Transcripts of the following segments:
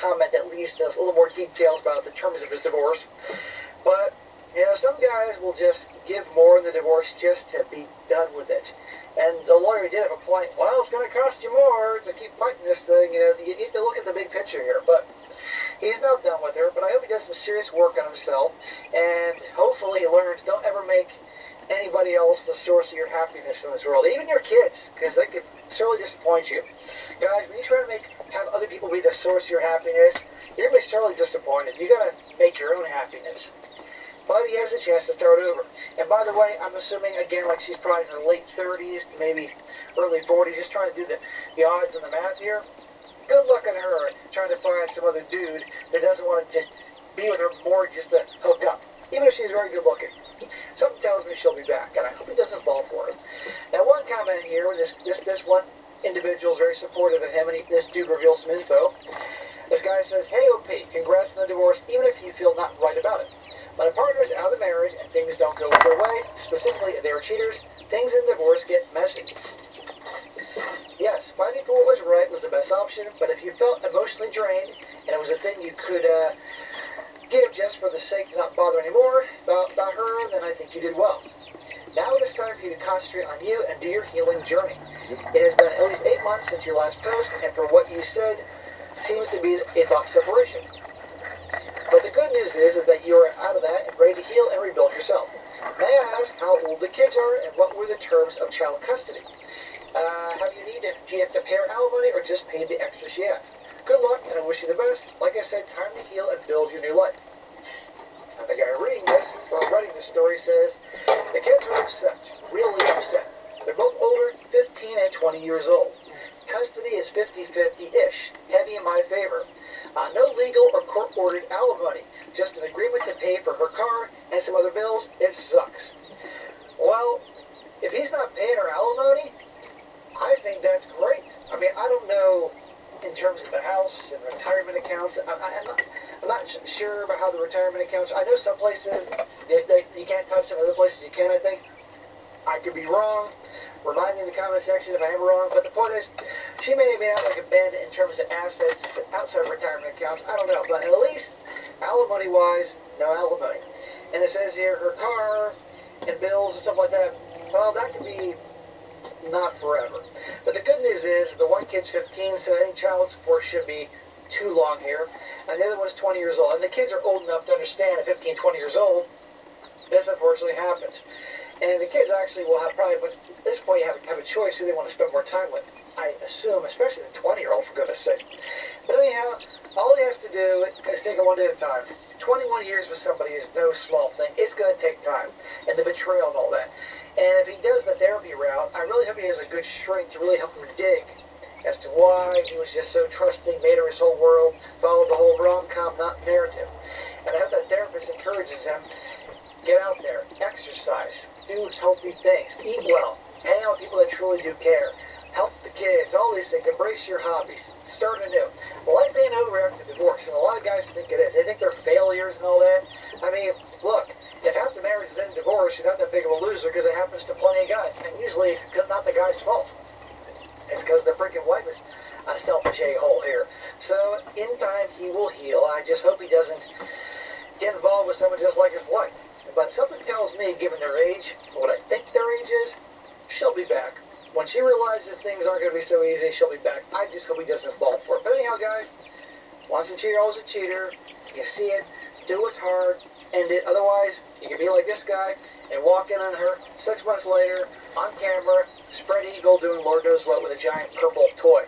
comment at least a little more details about the terms of his divorce. But, you know, some guys will just give more in the divorce just to be done with it. And the lawyer did have a point. Well, it's going to cost you more to keep fighting this thing. You know, you need to look at the big picture here. But he's not done with her. But I hope he does some serious work on himself. And hopefully he learns, don't ever make anybody else the source of your happiness in this world. Even your kids, because they could certainly disappoint you. Guys, when you try to have other people be the source of your happiness, you're going to be sorely disappointed. You got to make your own happiness. But he has a chance to start over. And by the way, I'm assuming, again, like she's probably in her late 30s to maybe early 40s, just trying to do the odds and the math here. Good luck on her trying to find some other dude that doesn't want to just be with her more just to hook up. Even if she's very good looking. Something tells me she'll be back, and I hope he doesn't fall for it. Now, one comment here, this one individual is very supportive of him, and this dude reveals some info. This guy says, "Hey, OP, congrats on the divorce, even if you feel not right about it. When a partner is out of the marriage and things don't go their way, specifically if they are cheaters, things in divorce get messy. Yes, fighting for what was right was the best option, but if you felt emotionally drained and it was a thing you could give just for the sake to not bother anymore about her, then I think you did well. Now it is time for you to concentrate on you and do your healing journey. It has been at least 8 months since your last post, and for what you said, seems to be a thought separation. But the good news is that you are out of that and ready to heal and rebuild yourself. May I ask how old the kids are and what were the terms of child custody? Do you have to pay her alimony or just pay the extra she has? Good luck, and I wish you the best. Like I said, time to heal and build your new life." And the guy reading this, or writing this story, says, the kids are upset, really upset. They're both older, 15 and 20 years old. Custody is 50-50-ish, heavy in my favor. No legal or court-ordered alimony, just an agreement to pay for her car and some other bills. It sucks. Well, if he's not paying her alimony, I think that's great. I mean, I don't know in terms of the house and retirement accounts. I'm not sure about how the retirement accounts. I know some places you can't touch them, other places you can, I think. I could be wrong. Remind me in the comment section if I am wrong. But the point is, she may have been out like a bandit in terms of assets outside of retirement accounts. I don't know. But at least, alimony-wise, no alimony. And it says here, her car and bills and stuff like that, well, that could be not forever. But the good news is, the one kid's 15, so any child support should be too long here. And the other one's 20 years old. And the kids are old enough to understand at 15, 20 years old, this unfortunately happens. And the kids actually will have probably, but at this point you have a choice who they want to spend more time with. I assume, especially the 20-year-old, for goodness sake. But anyhow, all he has to do is take it one day at a time. 21 years with somebody is no small thing. It's going to take time. And the betrayal and all that. And if he does the therapy route, I really hope he has a good shrink to really help him dig as to why he was just so trusting, made her his whole world, followed the whole rom-com narrative. And I hope that therapist encourages him, get out there, exercise, do healthy things, eat well, hang out with people that truly do care, help the kids, all these things, embrace your hobbies, start anew. Life ain't over after divorce, and a lot of guys think it is. They think they're failures and all that. I mean, look, if half the marriage is in divorce, you're not that big of a loser because it happens to plenty of guys. And usually it's not the guy's fault. It's because the freaking wife is a selfish a-hole here. So, in time, he will heal. I just hope he doesn't get involved with someone just like his wife. But something tells me, given their age, what I think their age is, she'll be back. When she realizes things aren't going to be so easy, she'll be back. I just hope he doesn't fall for it. But anyhow, guys, once a cheater, always a cheater. You see it, do what's hard, end it. Otherwise, you can be like this guy and walk in on her 6 months later, on camera, spread eagle, doing Lord knows what with a giant purple toy.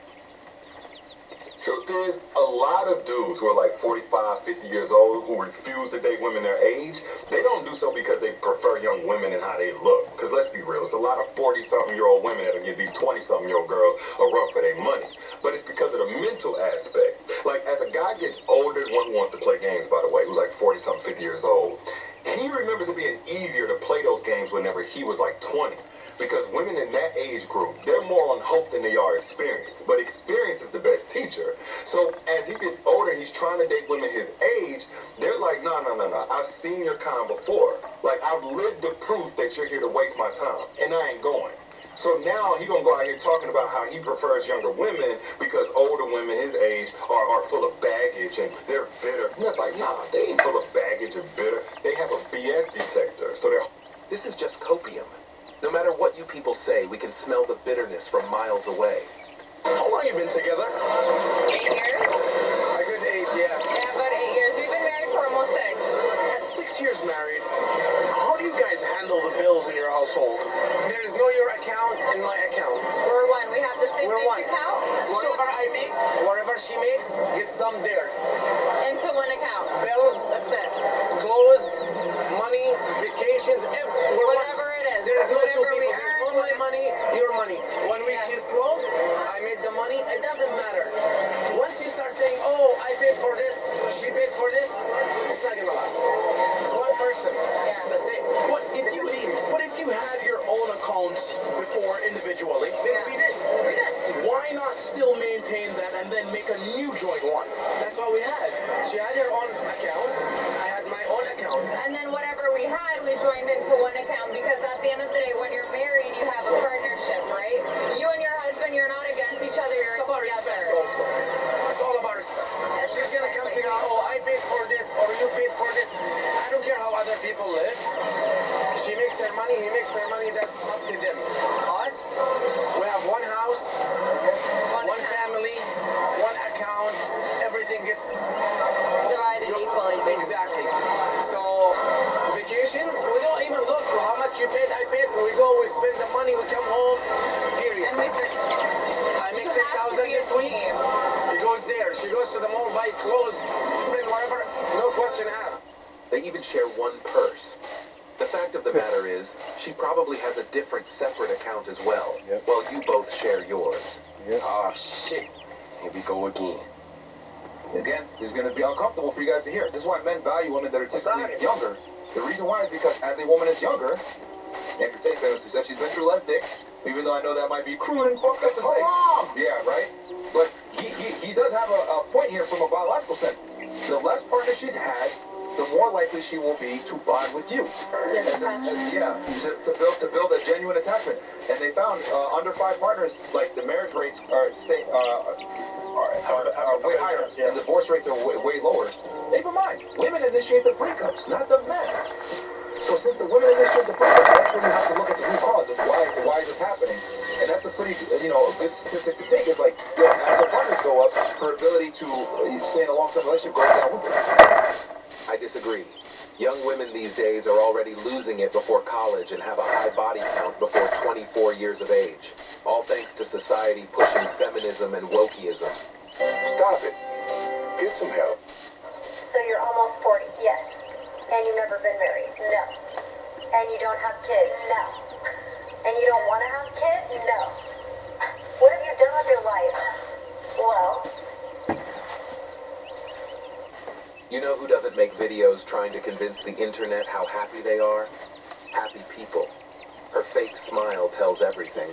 Truth is, a lot of dudes who are like 45, 50 years old who refuse to date women their age, they don't do so because they prefer young women and how they look. Because let's be real, it's a lot of 40-something-year-old women that'll give these 20-something-year-old girls a run for their money. But it's because of the mental aspect. Like, as a guy gets older, one wants to play games, by the way, who's like 40-something, 50 years old. He remembers it being easier to play those games whenever he was like 20. Because women in that age group, they're more on hope than they are experience. But experience is the best teacher. So as he gets older, he's trying to date women his age. They're like, no. I've seen your kind before. Like, I've lived the proof that you're here to waste my time. And I ain't going. So now he gonna go out here talking about how he prefers younger women because older women his age are full of baggage and they're bitter. And that's like, nah, they ain't full of baggage and bitter. They have a BS detector. So they're... This is just copium. No matter what you people say, we can smell the bitterness from miles away. How long you been together? 8 years? A good 8, yeah. Yeah, about 8 years. We've been married for almost 6. At 6 years married, how do you guys handle the bills in your household? There's no your account and my account. We're one. We have the same We're bank one. account. Whatever I make, whatever she makes, gets done there. Into one account. Bills, That's it. clothes, money, vacations, we're one. Whatever it is. There's no two Whatever we people. There's earn. no my money, your money. 1 week Yeah. she's broke, I made the money, it doesn't matter. Once you start saying, oh, I paid for this, she paid for this, it's not gonna last. It's one person. Yeah. That's it. But if you had your own accounts before individually, then we did. Why not still maintain that and then make a new joint one? That's what we had. She had her own account, I had my own account. And then whatever we had, we joined into one account because at the end of the day, when you're married, you have a partnership, right? You and your husband, you're not against each other, you're It's about respect together. also. It's all about respect. If she's gonna come to you, oh, I paid for this, or you paid for this, I don't care how other people live. She makes her money, he makes their money, that's up to them. Us, we have one house, one family, one account, everything gets Divided equally. exactly. So vacations, we don't even look for how much you paid, I paid. We go, we spend the money, we come home, period. And we I make You have to 10,000 be a this week. team. She goes there. She goes to the mall, buy clothes, spend whatever. No question asked. They even share one purse. The fact of the matter is, she probably has a different separate account as well, while you both share yours. Ah, shit. Here we go again. Again, this is going to be uncomfortable for you guys to hear. This is why men value women that are typically younger. The reason why is because as a woman is younger, Andrew Tate famously said she's been through less dick, even though I know that might be cruel and fucked up to say. Yeah, right? But he does have a point here from a biological sense. The less partners she's had, the more likely she will be to bond with you. To build a genuine attachment. And they found under 5 partners, like the marriage rates are way higher, and divorce rates are way lower. Keep in mind, women initiate the breakups, not the men. So since the women initiate the breakups, that's when you have to look at the root cause of why is this happening. And that's a pretty, a good statistic to take. It's like, as her partners go up, her ability to stay in a long-term relationship goes down with her. I disagree. Young women these days are already losing it before college and have a high body count before 24 years of age. All thanks to society pushing feminism and wokeism. Stop it. Get some help. So you're almost 40, yes. And you've never been married? No. And you don't have kids? No. And you don't want to have kids? No. What have you done with your life? Well... You know who doesn't make videos trying to convince the internet how happy they are? Happy people. Her fake smile tells everything.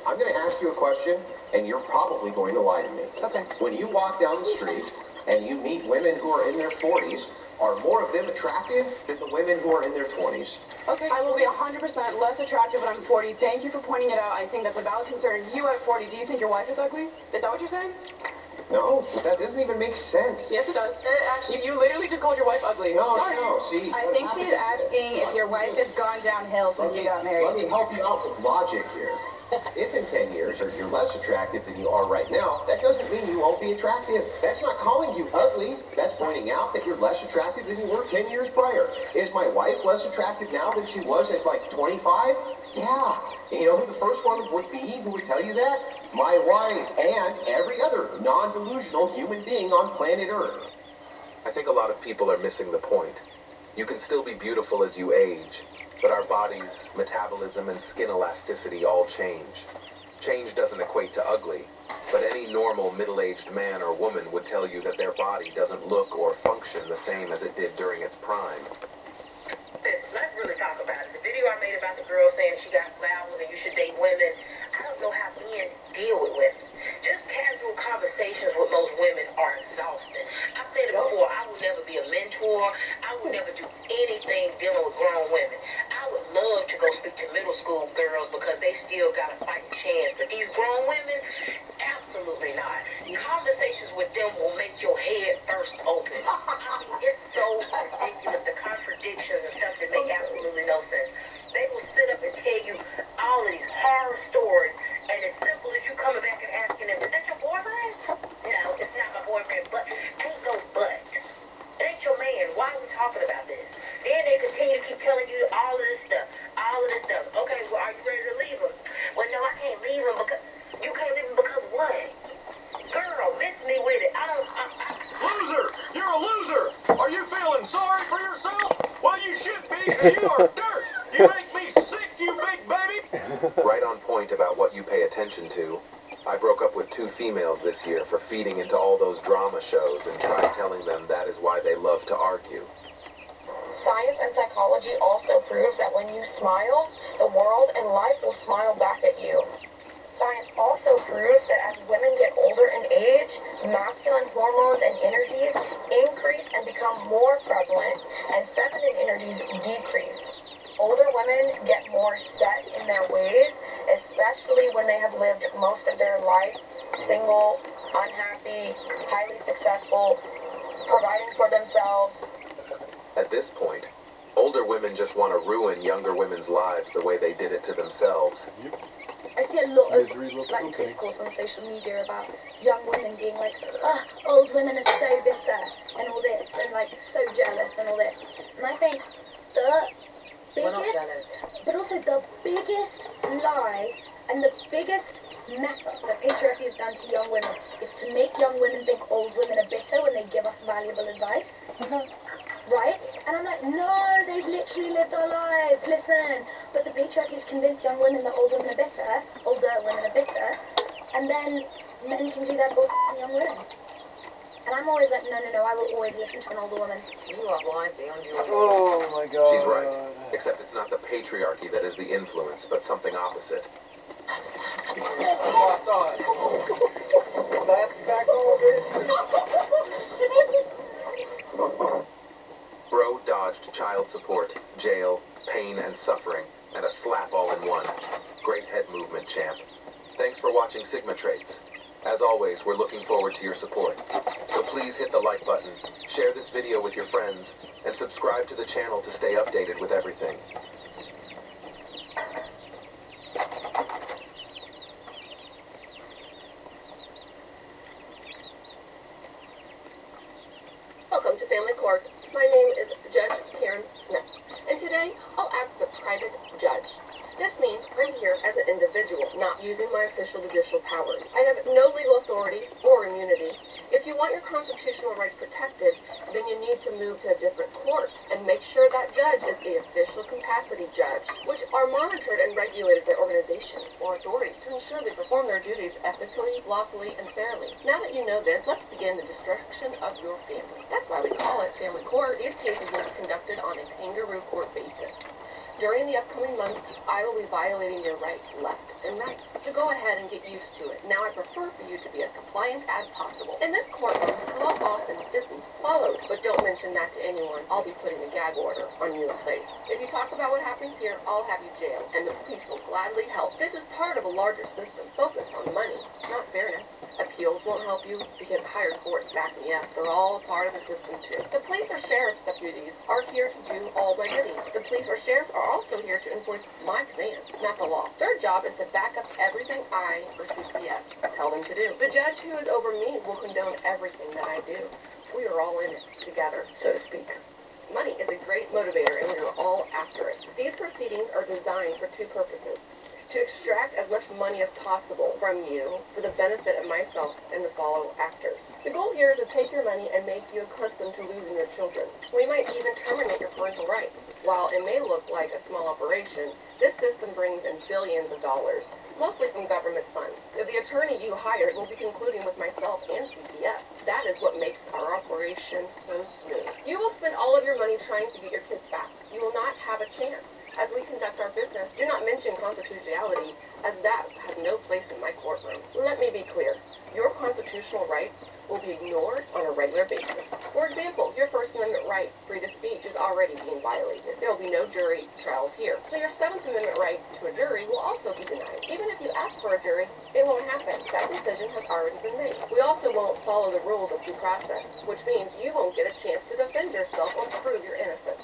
I'm going to ask you a question, and you're probably going to lie to me. Okay. When you walk down the street and you meet women who are in their 40s, are more of them attractive than the women who are in their 20s? Okay, I will be 100% less attractive when I'm 40. Thank you for pointing it out. I think that's a valid concern. You at 40, do you think your wife is ugly? Is that what you're saying? No, that doesn't even make sense. Yes, it does. Actually, you literally just called your wife ugly. No, Sorry. see. I think she's asking if your wife has gone downhill since you got married. Let me help you out with logic here. If in 10 years you're less attractive than you are right now, that doesn't mean you won't be attractive. That's not calling you ugly. That's pointing out that you're less attractive than you were 10 years prior. Is my wife less attractive now than she was at like 25? Yeah. And you know who the first one would be who would tell you that? My wife and every other non-delusional human being on planet Earth. I think a lot of people are missing the point. You can still be beautiful as you age, but our bodies, metabolism, and skin elasticity all change. Change doesn't equate to ugly, but any normal middle-aged man or woman would tell you that their body doesn't look or function the same as it did during its prime. Let's really talk about it. The video I made about the girl saying she got flowers and you should date women, I don't know how men deal with women. Just casual conversations with most women are exhausting. I've said it before, I would never be a mentor. I would never do anything dealing with grown women. I would love to go speak to middle school girls they still got a fighting chance. But these grown women, absolutely not. Conversations with them will make your head burst open. I mean, it's so ridiculous, the contradictions and stuff that make absolutely no sense. They will sit up and tell you all of these horror stories, and as simple as you coming back and asking them, is that your boyfriend? No, it's not my boyfriend, but ain't no but. It ain't your man. Why are we talking about this? Then they continue to keep telling you all of this stuff. Okay, well, are you ready to leave him? Well, no, I can't leave him because... You can't leave him because what? Girl, miss me with it. Loser! You're a loser! Are you feeling sorry for yourself? Well, you should be, because you are dirt! You make me sick, you big baby! Right on point about what you pay attention to. I broke up with 2 females this year for feeding into all those drama shows and tried telling them that is why they love to argue. Science and psychology also proves that when you smile, the world and life will smile back at you. Science also proves that as women get older in age, masculine hormones and energies increase and become more prevalent, and feminine energies decrease. Older women get more set in their ways, especially when they have lived most of their life single, unhappy, highly successful, providing for themselves. At this point, older women just want to ruin younger women's lives the way they did it to themselves. I see a lot of like discourse on social media about young women being like, old women are so bitter and all this, and like so jealous and all this. And I think the biggest, but also the biggest lie and the biggest mess up that patriarchy has done to young women is to make young women think old women are bitter when they give us valuable advice. Right? And I'm like, no, they've literally lived our lives. Listen. But the patriarchy has convinced young women that older women are bitter, and then men can do that bullshit to young women. And I'm always like, no, I will always listen to an older woman. You are wise beyond your... Oh my God. She's right. Except it's not the patriarchy that is the influence, but something opposite. Bro dodged child support, jail, pain and suffering, and a slap all in one. Great head movement, champ. Thanks for watching Sigma Traits. As always, we're looking forward to your support. So please hit the like button, share this video with your friends, and subscribe to the channel to stay updated with everything. Welcome to Family Court. My name is Judge Karen Smith, and today I'll act the private judge. This means I'm here as an individual, not using my official judicial powers. I have no legal authority or immunity. If you want your constitutional rights protected, then you need to move to a different court and make sure that judge is the official capacity judge, which are monitored and regulated by organizations or authorities to ensure they perform their duties ethically, lawfully, and fairly. Now that you know this, let's begin the destruction of your family. That's why we call it family court. These cases will be conducted on a kangaroo court basis. During the upcoming months, I will be violating your rights left and right. So go ahead and get used to it. Now I prefer for you to be as compliant as possible. In this courtroom, how often isn't followed? But don't mention that to anyone. I'll be putting a gag order on you in place. If you talk about what happens here, I'll have you jailed, and the police will gladly help. This is part of a larger system focused on money, not fairness. Appeals won't help you because higher courts back me up. They're all a part of the system too. The police or sheriff's deputies are here to do all my bidding. The police or sheriffs are also here to enforce my commands, not the law. Their job is to back up everything I, or CPS, tell them to do. The judge who is over me will condone everything that I do. We are all in it together, so to speak. Money is a great motivator, and we are all after it. These proceedings are designed for 2 purposes. To extract as much money as possible from you for the benefit of myself and the fellow actors. The goal here is to take your money and make you accustomed to losing your children. We might even terminate your parental rights. While it may look like a small operation, this system brings in billions of dollars, mostly from government funds. The attorney you hired will be concluding with myself and CPS. That is what makes our operation so smooth. You will spend all of your money trying to get your kids back. You will not have a chance. As we conduct our business, do not mention constitutionality, as that has no place in my courtroom. Let me be clear. Your constitutional rights will be ignored on a regular basis. For example, your First Amendment right, free to speech, is already being violated. There will be no jury trials here. So your Seventh Amendment right to a jury will also be denied. Even if you ask for a jury, it won't happen. That decision has already been made. We also won't follow the rules of due process, which means you won't get a chance to defend yourself or prove your innocence.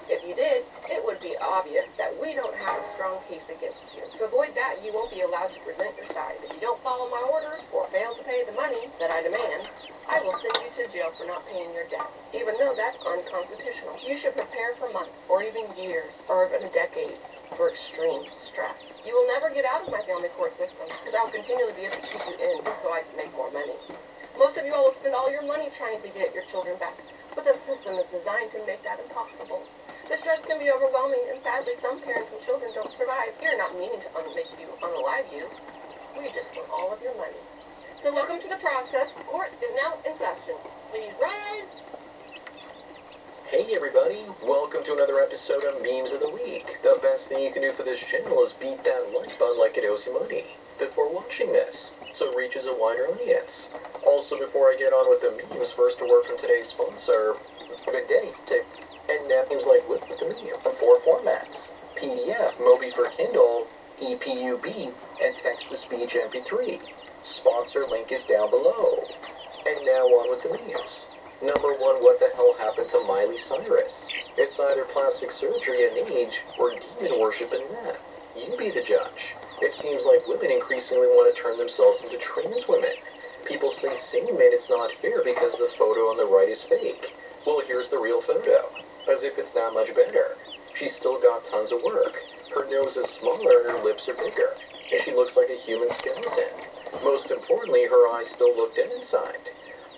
If you did, it would be obvious that we don't have a strong case against you. To avoid that, you won't be allowed to present your side. If you don't follow my orders or fail to pay the money that I demand, I will send you to jail for not paying your debt, even though that's unconstitutional. You should prepare for months, or even years, or even decades, for extreme stress. You will never get out of my family court system, because I will continually be able to keep you in so I can make more money. Most of you all will spend all your money trying to get your children back, but the system is designed to make that impossible. The stress can be overwhelming, and sadly, some parents and children don't survive. We are not meaning to make you, unalive you. We just want all of your money. So welcome to the process. Court is now in session. Please rise. Hey everybody, welcome to another episode of Memes of the Week. The best thing you can do for this channel is beat that like button like it owes you money before watching this, so it reaches a wider audience. Also, before I get on with the memes, first a word from today's sponsor. Good day, and napkins like with the meme in 4 formats: PDF, Mobi for Kindle, EPUB, and text-to-speech MP3. Sponsor link is down below. And now on with the memes. Number 1, what the hell happened to Miley Cyrus? It's either plastic surgery and age, or demon worship and meth. You be the judge. It seems like women increasingly want to turn themselves into trans women. People say same men it's not fair because the photo on the right is fake. Well, here's the real photo. As if it's that much better. She's still got tons of work. Her nose is smaller and her lips are bigger. And she looks like a human skeleton. Most importantly, her eyes still look dead inside.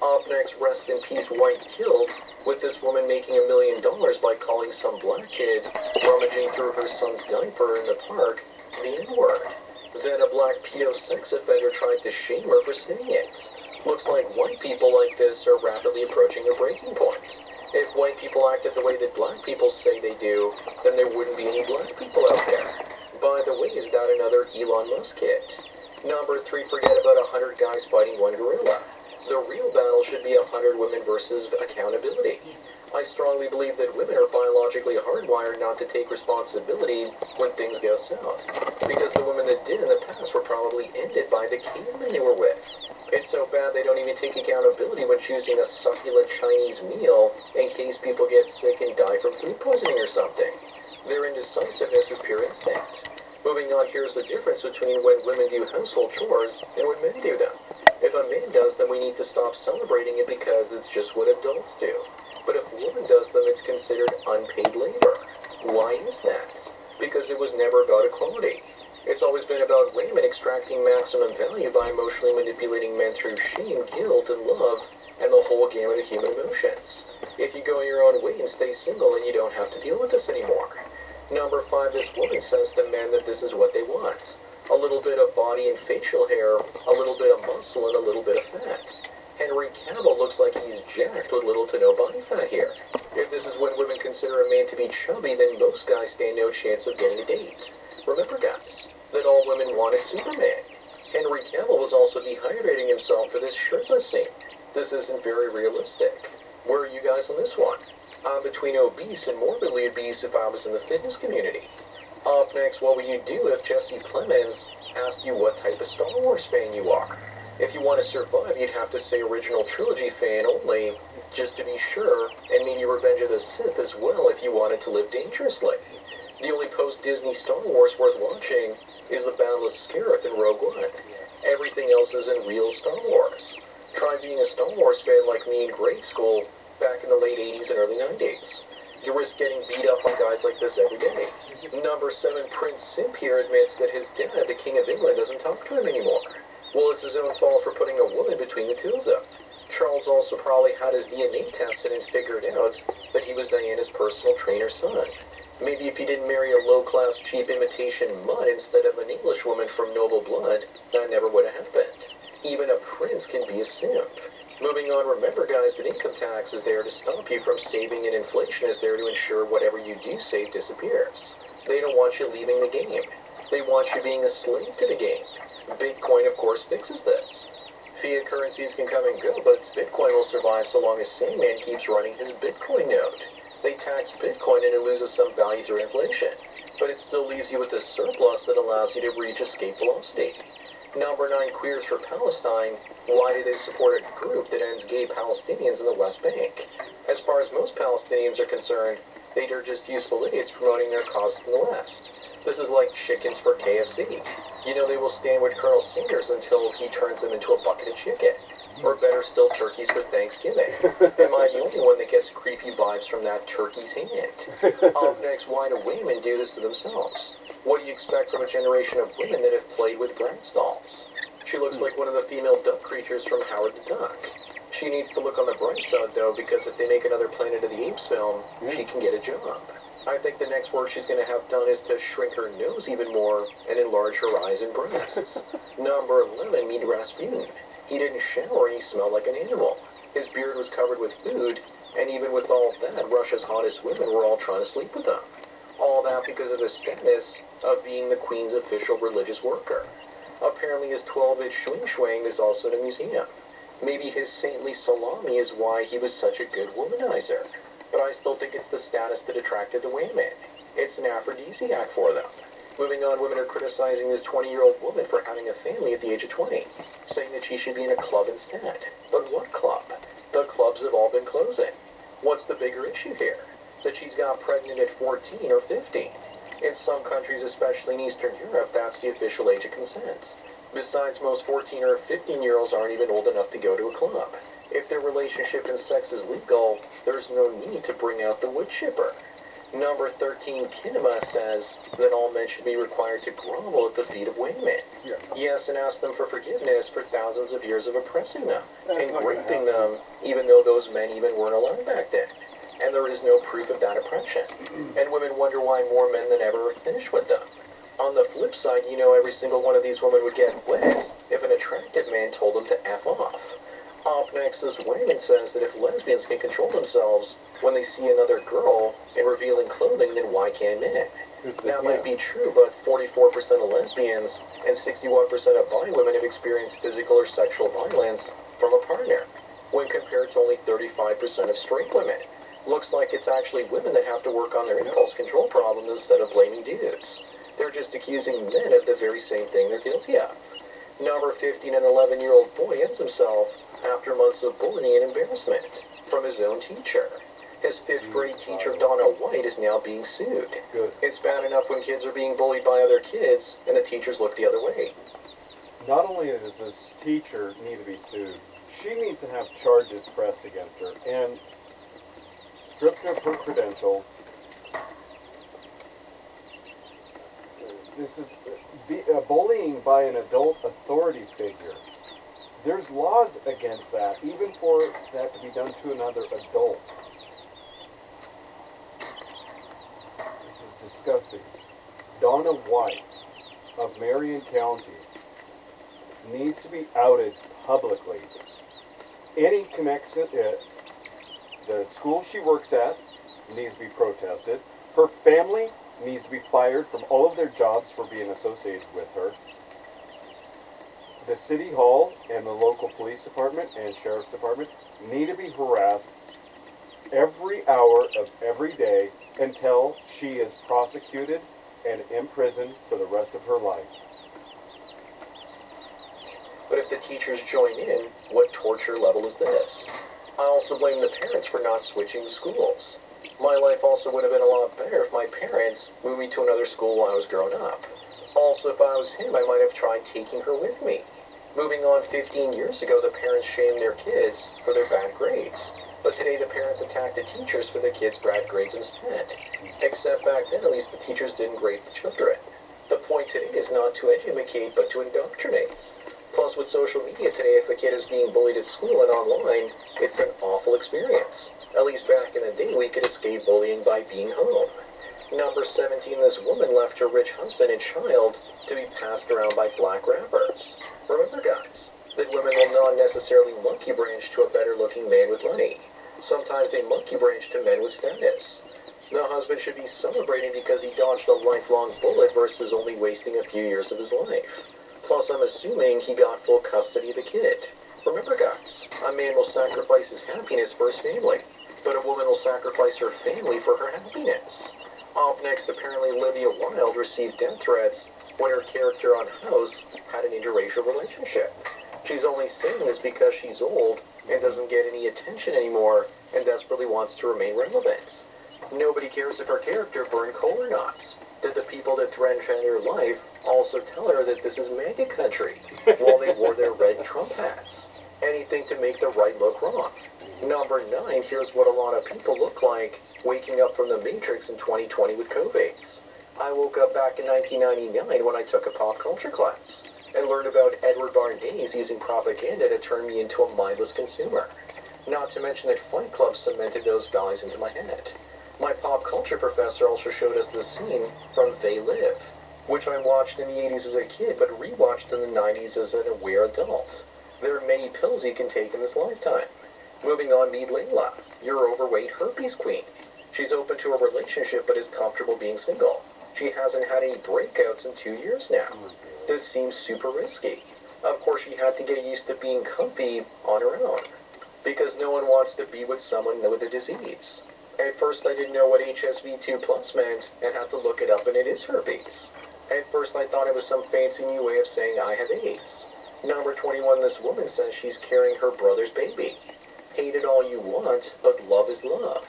Up next, rest in peace white guilt, with this woman making $1 million by calling some black kid rummaging through her son's diaper in the park the N-word. Then a black pedo sex offender tried to shame her for saying it. Looks like white people like this are rapidly approaching a breaking point. If white people acted the way that black people say they do, then there wouldn't be any black people out there. By the way, is that another Elon Musk hit? Number 3, forget about 100 guys fighting 1 gorilla. The real battle should be 100 women versus accountability. I strongly believe that women are biologically hardwired not to take responsibility when things go south, because the women that did in the past were probably ended by the cavemen they were with. It's so bad they don't even take accountability when choosing a succulent Chinese meal in case people get sick and die from food poisoning or something. Their indecisiveness is pure instinct. Moving on, here's the difference between when women do household chores and when men do them. If a man does them, we need to stop celebrating it because it's just what adults do. But if a woman does them, it's considered unpaid labor. Why is that? Because it was never about equality. It's always been about women extracting maximum value by emotionally manipulating men through shame, guilt, and love, and the whole gamut of human emotions. If you go your own way and stay single, then you don't have to deal with this anymore. Number 5, this woman says to men that this is what they want. A little bit of body and facial hair, a little bit of muscle, and a little bit of fat. Henry Cavill looks like he's jacked with little to no body fat here. If this is what women consider a man to be chubby, then most guys stand no chance of getting a date. Remember, guys, that all women want is Superman. Henry Cavill was also dehydrating himself for this shirtless scene. This isn't very realistic. Where are you guys on this one? I'm between obese and morbidly obese if I was in the fitness community. Up next, what would you do if Jesse Plemons asked you what type of Star Wars fan you are? If you want to survive, you'd have to say original trilogy fan only, just to be sure, and maybe Revenge of the Sith as well if you wanted to live dangerously. The only post-Disney Star Wars worth watching is the Battle of Scarif in Rogue One. Everything else is in real Star Wars. Try being a Star Wars fan like me in grade school back in the late 80s and early 90s. You risk getting beat up by guys like this every day. Number 7, Prince Simp here admits that his dad, the King of England, doesn't talk to him anymore. Well, it's his own fault for putting a woman between the two of them. Charles also probably had his DNA tested and figured out that he was Diana's personal trainer's son. Maybe if he didn't marry a low-class, cheap imitation mutt instead of an English woman from noble blood, that never would have happened. Even a prince can be a simp. Moving on, remember guys that income tax is there to stop you from saving and inflation is there to ensure whatever you do save disappears. They don't want you leaving the game. They want you being a slave to the game. Bitcoin, of course, fixes this. Fiat currencies can come and go, but Bitcoin will survive so long as Sandman keeps running his Bitcoin node. They tax Bitcoin and it loses some value through inflation, but it still leaves you with a surplus that allows you to reach escape velocity. Number 9, queers for Palestine. Why do they support a group that ends gay Palestinians in the West Bank? As far as most Palestinians are concerned, they are just useful idiots promoting their cause in the West. This is like chickens for KFC. You know they will stand with Colonel Sanders until he turns them into a bucket of chicken. Or better still, turkeys for Thanksgiving. Am I the only one that gets creepy vibes from that turkey's hand? Up next, why do women do this to themselves? What do you expect from a generation of women that have played with Bratz dolls? She looks like one of the female duck creatures from Howard the Duck. She needs to look on the bright side, though, because if they make another Planet of the Apes film, she can get a job. I think the next work she's going to have done is to shrink her nose even more and enlarge her eyes and breasts. Number 11, meet Rasputin. He didn't shower and he smelled like an animal. His beard was covered with food, and even with all that, Russia's hottest women were all trying to sleep with him. All that because of his status of being the Queen's official religious worker. Apparently his 12-inch swing is also in a museum. Maybe his saintly salami is why he was such a good womanizer. But I still think it's the status that attracted the women. It's an aphrodisiac for them. Moving on, women are criticizing this 20-year-old woman for having a family at the age of 20, saying that she should be in a club instead. But what club? The clubs have all been closing. What's the bigger issue here? That she's got pregnant at 14 or 15. In some countries, especially in Eastern Europe, that's the official age of consent. Besides, most 14 or 15-year-olds aren't even old enough to go to a club. If their relationship and sex is legal, there's no need to bring out the wood chipper. Number 13, Kinema says that all men should be required to grovel at the feet of women. Yeah. Yes, and ask them for forgiveness for thousands of years of oppressing them and raping them, even though those men even weren't allowed back then. And there is no proof of that oppression. And women wonder why more men than ever are finished with them. On the flip side, you know every single one of these women would get wet if an attractive man told them to F off. Up next, this woman says that if lesbians can control themselves when they see another girl in revealing clothing, then why can't men? That might be true, but 44% of lesbians and 61% of bi women have experienced physical or sexual violence from a partner, when compared to only 35% of straight women. Looks like it's actually women that have to work on their impulse control problems instead of blaming dudes. They're just accusing men of the very same thing they're guilty of. Number 15, an 11-year-old boy ends himself after months of bullying and embarrassment from his own teacher. His 5th grade teacher, Donna White, is now being sued. Good. It's bad enough when kids are being bullied by other kids and the teachers look the other way. Not only does this teacher need to be sued, she needs to have charges pressed against her and stripped of her credentials. This is bullying by an adult authority figure. There's laws against that, even for that to be done to another adult. This is disgusting. Donna White of Marion County needs to be outed publicly. Any connection, the school she works at needs to be protested. Her family needs to be fired from all of their jobs for being associated with her. The city hall and the local police department and sheriff's department need to be harassed every hour of every day until she is prosecuted and imprisoned for the rest of her life. But if the teachers join in, what torture level is this? I also blame the parents for not switching schools. My life also would have been a lot better if my parents moved me to another school while I was growing up. Also, if I was him, I might have tried taking her with me. Moving on, 15 years ago, the parents shamed their kids for their bad grades. But today, the parents attack the teachers for their kids' bad grades instead. Except back then, at least the teachers didn't grade the children. The point today is not to educate, but to indoctrinate. Plus, with social media today, if a kid is being bullied at school and online, it's an awful experience. At least back in the day, we could escape bullying by being home. Number 17, this woman left her rich husband and child to be passed around by black rappers. Remember, guys, that women will not necessarily monkey branch to a better-looking man with money. Sometimes they monkey branch to men with status. The husband should be celebrating because he dodged a lifelong bullet versus only wasting a few years of his life. Plus, I'm assuming he got full custody of the kid. Remember, guys, a man will sacrifice his happiness for his family, but a woman will sacrifice her family for her happiness. Up next, apparently Olivia Wilde received death threats when her character on House had an interracial relationship. She's only saying this because she's old and doesn't get any attention anymore and desperately wants to remain relevant. Nobody cares if her character burned coal or not. Did the people that threatened her life also tell her that this is MAGA country while they wore their red Trump hats? Anything to make the right look wrong. Number 9, here's what a lot of people look like waking up from the Matrix in 2020 with COVIDs. I woke up back in 1999 when I took a pop culture class and learned about Edward Bernays using propaganda to turn me into a mindless consumer. Not to mention that Fight Club cemented those values into my head. My pop culture professor also showed us the scene from They Live, which I watched in the 80s as a kid but rewatched in the 90s as an aware adult. There are many pills you can take in this lifetime. Moving on, meet Layla, your overweight herpes queen. She's open to a relationship but is comfortable being single. She hasn't had any breakouts in 2 years now. This seems super risky. Of course, she had to get used to being comfy on her own, because no one wants to be with someone with a disease. At first, I didn't know what HSV2 plus meant and had to look it up, and it is herpes. At first, I thought it was some fancy new way of saying I have AIDS. Number 21, this woman says she's carrying her brother's baby. Hate it all you want, but love is love.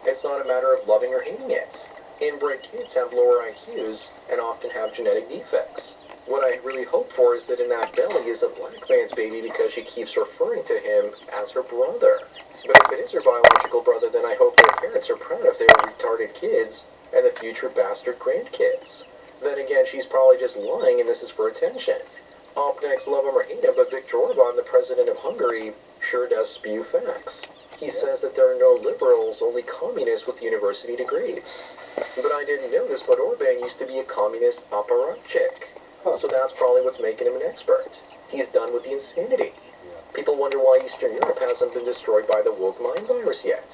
It's not a matter of loving or hating it. Inbred kids have lower IQs and often have genetic defects. What I really hope for is that in that belly is a black man's baby because she keeps referring to him as her brother. But if it is her biological brother, then I hope their parents are proud of their retarded kids and the future bastard grandkids. Then again, she's probably just lying and this is for attention. Up next, love him or hate him, but Viktor Orban, the president of Hungary, sure does spew facts. He says that there are no liberals, only communists with university degrees. But I didn't know this, but Orban used to be a communist apparatchik. So that's probably what's making him an expert. He's done with the insanity. People wonder why Eastern Europe hasn't been destroyed by the woke mind virus yet.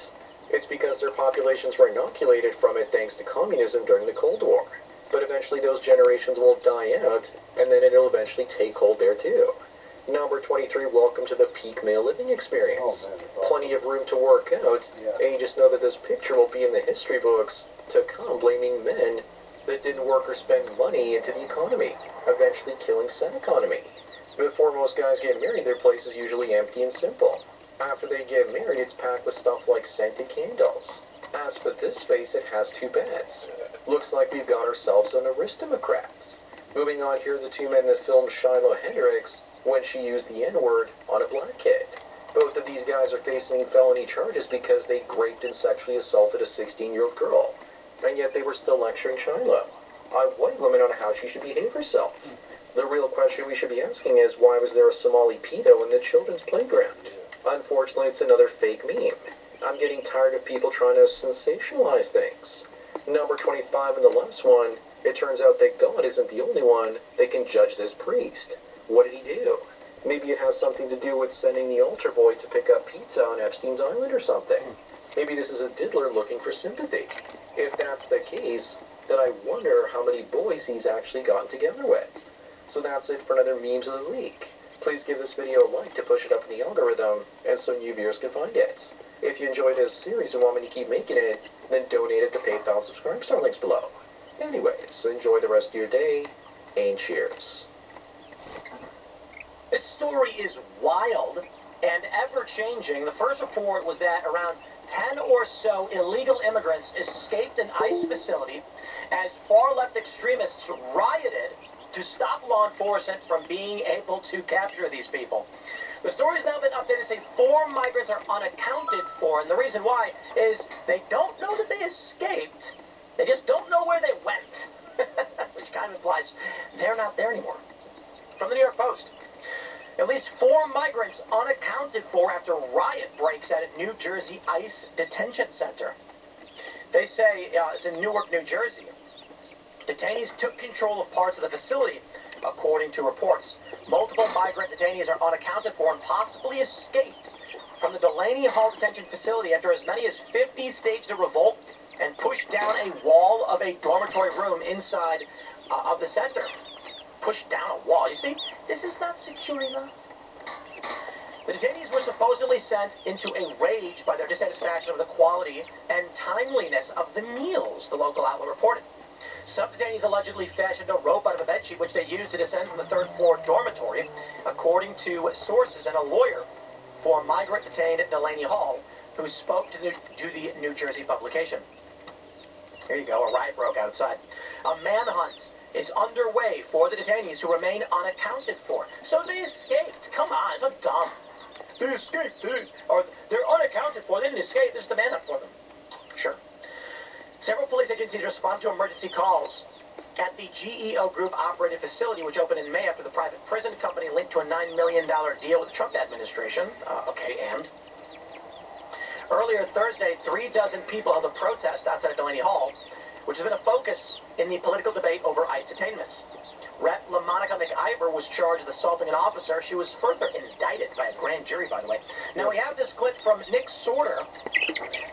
It's because their populations were inoculated from it thanks to communism during the Cold War. But eventually those generations will die out, and then it'll eventually take hold there too. Number 23, welcome to the peak male living experience. Plenty of room to work out, and you just know that this picture will be in the history books to come, blaming men that didn't work or spend money into the economy, eventually killing said economy. Before most guys get married, their place is usually empty and simple. After they get married, it's packed with stuff like scented candles. As for this space, it has 2 beds. Looks like we've got ourselves an aristocrat. Moving on, here are the 2 men that filmed Shiloh Hendricks when she used the N-word on a black kid. Both of these guys are facing felony charges because they raped and sexually assaulted a 16-year-old girl. And yet they were still lecturing Shiloh, a white woman, on how she should behave herself. The real question we should be asking is, why was there a Somali pedo in the children's playground? Unfortunately, it's another fake meme. I'm getting tired of people trying to sensationalize things. Number 25 and the last one, it turns out that God isn't the only one that can judge this priest. What did he do? Maybe it has something to do with sending the altar boy to pick up pizza on Epstein's Island or something. Maybe this is a diddler looking for sympathy. If that's the case, then I wonder how many boys he's actually gotten together with. So that's it for another Memes of the Week. Please give this video a like to push it up in the algorithm, and so new viewers can find it. If you enjoy this series and want me to keep making it, then donate at the PayPal subscribe star links below. Anyways, enjoy the rest of your day, and cheers. This story is wild and ever-changing. The first report was that around 10 or so illegal immigrants escaped an ICE facility as far-left extremists rioted to stop law enforcement from being able to capture these people. The story's now been updated to say 4 migrants are unaccounted for, and the reason why is they don't know that they escaped. They just don't know where they went, which kind of implies they're not there anymore. From the New York Post. At least 4 migrants unaccounted for after riot breaks at a New Jersey ICE detention center. They say it's in Newark, New Jersey. Detainees took control of parts of the facility, according to reports. Multiple migrant detainees are unaccounted for and possibly escaped from the Delaney Hall detention facility after as many as 50 staged a revolt and pushed down a wall of a dormitory room inside of the center. Pushed down a wall. You see, this is not secure enough. The detainees were supposedly sent into a rage by their dissatisfaction with the quality and timeliness of the meals, the local outlet reported. Some detainees allegedly fashioned a rope out of a bedsheet which they used to descend from the third-floor dormitory, according to sources and a lawyer for migrant detained Delaney Hall, who spoke to the New Jersey publication. Here you go, a riot broke outside. A manhunt is underway for the detainees who remain unaccounted for. So they escaped. Come on, it's so dumb. They escaped, or they're unaccounted for. They didn't escape. There's a manhunt for them. Sure. Several police agencies responded to emergency calls at the GEO Group-operated facility, which opened in May after the private prison company linked to a $9 million deal with the Trump administration. And? Earlier Thursday, 36 people held a protest outside of Delaney Hall, which has been a focus in the political debate over ICE detainments. Rep. LaMonica McIver was charged with assaulting an officer. She was further indicted by a grand jury, by the way. Now, we have this clip from Nick Sorter.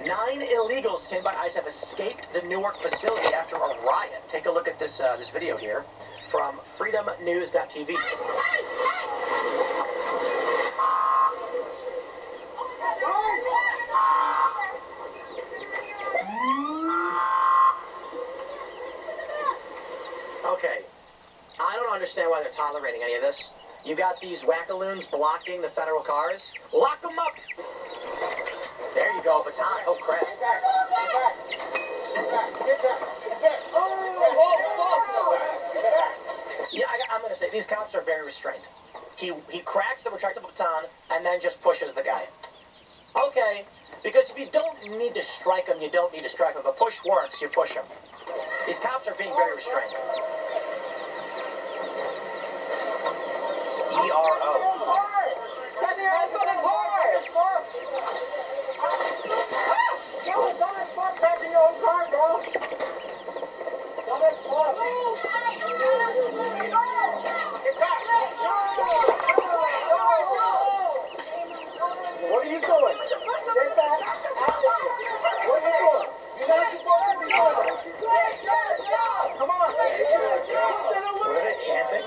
9 illegals detained by ICE have escaped the Newark facility after a riot. Take a look at this video here from freedomnews.tv. Okay, I don't understand why they're tolerating any of this. You got these wackaloons blocking the federal cars. Lock them up! There you go, baton. Oh, crap. Yeah, I'm going to say, these cops are very restrained. He cracks the retractable baton and then just pushes the guy. Okay, because if you don't need to strike him, you don't need to strike him. If a push works, you push him. These cops are being very restrained. ERO. What are you doing? Get back out of here. What are you doing? You're not supposed to be doing it. Come on. What are they chanting?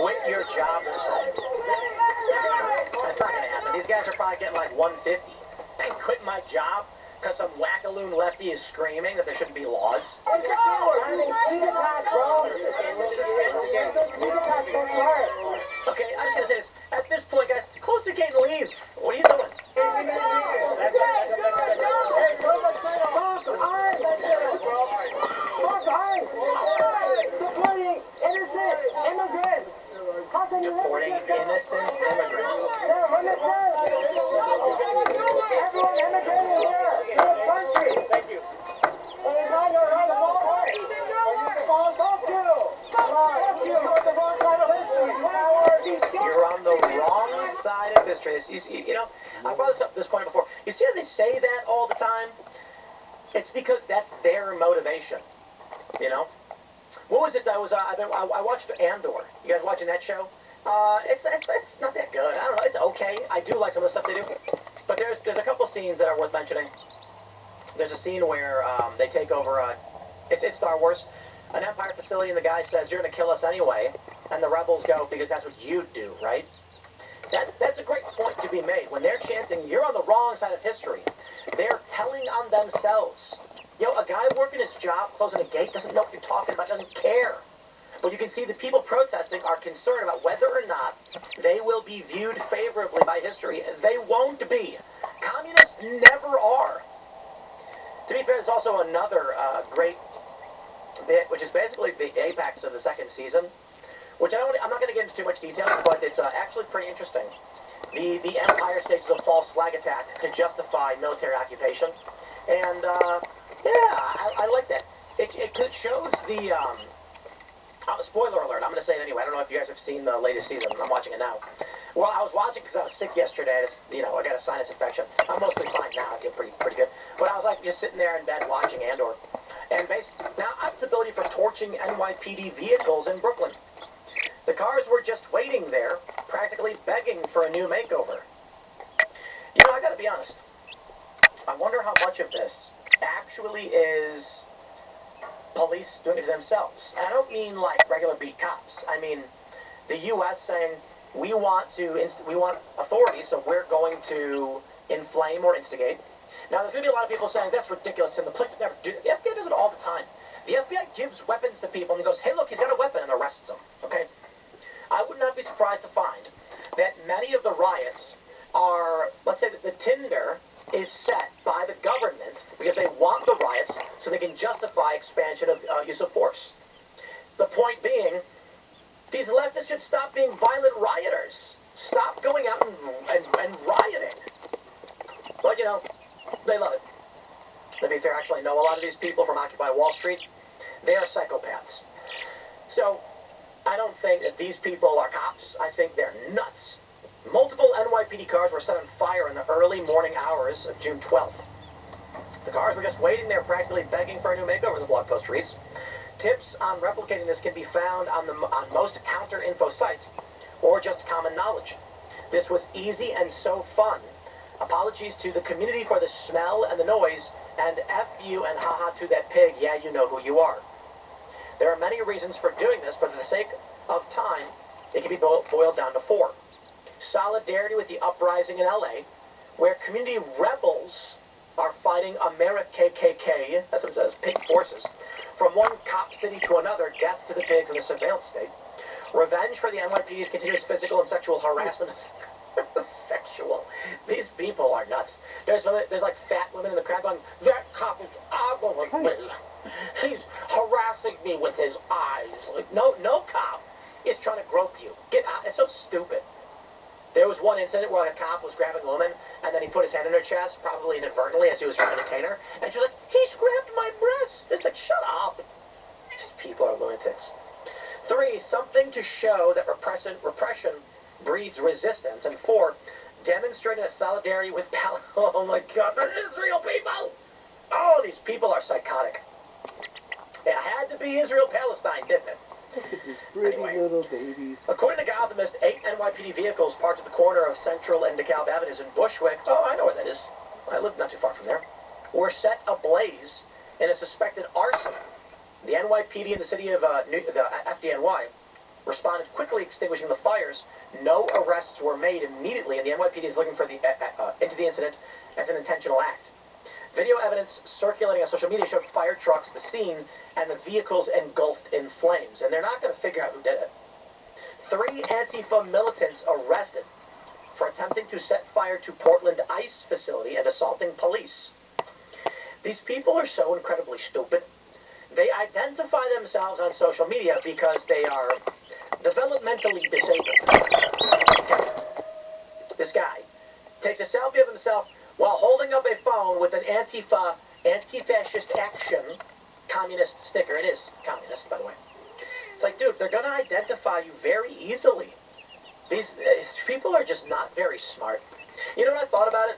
Quit your job or something. That's not going to happen. These guys are probably getting like 150. I ain't quit my job because some wackaloon lefty is screaming that there shouldn't be laws. Okay, I'm just going to say this. At this point, guys, close the gate and leave. What are you doing? Deporting innocent immigrants. Everyone immigrating here to this country. Thank you. You're on the wrong side of history. You know, I brought this up at this point before. You see how they say that all the time? It's because that's their motivation. You know? What was it that was, I watched Andor. You guys watching that show? It's not that good. I don't know. It's okay. I do like some of the stuff they do. But there's a couple scenes that are worth mentioning. There's a scene where they take over, it's Star Wars, an Empire facility, and the guy says, "You're going to kill us anyway." And the rebels go, "Because that's what you do, right?" That's a great point to be made. When they're chanting, "You're on the wrong side of history," they're telling on themselves. You know, a guy working his job, closing a gate, doesn't know what you're talking about, doesn't care. But you can see the people protesting are concerned about whether or not they will be viewed favorably by history. They won't be. Communists never are. To be fair, there's also another great bit, which is basically the apex of the second season, which I'm not going to get into too much detail, but it's actually pretty interesting. The Empire stages a false flag attack to justify military occupation. And, yeah, I like that. It shows the... spoiler alert, I'm going to say it anyway. I don't know if you guys have seen the latest season. I'm watching it now. Well, I was watching because I was sick yesterday. I got a sinus infection. I'm mostly fine now. I feel pretty good. But I was like just sitting there in bed watching Andor. And basically, now its ability for torching NYPD vehicles in Brooklyn. The cars were just waiting there, practically begging for a new makeover. You know, I got to be honest. I wonder how much of this actually is police doing it to themselves. And I don't mean like regular beat cops. I mean the U.S. saying we want authority, so we're going to inflame or instigate. Now there's going to be a lot of people saying that's ridiculous, Tim. The police never do that. The FBI does it all the time. The FBI gives weapons to people and goes, hey, look, he's got a weapon, and arrests them. Okay? I would not be surprised to find that many of the riots are, let's say that the tinder is set by the government because they want the riots so they can justify expansion of use of force. The point being, these leftists should stop being violent rioters. Stop going out and rioting. But, you know, they love it. To be fair, I actually know a lot of these people from Occupy Wall Street. They are psychopaths. So, I don't think that these people are cops. I think they're nuts. Multiple NYPD cars were set on fire in the early morning hours of June 12th. The cars were just waiting there, practically begging for a new makeover, the blog post reads. Tips on replicating this can be found on most counter-info sites, or just common knowledge. This was easy and so fun. Apologies to the community for the smell and the noise, and F you and haha to that pig, yeah, you know who you are. There are many reasons for doing this, but for the sake of time, it can be boiled down to 4. Solidarity with the uprising in LA, where community rebels are fighting KKK, that's what it says, pig forces, from one cop city to another, death to the pigs in the surveillance state. Revenge for the NYPD's continuous physical and sexual harassment. Sexual. These people are nuts. There's like fat women in the crowd going, that cop is ogling me. He's harassing me with his eyes. Like, no cop is trying to grope you. Get out. It's so stupid. There was one incident where a cop was grabbing a woman, and then he put his hand in her chest, probably inadvertently, as he was trying to detain her, and she was like, he's grabbed my breast. It's like, shut up. These people are lunatics. 3, something to show that repression breeds resistance. And 4, demonstrating that solidarity with oh my God, they're Israel people! Oh, these people are psychotic. It had to be Israel-Palestine, didn't it? Look at these pretty little babies. According to Gothamist, 8 NYPD vehicles parked at the corner of Central and DeKalb Avenues in Bushwick, oh, I know where that is, I live not too far from there, were set ablaze in a suspected arson. The NYPD in the city of the FDNY responded quickly, extinguishing the fires. No arrests were made immediately, and the NYPD is looking for into the incident as an intentional act. Video evidence circulating on social media showed fire trucks at the scene and the vehicles engulfed in flames, and they're not going to figure out who did it. 3 Antifa militants arrested for attempting to set fire to Portland ICE facility and assaulting police. These people are so incredibly stupid. They identify themselves on social media because they are developmentally disabled. This guy takes a selfie of himself while holding up a phone with an Antifa, anti-fascist action, communist sticker. It is communist, by the way. It's like, dude, they're going to identify you very easily. These people are just not very smart. You know what I thought about it?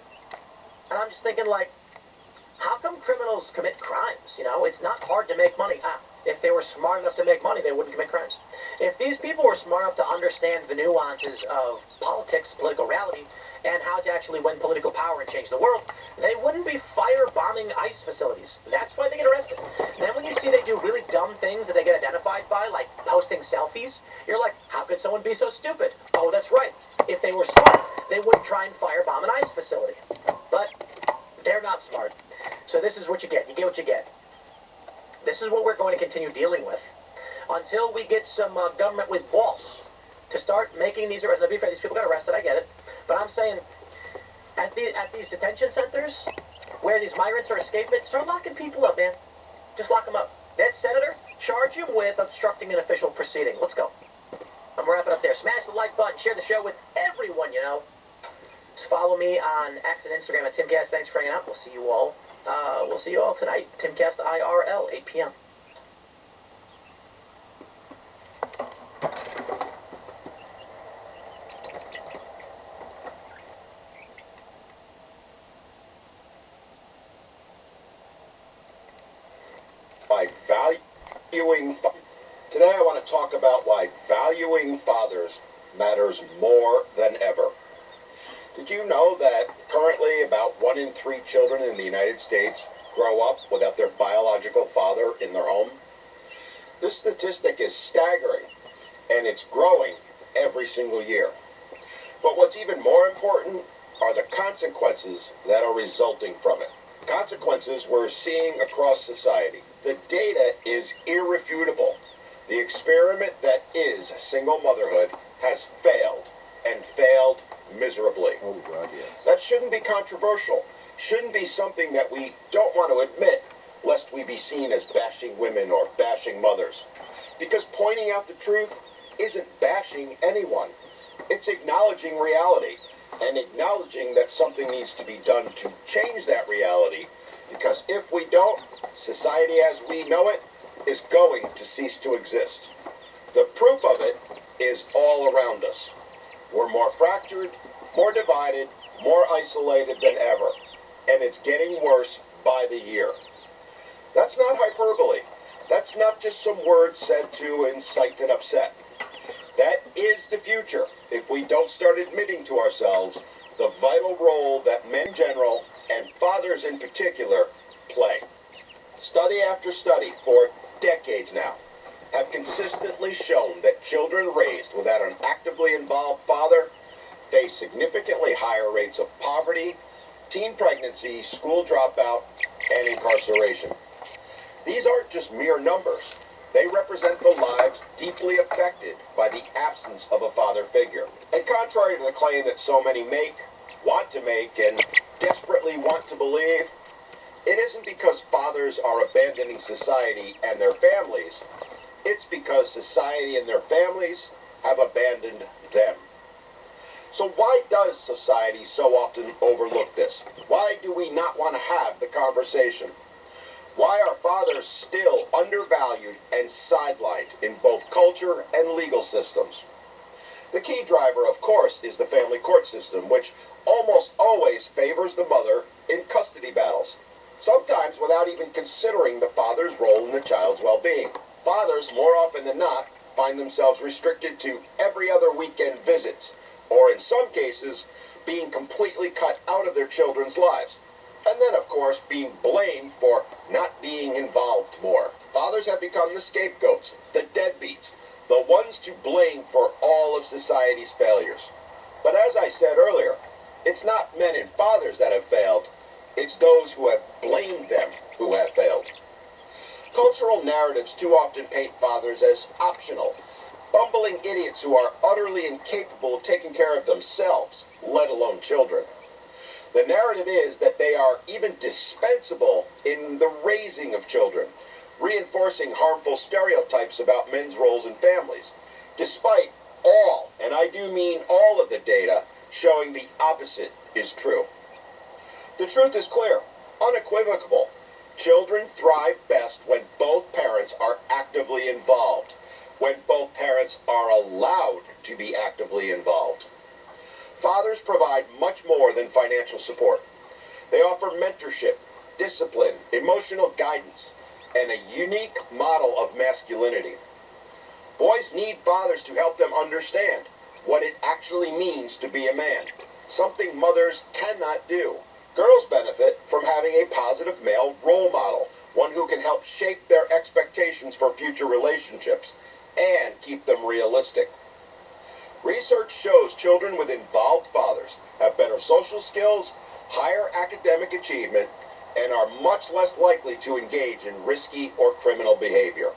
And I'm just thinking, like, how come criminals commit crimes? You know, it's not hard to make money. If they were smart enough to make money, they wouldn't commit crimes. If these people were smart enough to understand the nuances of politics, political reality, and how to actually win political power and change the world, they wouldn't be firebombing ICE facilities. That's why they get arrested. Then when you see they do really dumb things that they get identified by, like posting selfies, you're like, how could someone be so stupid? Oh, that's right. If they were smart, they wouldn't try and firebomb an ICE facility. But they're not smart. So this is what you get. You get what you get. This is what we're going to continue dealing with until we get some government with balls to start making these arrests. Now, be fair, these people got arrested, I get it. But I'm saying, at these detention centers, where these migrants are escaping, start locking people up, man. Just lock them up. That senator, charge him with obstructing an official proceeding. Let's go. I'm wrapping up there. Smash the like button. Share the show with everyone, you know. Just follow me on X and Instagram at TimCast. Thanks for hanging out. We'll see you all. We'll see you all tonight. TimCast IRL, 8 p.m. By valuing... Today I want to talk about why valuing fathers matters more than ever. Did you know that currently about 1 in 3 children in the United States grow up without their biological father in their home? This statistic is staggering, and it's growing every single year. But what's even more important are the consequences that are resulting from it. Consequences we're seeing across society. The data is irrefutable. The experiment that is single motherhood has failed, and failed miserably. Oh, God, yes. That shouldn't be controversial. Shouldn't be something that we don't want to admit, lest we be seen as bashing women or bashing mothers. Because pointing out the truth isn't bashing anyone. It's acknowledging reality, and acknowledging that something needs to be done to change that reality, because if we don't, society as we know it is going to cease to exist. The proof of it is all around us. We're more fractured, more divided, more isolated than ever, and it's getting worse by the year. That's not hyperbole. That's not just some words said to incite and upset. That is the future if we don't start admitting to ourselves the vital role that men in general, and fathers in particular, play. Study after study for decades now have consistently shown that children raised without an actively involved father face significantly higher rates of poverty, teen pregnancy, school dropout, and incarceration. These aren't just mere numbers. They represent the lives deeply affected by the absence of a father figure. And contrary to the claim that so many make, want to make, and desperately want to believe, it isn't because fathers are abandoning society and their families. It's because society and their families have abandoned them. So why does society so often overlook this? Why do we not want to have the conversation? Why are fathers still undervalued and sidelined in both culture and legal systems? The key driver, of course, is the family court system, which almost always favors the mother in custody battles, sometimes without even considering the father's role in the child's well-being. Fathers, more often than not, find themselves restricted to every other weekend visits, or in some cases, being completely cut out of their children's lives. And then, of course, being blamed for not being involved more. Fathers have become the scapegoats, the deadbeats, the ones to blame for all of society's failures. But as I said earlier, it's not men and fathers that have failed, it's those who have blamed them who have failed. Cultural narratives too often paint fathers as optional, bumbling idiots who are utterly incapable of taking care of themselves, let alone children. The narrative is that they are even dispensable in the raising of children, reinforcing harmful stereotypes about men's roles in families, despite all, and I do mean all of the data, showing the opposite is true. The truth is clear, unequivocal. Children thrive best when both parents are actively involved, when both parents are allowed to be actively involved. Fathers provide much more than financial support. They offer mentorship, discipline, emotional guidance, and a unique model of masculinity. Boys need fathers to help them understand what it actually means to be a man, something mothers cannot do. Girls benefit from having a positive male role model, one who can help shape their expectations for future relationships and keep them realistic. Research shows children with involved fathers have better social skills, higher academic achievement, and are much less likely to engage in risky or criminal behavior.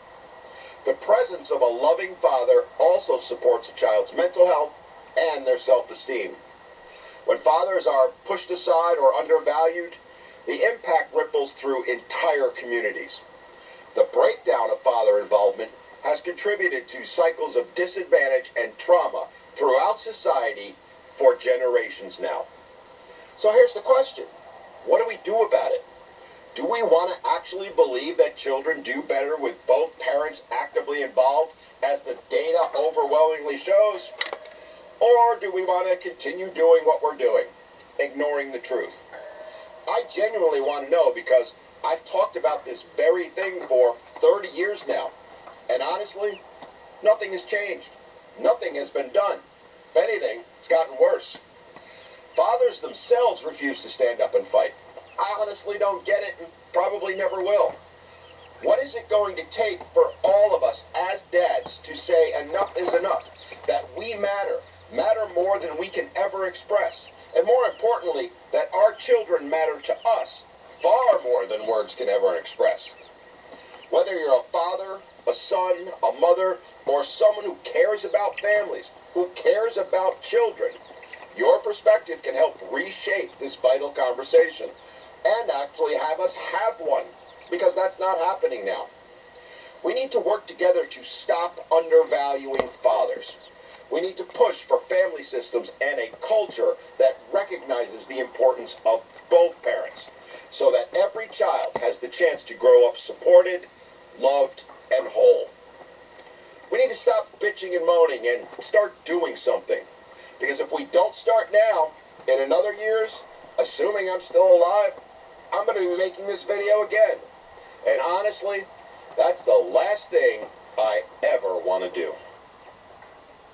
The presence of a loving father also supports a child's mental health and their self-esteem. When fathers are pushed aside or undervalued, the impact ripples through entire communities. The breakdown of father involvement has contributed to cycles of disadvantage and trauma throughout society for generations now. So here's the question. What do we do about it? Do we want to actually believe that children do better with both parents actively involved, as the data overwhelmingly shows? Or do we want to continue doing what we're doing, ignoring the truth? I genuinely want to know, because I've talked about this very thing for 30 years now. And honestly, nothing has changed. Nothing has been done. If anything, it's gotten worse. Fathers themselves refuse to stand up and fight. I honestly don't get it, and probably never will. What is it going to take for all of us as dads to say enough is enough, that we matter more than we can ever express, and more importantly, that our children matter to us far more than words can ever express? Whether you're a father, a son, a mother, or someone who cares about families, who cares about children, your perspective can help reshape this vital conversation and actually have us have one, because that's not happening now. We need to work together to stop undervaluing fathers. We need to push for family systems and a culture that recognizes the importance of both parents, so that every child has the chance to grow up supported, loved, and whole. We need to stop bitching and moaning and start doing something. Because if we don't start now, in another years, assuming I'm still alive, I'm going to be making this video again. And honestly, that's the last thing I ever want to do.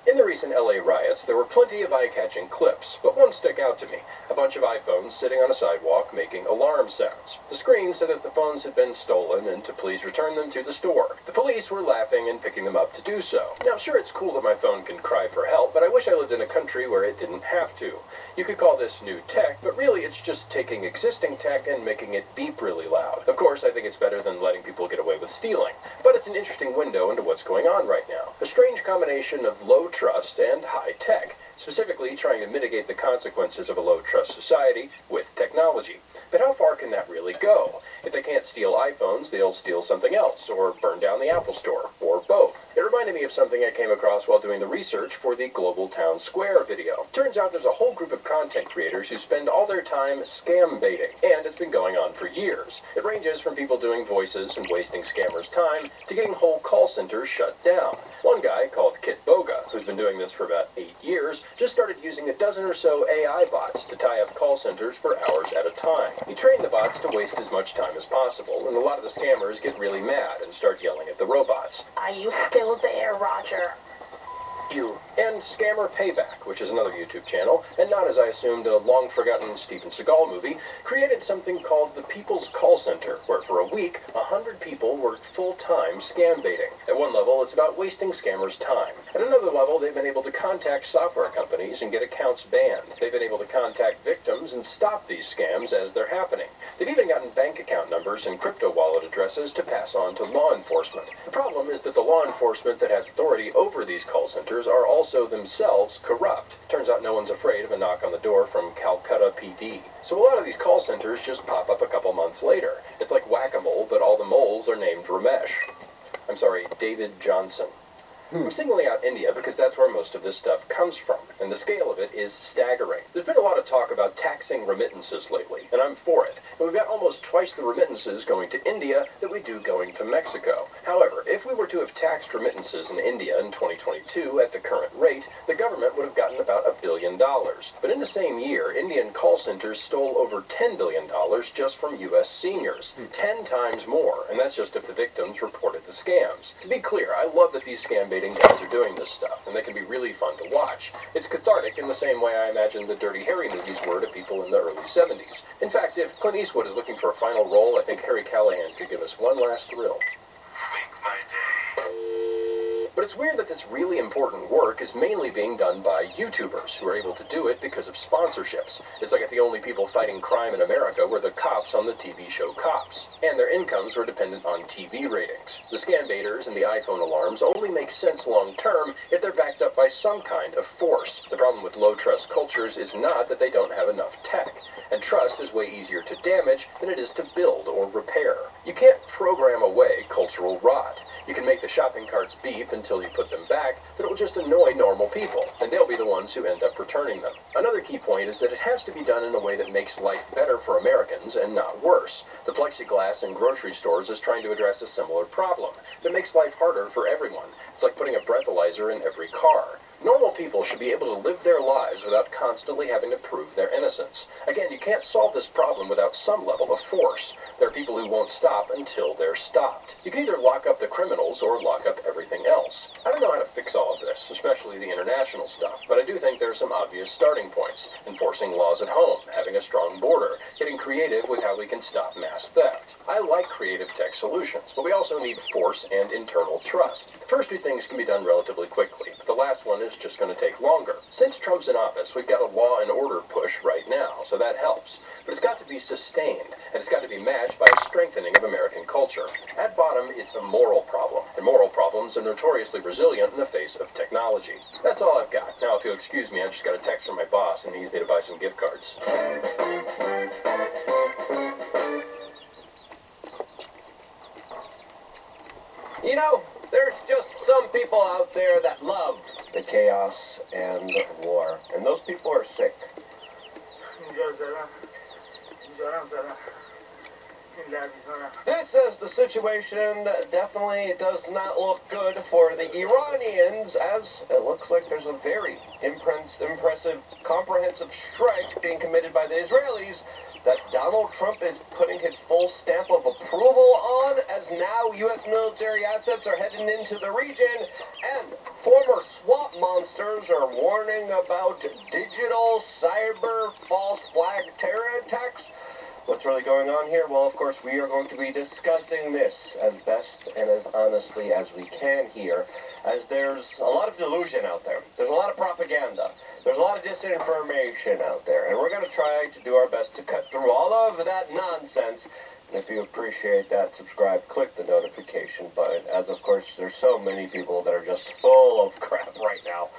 In the recent LA riots, there were plenty of eye-catching clips, but one stuck out to me. A bunch of iPhones sitting on a sidewalk making alarm sounds. The screen said that the phones had been stolen and to please return them to the store. The police were laughing and picking them up to do so. Now, sure, it's cool that my phone can cry for help, but I wish I lived in a country where it didn't have to. You could call this new tech, but really it's just taking existing tech and making it beep really loud. Of course, I think it's better than letting people get away with stealing, but it's an interesting window into what's going on right now. A strange combination of low trust and high tech, specifically trying to mitigate the consequences of a low-trust society with technology. But how far can that really go? If they can't steal iPhones, they'll steal something else, or burn down the Apple Store, or both. It reminded me of something I came across while doing the research for the Global Town Square video. Turns out there's a whole group of content creators who spend all their time scam baiting, and it's been going on for years. It ranges from people doing voices and wasting scammers' time to getting whole call centers shut down. One guy, called Kit Boga, who's been doing this for about 8 years, just started using a dozen or so AI bots to tie up call centers for hours at a time. He trained the bots to waste as much time as possible, and a lot of the scammers get really mad and start yelling at the robots. Are you still there, Roger? You. And Scammer Payback, which is another YouTube channel, and not, as I assumed, a long-forgotten Steven Seagal movie, created something called the People's Call Center, where for a week, 100 people worked full-time scam baiting. At one level, it's about wasting scammers' time. At another level, they've been able to contact software companies and get accounts banned. They've been able to contact victims and stop these scams as they're happening. They've even gotten bank account numbers and crypto wallet addresses to pass on to law enforcement. The problem is that the law enforcement that has authority over these call centers are also themselves corrupt. Turns out no one's afraid of a knock on the door from Calcutta PD. So a lot of these call centers just pop up a couple months later. It's like whack-a-mole, but all the moles are named David Johnson. I'm singling out India because that's where most of this stuff comes from, and the scale of it is staggering. There's been a lot of talk about taxing remittances lately, and I'm for it. And we've got almost twice the remittances going to India that we do going to Mexico. However, if we were to have taxed remittances in India in 2022 at the current rate, the government would have gotten about $1 billion. But in the same year, Indian call centers stole over $10 billion just from U.S. seniors. 10 times more, and that's just if the victims reported the scams. To be clear, I love that these scam baiting guys are doing this stuff, and they can be really fun to watch. It's cathartic in the same way I imagine the Dirty Harry movies were to people in the early 70s. In fact, if Clint Eastwood is looking for a final role, I think Harry Callahan could give us one last thrill. Make my day. But it's weird that this really important work is mainly being done by YouTubers who are able to do it because of sponsorships. It's like if the only people fighting crime in America were the cops on the TV show Cops, and their incomes were dependent on TV ratings. The scam baiters and the iPhone alarms only make sense long term if they're backed up by some kind of force. The problem with low-trust cultures is not that they don't have enough tech, and trust is way easier to damage than it is to build or repair. You can't program away cultural rot. You can make the shopping carts beep until you put them back, but it will just annoy normal people, and they'll be the ones who end up returning them. Another key point is that it has to be done in a way that makes life better for Americans and not worse. The plexiglass in grocery stores is trying to address a similar problem. It makes life harder for everyone. It's like putting a breathalyzer in every car. Normal people should be able to live their lives without constantly having to prove their innocence. Again, you can't solve this problem without some level of force. There are people who won't stop until they're stopped. You can either lock up the criminals or lock up everything else. I don't know how to fix all of this, especially the international stuff, but I do think there are some obvious starting points. Enforcing laws at home, having a strong border, getting creative with how we can stop mass theft. I solutions, but we also need force and internal trust. The first two things can be done relatively quickly, but the last one is just going to take longer. Since Trump's in office, we've got a law and order push right now, so that helps. But it's got to be sustained, and it's got to be matched by a strengthening of American culture. At bottom, it's a moral problem, and moral problems are notoriously resilient in the face of technology. That's all I've got. Now, if you'll excuse me, I just got a text from my boss, and he needs me to buy some gift cards. You know, there's just some people out there that love the chaos and war, and those people are sick. This is the situation that definitely does not look good for the Iranians, as it looks like there's a very impressive, comprehensive strike being committed by the Israelis that Donald Trump is putting his full stamp of approval on, as now U.S. military assets are heading into the region, and former swamp monsters are warning about digital, cyber, false flag terror attacks. What's really going on here? Well, of course, we are going to be discussing this as best and as honestly as we can here, as there's a lot of delusion out there. There's a lot of propaganda. There's a lot of disinformation out there, and we're going to try to do our best to cut through all of that nonsense. And if you appreciate that, subscribe, click the notification button, as of course there's so many people that are just full of crap right now,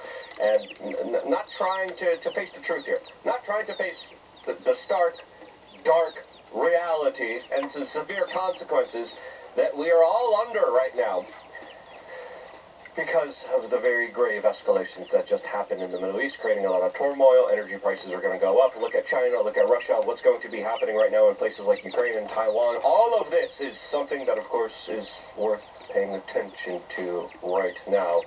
and not trying to face the truth here, not trying to face the stark, dark realities and the severe consequences that we are all under right now because of the very grave escalations that just happened in the Middle East, creating a lot of turmoil. Energy prices are going to go up. Look at China, look at Russia, what's going to be happening right now in places like Ukraine and Taiwan. All of this is something that, of course, is worth paying attention to right now,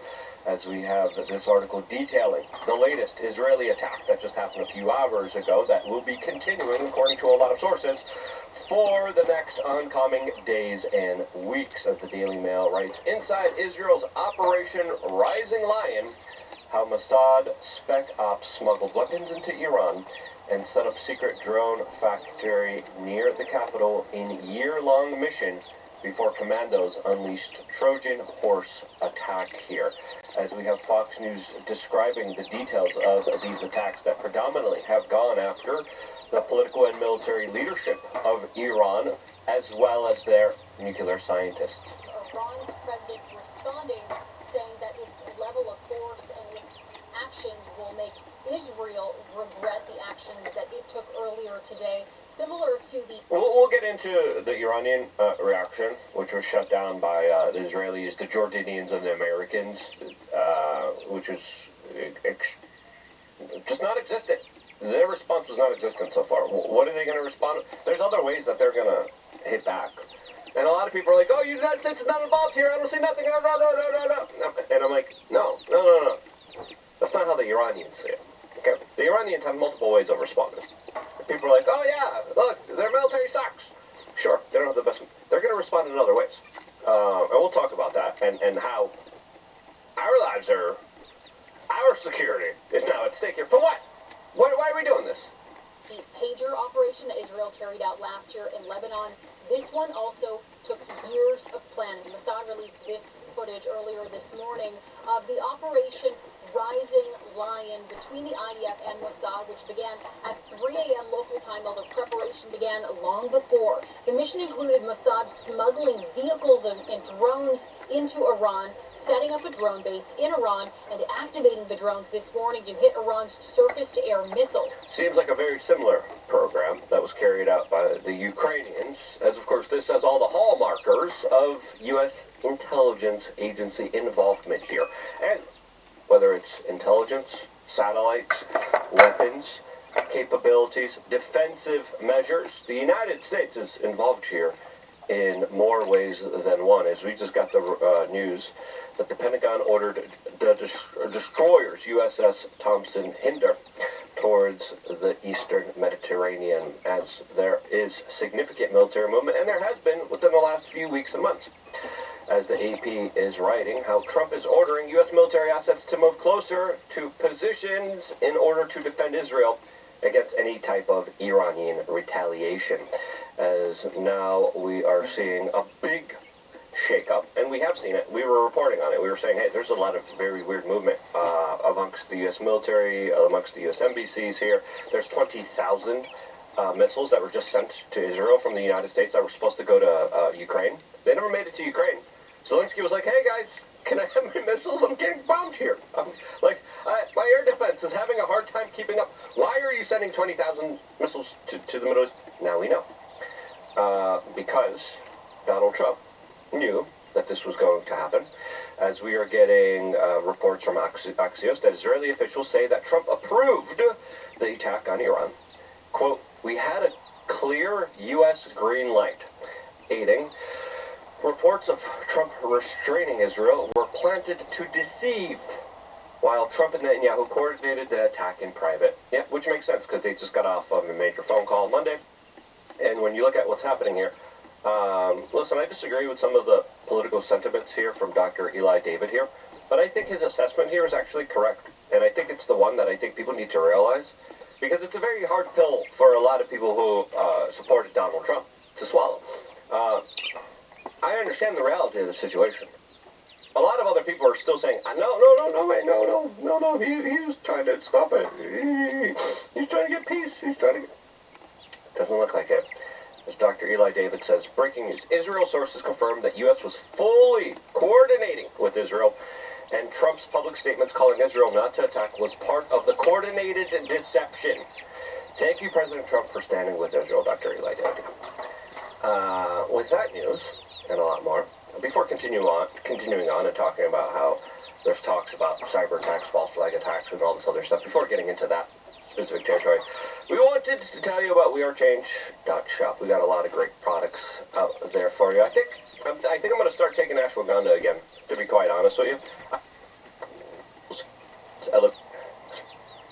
as we have this article detailing the latest Israeli attack that just happened a few hours ago that will be continuing, according to a lot of sources, for the next oncoming days and weeks, as the Daily Mail writes. Inside Israel's Operation Rising Lion, how Mossad spec ops smuggled weapons into Iran and set up secret drone factory near the capital in year-long mission before commandos unleashed Trojan horse attack here. As we have Fox News describing the details of these attacks that predominantly have gone after the political and military leadership of Iran, as well as their nuclear scientists. Iran's president responding, saying that its level of force and its actions will make Israel regret the actions that it took earlier today, similar to the... We'll get into the Iranian reaction, which was shut down by the Israelis, the Jordanians, and the Americans, which is just not existent. Their response was not existent so far. What are they going to respond? There's other ways that they're going to hit back. And a lot of people are like, oh, the United States is not involved here. I don't see nothing. No. And I'm like, no. That's not how the Iranians see it. Okay? The Iranians have multiple ways of responding. People are like, oh, yeah, look, their military sucks. Sure, they don't have the best. They're going to respond in other ways. And we'll talk about that and how our lives are, our security is now at stake here. For what? Why are we doing this? The pager operation that Israel carried out last year in Lebanon, this one also took years of planning. Mossad released this footage earlier this morning of the Operation Rising Lion between the IDF and Mossad, which began at 3 a.m. local time, although preparation began long before. The mission included Mossad smuggling vehicles and drones into Iran, setting up a drone base in Iran, and activating the drones this morning to hit Iran's surface-to-air missiles. Seems like a very similar program that was carried out by the Ukrainians, as of course this has all the hallmarkers of U.S. intelligence agency involvement here. And whether it's intelligence, satellites, weapons, capabilities, defensive measures, the United States is involved here in more ways than one, as we just got the news that the Pentagon ordered the destroyers USS Thompson Hinder towards the eastern Mediterranean, as there is significant military movement, and there has been within the last few weeks and months. As the AP is writing, how Trump is ordering U.S. military assets to move closer to positions in order to defend Israel against any type of Iranian retaliation, as now we are seeing a big shakeup, and we have seen it. We were reporting on it. We were saying, hey, there's a lot of very weird movement amongst the U.S. military, amongst the U.S. embassies here. There's 20,000 missiles that were just sent to Israel from the United States that were supposed to go to Ukraine. They never made it to Ukraine. Zelensky was like, hey guys, can I have my missiles? I'm getting bombed here. My air defense is having a hard time keeping up. Why are you sending 20,000 missiles to the Middle East? Now we know. Because Donald Trump knew that this was going to happen, as we are getting reports from Axios that Israeli officials say that Trump approved the attack on Iran. Quote, we had a clear U.S. green light, aiding. Reports of Trump restraining Israel were planted to deceive, while Trump and Netanyahu coordinated the attack in private. Yeah, which makes sense, because they just got off of a major phone call Monday. And when you look at what's happening here, listen, I disagree with some of the political sentiments here from Dr. Eli David here, but I think his assessment here is actually correct. And I think it's the one that I think people need to realize, because it's a very hard pill for a lot of people who supported Donald Trump to swallow. I understand the reality of the situation. A lot of other people are still saying, no, he was trying to stop it. He's trying to get peace. Doesn't look like it. As Dr. Eli David says, breaking news. Israel sources confirmed that U.S. was fully coordinating with Israel, and Trump's public statements calling Israel not to attack was part of the coordinated deception. Thank you, President Trump, for standing with Israel, Dr. Eli David. With that news, and a lot more, before continuing on and talking about how there's talks about cyber attacks, false flag attacks, and all this other stuff, before getting into that specific territory, we wanted to tell you about wearechange.shop. We got a lot of great products out there for you. I think I'm going to start taking ashwagandha again, to be quite honest with you.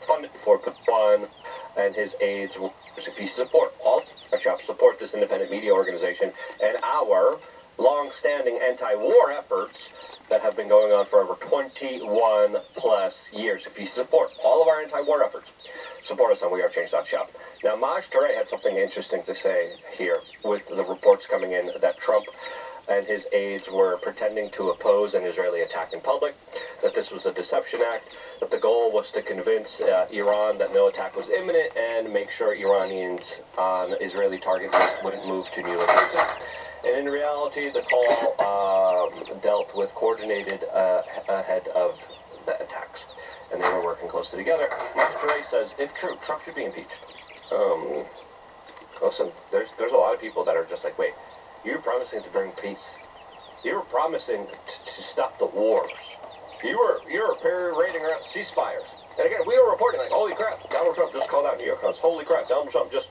Funded for One and his aides. If you support all shop, support this independent media organization and our long-standing anti-war efforts that have been going on for over 21 plus years. If you support all of our anti-war efforts, support us on wearechange.shop. Now, Maj Touré had something interesting to say here with the reports coming in that Trump and his aides were pretending to oppose an Israeli attack in public, that this was a deception act, that the goal was to convince Iran that no attack was imminent and make sure Iranians on Israeli target list wouldn't move to new locations. And in reality, the call dealt with coordinated ahead of the attacks, and they were working closely together. Maj Touré says, if true, Trump should be impeached. Listen, there's a lot of people that are just like, wait, you were promising to bring peace. You were promising to stop the wars. You were parading around ceasefires. And again, we were reporting like, holy crap, Donald Trump just called out New York Times. Holy crap, Donald Trump just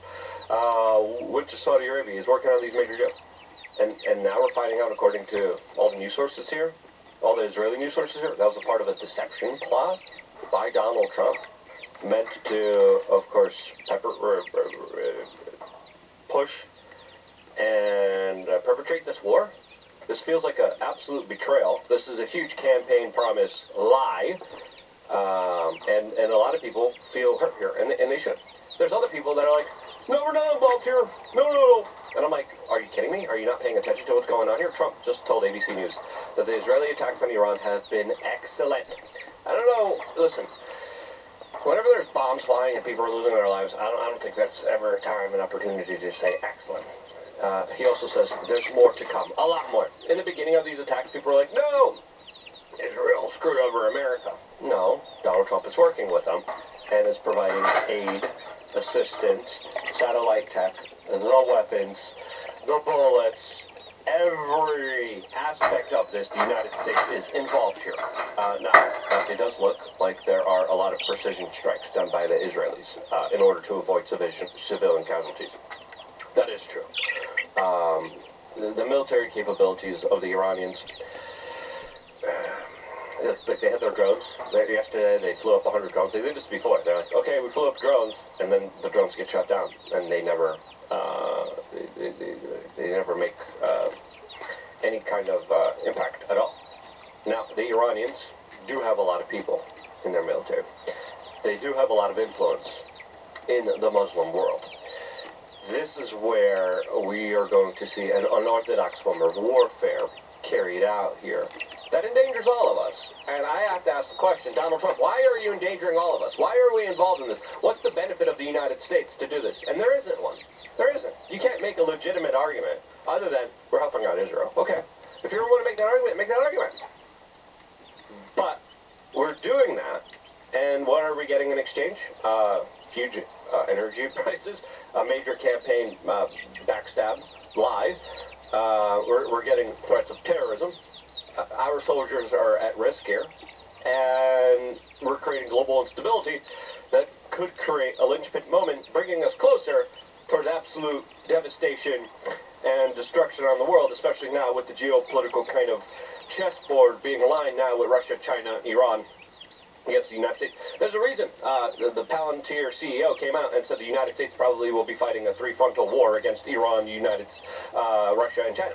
went to Saudi Arabia. He's working on these major deals. And now we're finding out, according to all the news sources here, all the Israeli news sources here, that was a part of a deception plot by Donald Trump, meant to, of course, push and perpetrate this war. This feels like an absolute betrayal. This is a huge campaign promise lie, and a lot of people feel hurt here, and they should. There's other people that are like, no, we're not involved here. No. And I'm like, are you kidding me? Are you not paying attention to what's going on here? Trump just told ABC News that the Israeli attacks on Iran have been excellent. I don't know. Listen, whenever there's bombs flying and people are losing their lives, I don't think that's ever a time and opportunity to say excellent. He also says there's more to come, a lot more. In the beginning of these attacks, people were like, no, Israel screwed over America. No, Donald Trump is working with them and is providing aid, assistance, satellite tech, the weapons, the bullets, every aspect of this. The United States is involved here. Now, it does look like there are a lot of precision strikes done by the Israelis in order to avoid civilian casualties. That is true. The military capabilities of the Iranians, like they had their drones. Yesterday they flew up 100 drones. They did this before. They're like, okay, we flew up drones, and then the drones get shut down, and they never make any kind of impact at all. Now, the Iranians do have a lot of people in their military. They do have a lot of influence. in the Muslim world. This is where we are going to see an unorthodox form of warfare carried out here that endangers all of us. And I have to ask the question, Donald Trump, why are you endangering all of us? Why are we involved in this? What's the benefit of the United States to do this? And there isn't one. There isn't. You can't make a legitimate argument other than we're helping out Israel. Okay. If you want to make that argument, make that argument. But we're doing that, and what are we getting in exchange? Huge energy prices, a major campaign backstab, live. We're getting threats of terrorism. Our soldiers are at risk here, and we're creating global instability that could create a linchpin moment, bringing us closer towards absolute devastation and destruction on the world, especially now with the geopolitical kind of chessboard being aligned now with Russia, China, Iran against the United States. There's a reason the Palantir CEO came out and said the United States probably will be fighting a three-frontal war against Iran, Russia, and China.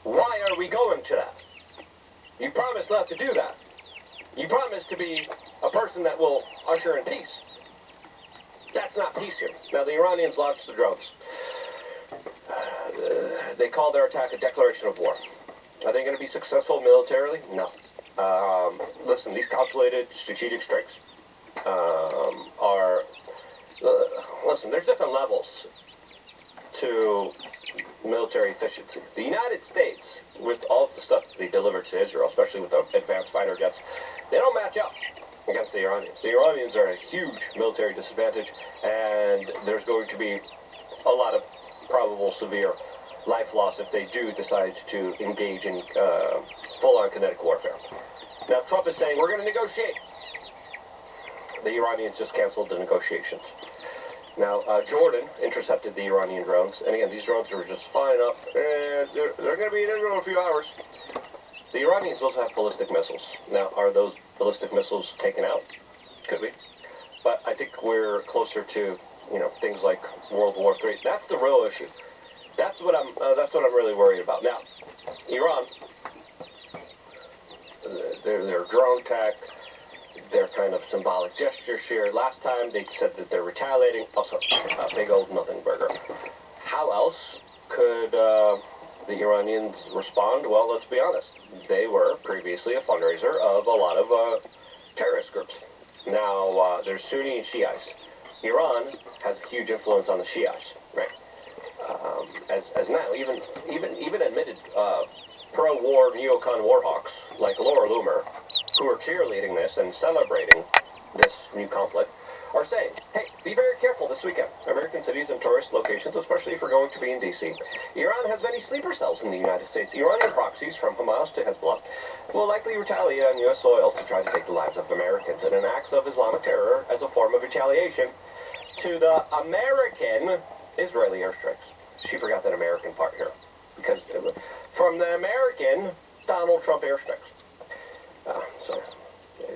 Why are we going to that? You promised not to do that. You promised to be a person that will usher in peace. That's not peace here. Now, the Iranians launched the drones. They call their attack a declaration of war. Are they going to be successful militarily? No. Listen, these calculated strategic strikes are... listen, there's different levels to military efficiency. The United States, with all of the stuff they delivered to Israel, especially with the advanced fighter jets, they don't match up against the Iranians. The Iranians are at a huge military disadvantage, and there's going to be a lot of probable severe life loss if they do decide to engage in full-on kinetic warfare. Now, Trump is saying, we're going to negotiate. The Iranians just canceled the negotiations. Now, Jordan intercepted the Iranian drones, and again, these drones are just flying up, and they're going to be in Israel in a few hours. The Iranians also have ballistic missiles. Now, are those ballistic missiles taken out? Could be. But I think we're closer to, things like World War III. That's the real issue. That's what I'm really worried about. Now, Iran, their drone tech, their kind of symbolic gestures here. Last time they said that they're retaliating. Also, a big old nothing burger. How else could the Iranians respond? Well, let's be honest. They were previously a fundraiser of a lot of terrorist groups. Now, there's Sunni and Shiites. Iran has a huge influence on the Shiites, right? As now, even admitted pro-war neocon warhawks like Laura Loomer, who are cheerleading this and celebrating this new conflict, are saying, hey, be very careful this weekend. American cities and tourist locations, especially if we're going to be in D.C. Iran has many sleeper cells in the United States. Iranian proxies from Hamas to Hezbollah will likely retaliate on U.S. soil to try to take the lives of Americans in an act of Islamic terror as a form of retaliation to the American Israeli airstrikes. She forgot that American part here. Because from the American Donald Trump airstrikes. So,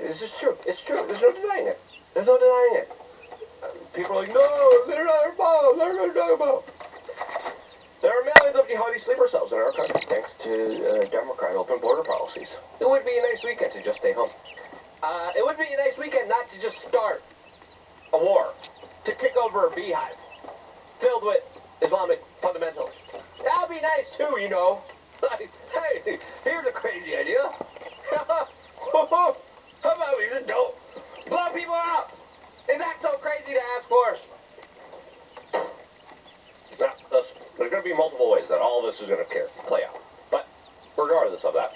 this is true. It's true. There's no denying it. There's no denying it. People are like, no, they're not involved. They're not involved. There are millions of jihadi sleeper cells in our country, thanks to Democrat open border policies. It would be a nice weekend to just stay home. It would be a nice weekend not to just start a war, to kick over a beehive filled with Islamic fundamentalists. That would be nice too, Like, hey, here's a crazy idea. How about we just don't blow people up? Is that so crazy to ask for? Now, listen, there's going to be multiple ways that all of this is going to play out. But regardless of that,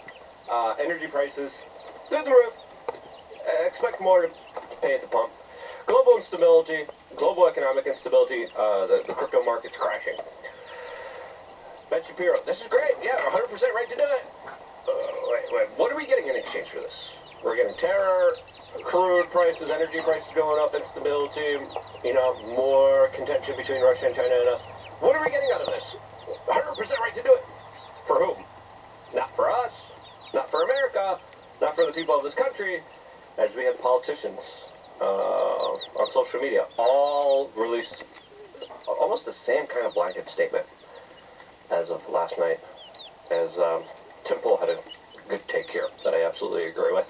energy prices through the roof. Expect more to pay at the pump. Global instability, global economic instability, the crypto market's crashing. Ben Shapiro, this is great. Yeah, 100% right to do it. Wait, what are we getting in exchange for this? We're getting terror, crude prices, energy prices going up, instability, more contention between Russia and China and us. What are we getting out of this? 100% right to do it. For whom? Not for us, not for America, not for the people of this country, as we have politicians on social media all released almost the same kind of blanket statement as of last night, as Temple had a good take here that I absolutely agree with,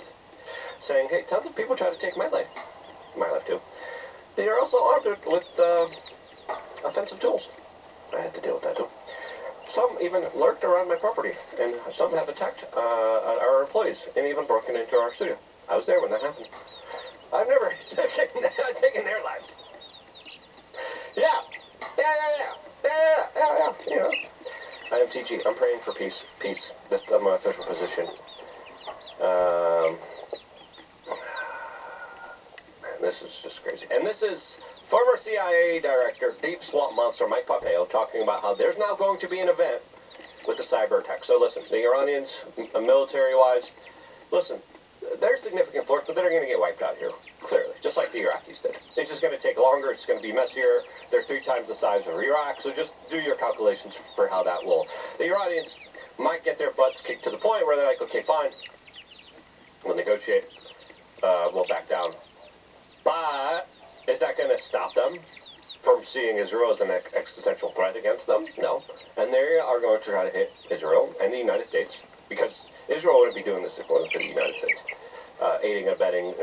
saying, hey, tons of people try to take my life too. They are also armed with offensive tools. I had to deal with that too. Some even lurked around my property, and some have attacked our employees and even broken into our studio. I was there when that happened. I've never taken their lives. Yeah. You know. I am TG. I'm praying for peace. Peace. That's my official position. Man, this is just crazy. And this is former CIA Director, Deep Swamp Monster Mike Pompeo, talking about how there's now going to be an event with the cyber attack. So listen, the Iranians, military-wise, listen, they're significant force, but they're going to get wiped out here, clearly, just like the Iraqis did. It's just going to take longer. It's going to be messier. They're 3 times the size of Iraq, so just do your calculations for how that will. The Iranians might get their butts kicked to the point where they're like, okay, fine, we'll negotiate, we'll back down. But is that going to stop them from seeing Israel as an existential threat against them? No. And they are going to try to hit Israel and the United States, because Israel wouldn't be doing this if it wasn't for the United States. Aiding, abetting,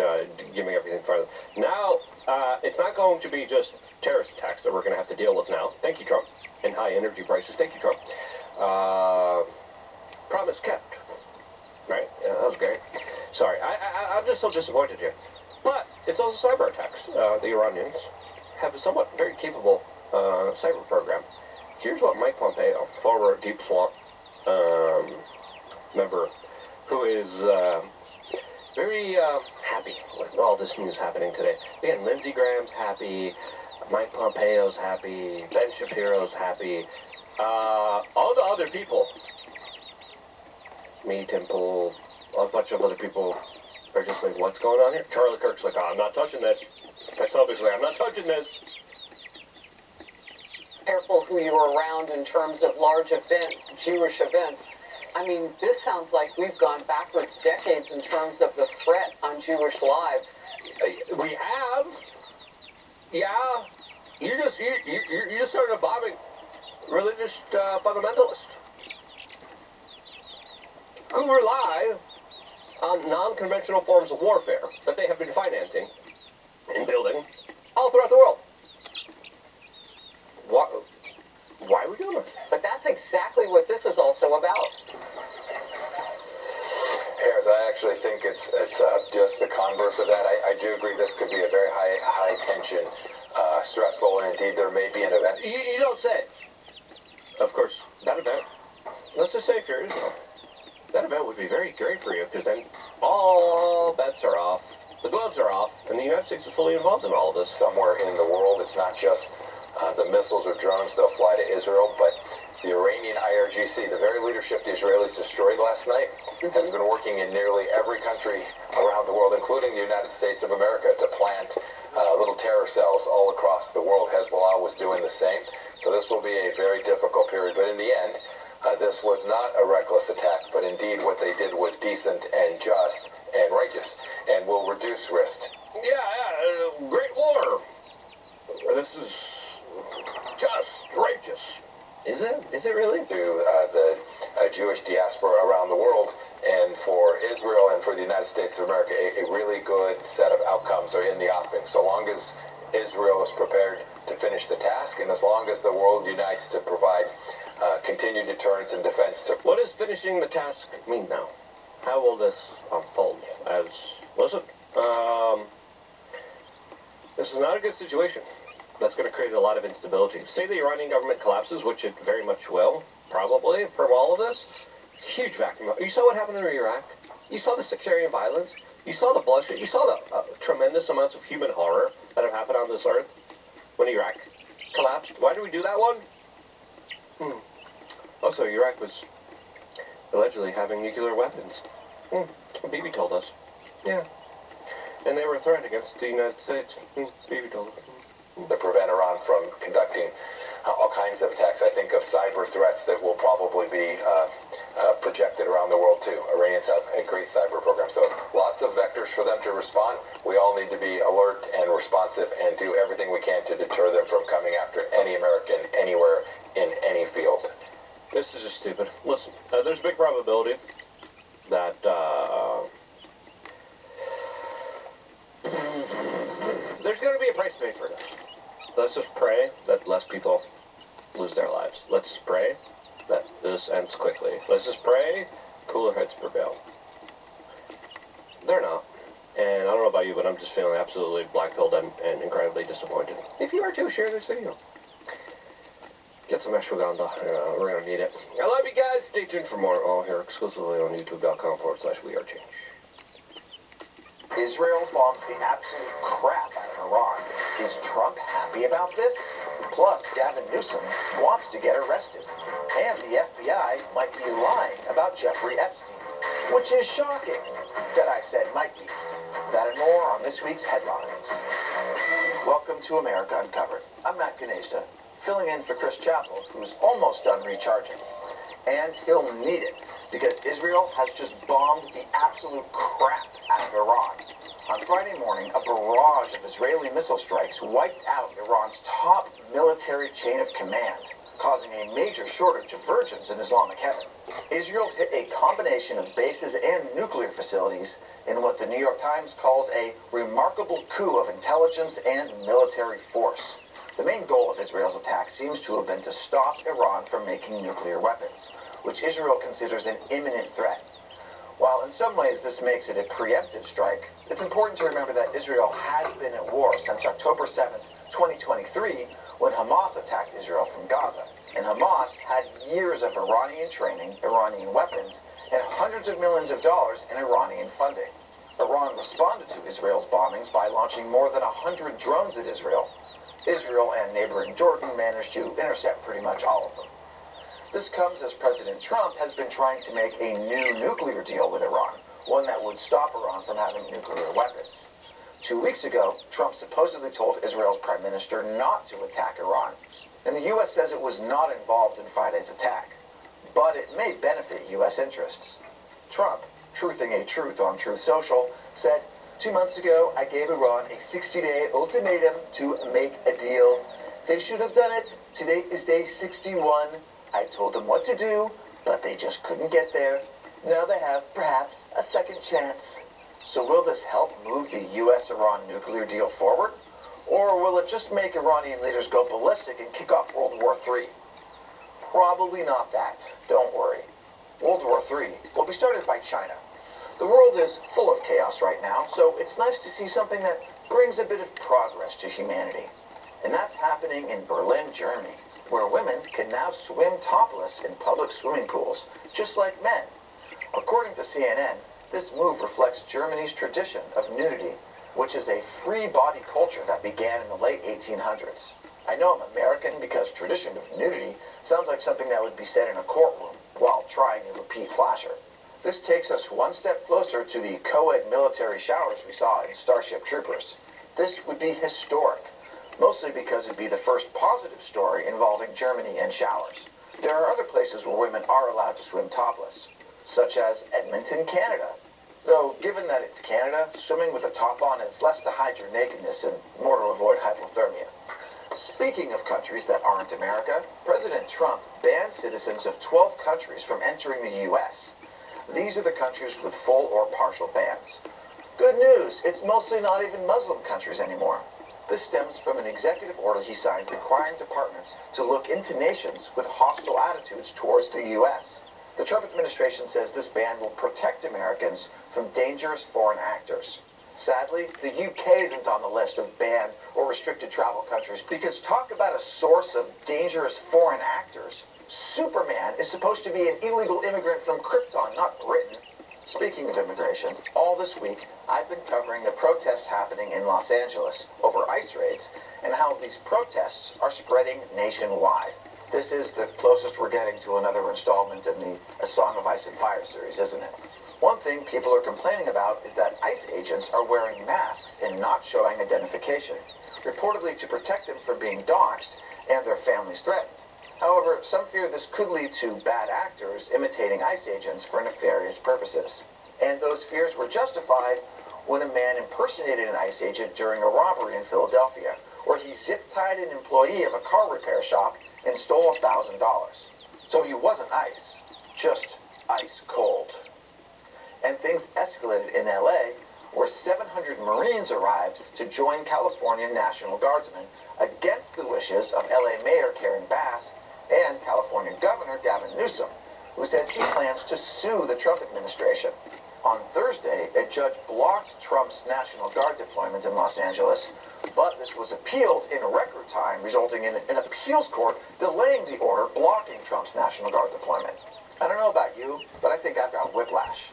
giving everything for them. Now, it's not going to be just terrorist attacks that we're going to have to deal with now. Thank you, Trump. And high energy prices. Thank you, Trump. Promise kept. Right? Yeah, that was great. Sorry. I'm just so disappointed here. But it's also cyber attacks. The Iranians have a somewhat very capable cyber program. Here's what Mike Pompeo, former Deep Swamp member, who is very happy with all this news happening today. Again, Lindsey Graham's happy, Mike Pompeo's happy, Ben Shapiro's happy, all the other people, me, Tim Pool, a bunch of other people are just like, what's going on here? Charlie Kirk's like, oh, I'm not touching this. Selby's like, I'm not touching this. Careful who you're around in terms of large events, Jewish events. I mean, this sounds like we've gone backwards decades in terms of the threat on Jewish lives. We have. Yeah. You just started bombing religious fundamentalists who rely on non-conventional forms of warfare that they have been financing and building all throughout the world. Why are we doing this? But that's exactly what this is also about. Harris, I actually think it's just the converse of that. I do agree this could be a very high tension, stressful, and indeed there may be an event. You don't say. Of course, that event, let's just say if you're Israel, that event would be very great for you, because then all bets are off, the gloves are off, and the United States is fully involved in all of this. Somewhere in the world, it's not just the missiles or drones they'll fly to Israel, but the Iranian IRGC, the very leadership the Israelis destroyed last night, has been working in nearly every country around the world, including the United States of America, to plant little terror cells all across the world. Hezbollah was doing the same. So this will be a very difficult period. But in the end, this was not a reckless attack, but indeed what they did was decent and just and righteous and will reduce risk. Yeah, Great War. This is just righteous. Is it? Is it really? To the Jewish diaspora around the world, and for Israel and for the United States of America, a really good set of outcomes are in the offing. So long as Israel is prepared to finish the task, and as long as the world unites to provide continued deterrence and defense. What does finishing the task mean now? How will this unfold? Listen, this is not a good situation. That's going to create a lot of instability. Say the Iranian government collapses, which it very much will, probably, from all of this. Huge vacuum. You saw what happened in Iraq. You saw the sectarian violence. You saw the bloodshed. You saw the tremendous amounts of human horror that have happened on this earth when Iraq collapsed. Why did we do that one? Also, Iraq was allegedly having nuclear weapons. Bibi told us. Yeah. And they were a threat against the United States. Bibi told us. To prevent Iran from conducting all kinds of attacks. I think of cyber threats that will probably be projected around the world too. Iranians have a great cyber program, so lots of vectors for them to respond. We all need to be alert and responsive and do everything we can to deter them from coming after any American anywhere in any field. This is just stupid. Listen, there's a big probability that there's going to be a price paid for it. Let's just pray that less people lose their lives. Let's pray that this ends quickly. Let's just pray cooler heads prevail. They're not. And I don't know about you, but I'm just feeling absolutely black-pilled and incredibly disappointed. If you are too, share this video. Get some ashwagandha. We're going to need it. I love you guys. Stay tuned for more all here exclusively on youtube.com/wearechange. Israel bombs the absolute crap out of Iran. Is Trump happy about this? Plus, Gavin Newsom wants to get arrested. And the FBI might be lying about Jeffrey Epstein, which is shocking that I said might be. That and more on this week's headlines. Welcome to America Uncovered. I'm Matt Ganesta, filling in for Chris Chappell, who's almost done recharging. And he'll need it, because Israel has just bombed the absolute crap out of Iran. On Friday morning, a barrage of Israeli missile strikes wiped out Iran's top military chain of command, causing a major shortage of virgins in Islamic heaven. Israel hit a combination of bases and nuclear facilities in what the New York Times calls a remarkable coup of intelligence and military force. The main goal of Israel's attack seems to have been to stop Iran from making nuclear weapons, which Israel considers an imminent threat. While in some ways this makes it a preemptive strike, it's important to remember that Israel has been at war since October 7th, 2023, when Hamas attacked Israel from Gaza. And Hamas had years of Iranian training, Iranian weapons, and hundreds of millions of dollars in Iranian funding. Iran responded to Israel's bombings by launching more than 100 drones at Israel. Israel and neighboring Jordan managed to intercept pretty much all of them. This comes as President Trump has been trying to make a new nuclear deal with Iran, one that would stop Iran from having nuclear weapons. 2 weeks ago, Trump supposedly told Israel's prime minister not to attack Iran, and the U.S. says it was not involved in Friday's attack, but it may benefit U.S. interests. Trump, truthing a truth on Truth Social, said, 2 months ago, I gave Iran a 60-day ultimatum to make a deal. They should have done it. Today is day 61. I told them what to do, but they just couldn't get there. Now they have, perhaps, a second chance. So will this help move the U.S.-Iran nuclear deal forward? Or will it just make Iranian leaders go ballistic and kick off World War III? Probably not that. Don't worry. World War III will be started by China. The world is full of chaos right now, so it's nice to see something that brings a bit of progress to humanity. And that's happening in Berlin, Germany, where women can now swim topless in public swimming pools, just like men. According to CNN, this move reflects Germany's tradition of nudity, which is a free body culture that began in the late 1800s. I know I'm American because tradition of nudity sounds like something that would be said in a courtroom while trying a repeat flasher. This takes us one step closer to the co-ed military showers we saw in Starship Troopers. This would be historic, mostly because it would be the first positive story involving Germany and showers. There are other places where women are allowed to swim topless, such as Edmonton, Canada. Though, given that it's Canada, swimming with a top on is less to hide your nakedness and more to avoid hypothermia. Speaking of countries that aren't America, President Trump banned citizens of 12 countries from entering the U.S. These are the countries with full or partial bans. Good news, it's mostly not even Muslim countries anymore. This stems from an executive order he signed requiring departments to look into nations with hostile attitudes towards the U.S. The Trump administration says this ban will protect Americans from dangerous foreign actors. Sadly, the UK isn't on the list of banned or restricted travel countries because talk about a source of dangerous foreign actors. Superman is supposed to be an illegal immigrant from Krypton, not Britain. Speaking of immigration, all this week I've been covering the protests happening in Los Angeles over ICE raids and how these protests are spreading nationwide. This is the closest we're getting to another installment in the A Song of Ice and Fire series, isn't it? One thing people are complaining about is that ICE agents are wearing masks and not showing identification, reportedly to protect them from being doxxed and their families threatened. However, some fear this could lead to bad actors imitating ICE agents for nefarious purposes. And those fears were justified when a man impersonated an ICE agent during a robbery in Philadelphia, where he zip-tied an employee of a car repair shop and stole $1,000. So he wasn't ICE, just ice cold. And things escalated in LA where 700 Marines arrived to join California National Guardsmen against the wishes of LA Mayor Karen Bass and California Governor Gavin Newsom, who says he plans to sue the Trump administration. On Thursday, a judge blocked Trump's National Guard deployment in Los Angeles, but this was appealed in record time, resulting in an appeals court delaying the order blocking Trump's National Guard deployment. I don't know about you, but I think I've got whiplash.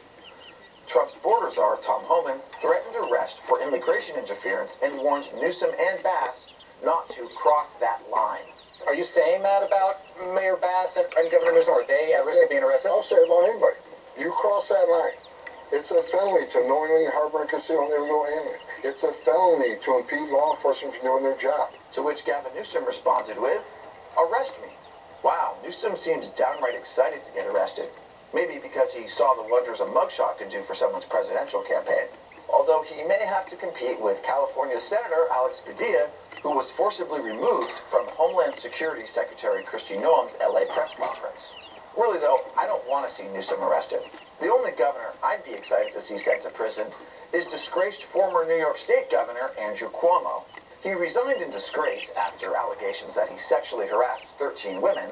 Trump's border czar, Tom Homan, threatened arrest for immigration interference and warned Newsom and Bass not to cross that line. Are you saying that about Mayor Bass and Governor Newsom? Are they at risk of being arrested? I'll say it about anybody. You cross that line, it's a felony to knowingly harbor and conceal an illegal alien. It's a felony to impede law enforcement from doing their job. To which Gavin Newsom responded with, "Arrest me." Wow, Newsom seems downright excited to get arrested. Maybe because he saw the wonders a mugshot can do for someone's presidential campaign. Although he may have to compete with California Senator Alex Padilla, who was forcibly removed from Homeland Security Secretary Kristi Noem's LA press conference. Really though, I don't want to see Newsom arrested. The only governor I'd be excited to see sent to prison is disgraced former New York State Governor Andrew Cuomo. He resigned in disgrace after allegations that he sexually harassed 13 women,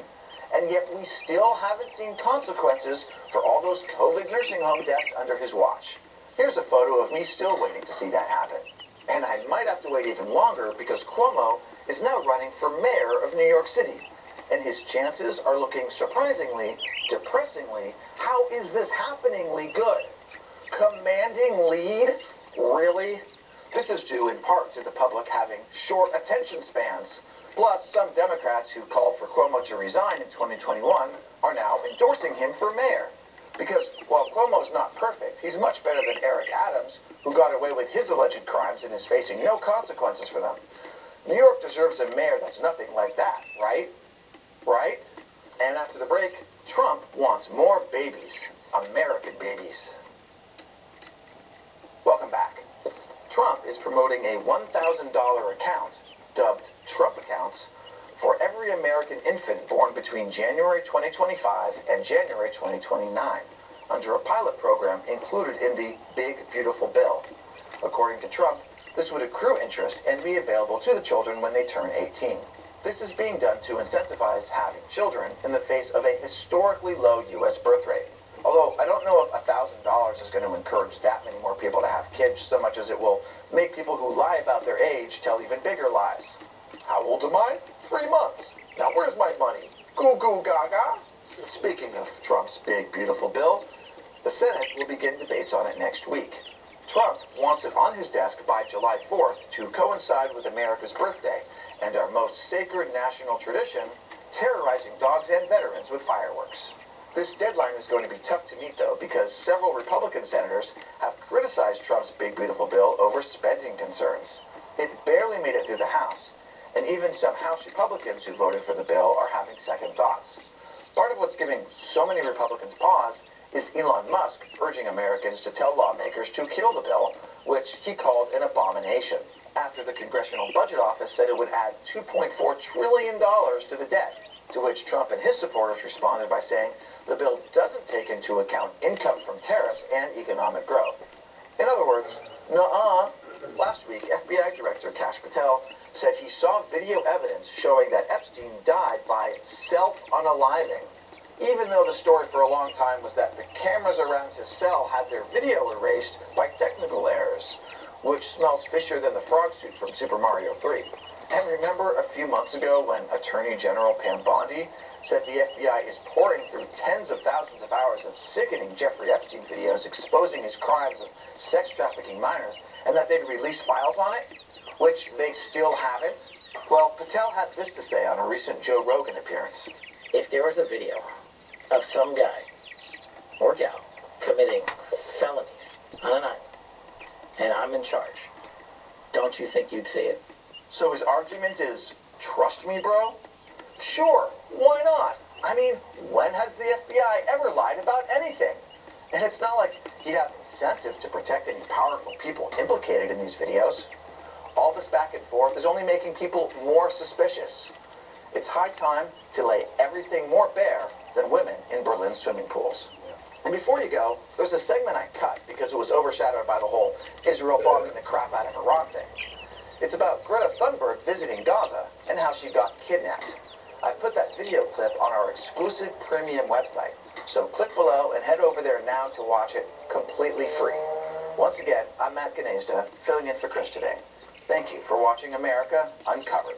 and yet we still haven't seen consequences for all those COVID nursing home deaths under his watch. Here's a photo of me still waiting to see that happen. And I might have to wait even longer because Cuomo is now running for mayor of New York City. And his chances are looking surprisingly, depressingly, how is this happeningly good? Commanding lead? Really? This is due in part to the public having short attention spans. Plus, some Democrats who called for Cuomo to resign in 2021 are now endorsing him for mayor. Because while Cuomo's not perfect, he's much better than Eric Adams, who got away with his alleged crimes and is facing no consequences for them. New York deserves a mayor that's nothing like that, right? Right? And after the break, Trump wants more babies. American babies. Welcome back. Trump is promoting a $1,000 account, dubbed Trump Accounts, for every American infant born between January 2025 and January 2029, under a pilot program included in the Big Beautiful Bill. According to Trump, this would accrue interest and be available to the children when they turn 18. This is being done to incentivize having children in the face of a historically low U.S. birth rate. Although I don't know if $1,000 is going to encourage that many more people to have kids so much as it will make people who lie about their age tell even bigger lies. How old am I? 3 months. Now where's my money? Goo goo gaga. Speaking of Trump's Big Beautiful Bill, the Senate will begin debates on it next week. Trump wants it on his desk by July 4th to coincide with America's birthday and our most sacred national tradition, terrorizing dogs and veterans with fireworks. This deadline is going to be tough to meet, though, because several Republican senators have criticized Trump's Big Beautiful Bill over spending concerns. It barely made it through the House, and even some House Republicans who voted for the bill are having second thoughts. Part of what's giving so many Republicans pause is Elon Musk urging Americans to tell lawmakers to kill the bill, which he called an abomination, after the Congressional Budget Office said it would add $2.4 trillion to the debt, to which Trump and his supporters responded by saying the bill doesn't take into account income from tariffs and economic growth. In other words, nuh-uh. Last week, FBI Director Kash Patel said he saw video evidence showing that Epstein died by self-unaliving, even though the story for a long time was that the cameras around his cell had their video erased by technical errors, which smells fishier than the frog suit from Super Mario 3. And remember a few months ago when Attorney General Pam Bondi said the FBI is pouring through tens of thousands of hours of sickening Jeffrey Epstein videos exposing his crimes of sex trafficking minors, and that they'd release files on it, which they still haven't? Well, Patel had this to say on a recent Joe Rogan appearance. If there was a video of some guy or gal committing felonies on an island, and I'm in charge, don't you think you'd see it? So his argument is, trust me, bro? Sure, why not? I mean, when has the FBI ever lied about anything? And it's not like he'd have incentive to protect any powerful people implicated in these videos. All this back and forth is only making people more suspicious. It's high time to lay everything more bare than women in Berlin swimming pools. And before you go, there's a segment I cut because it was overshadowed by the whole Israel bombing the crap out of Iran thing. It's about Greta Thunberg visiting Gaza and how she got kidnapped. I put that video clip on our exclusive premium website, so click below and head over there now to watch it completely free. Once again, I'm Matt Gnezda, filling in for Chris today. Thank you for watching America Uncovered.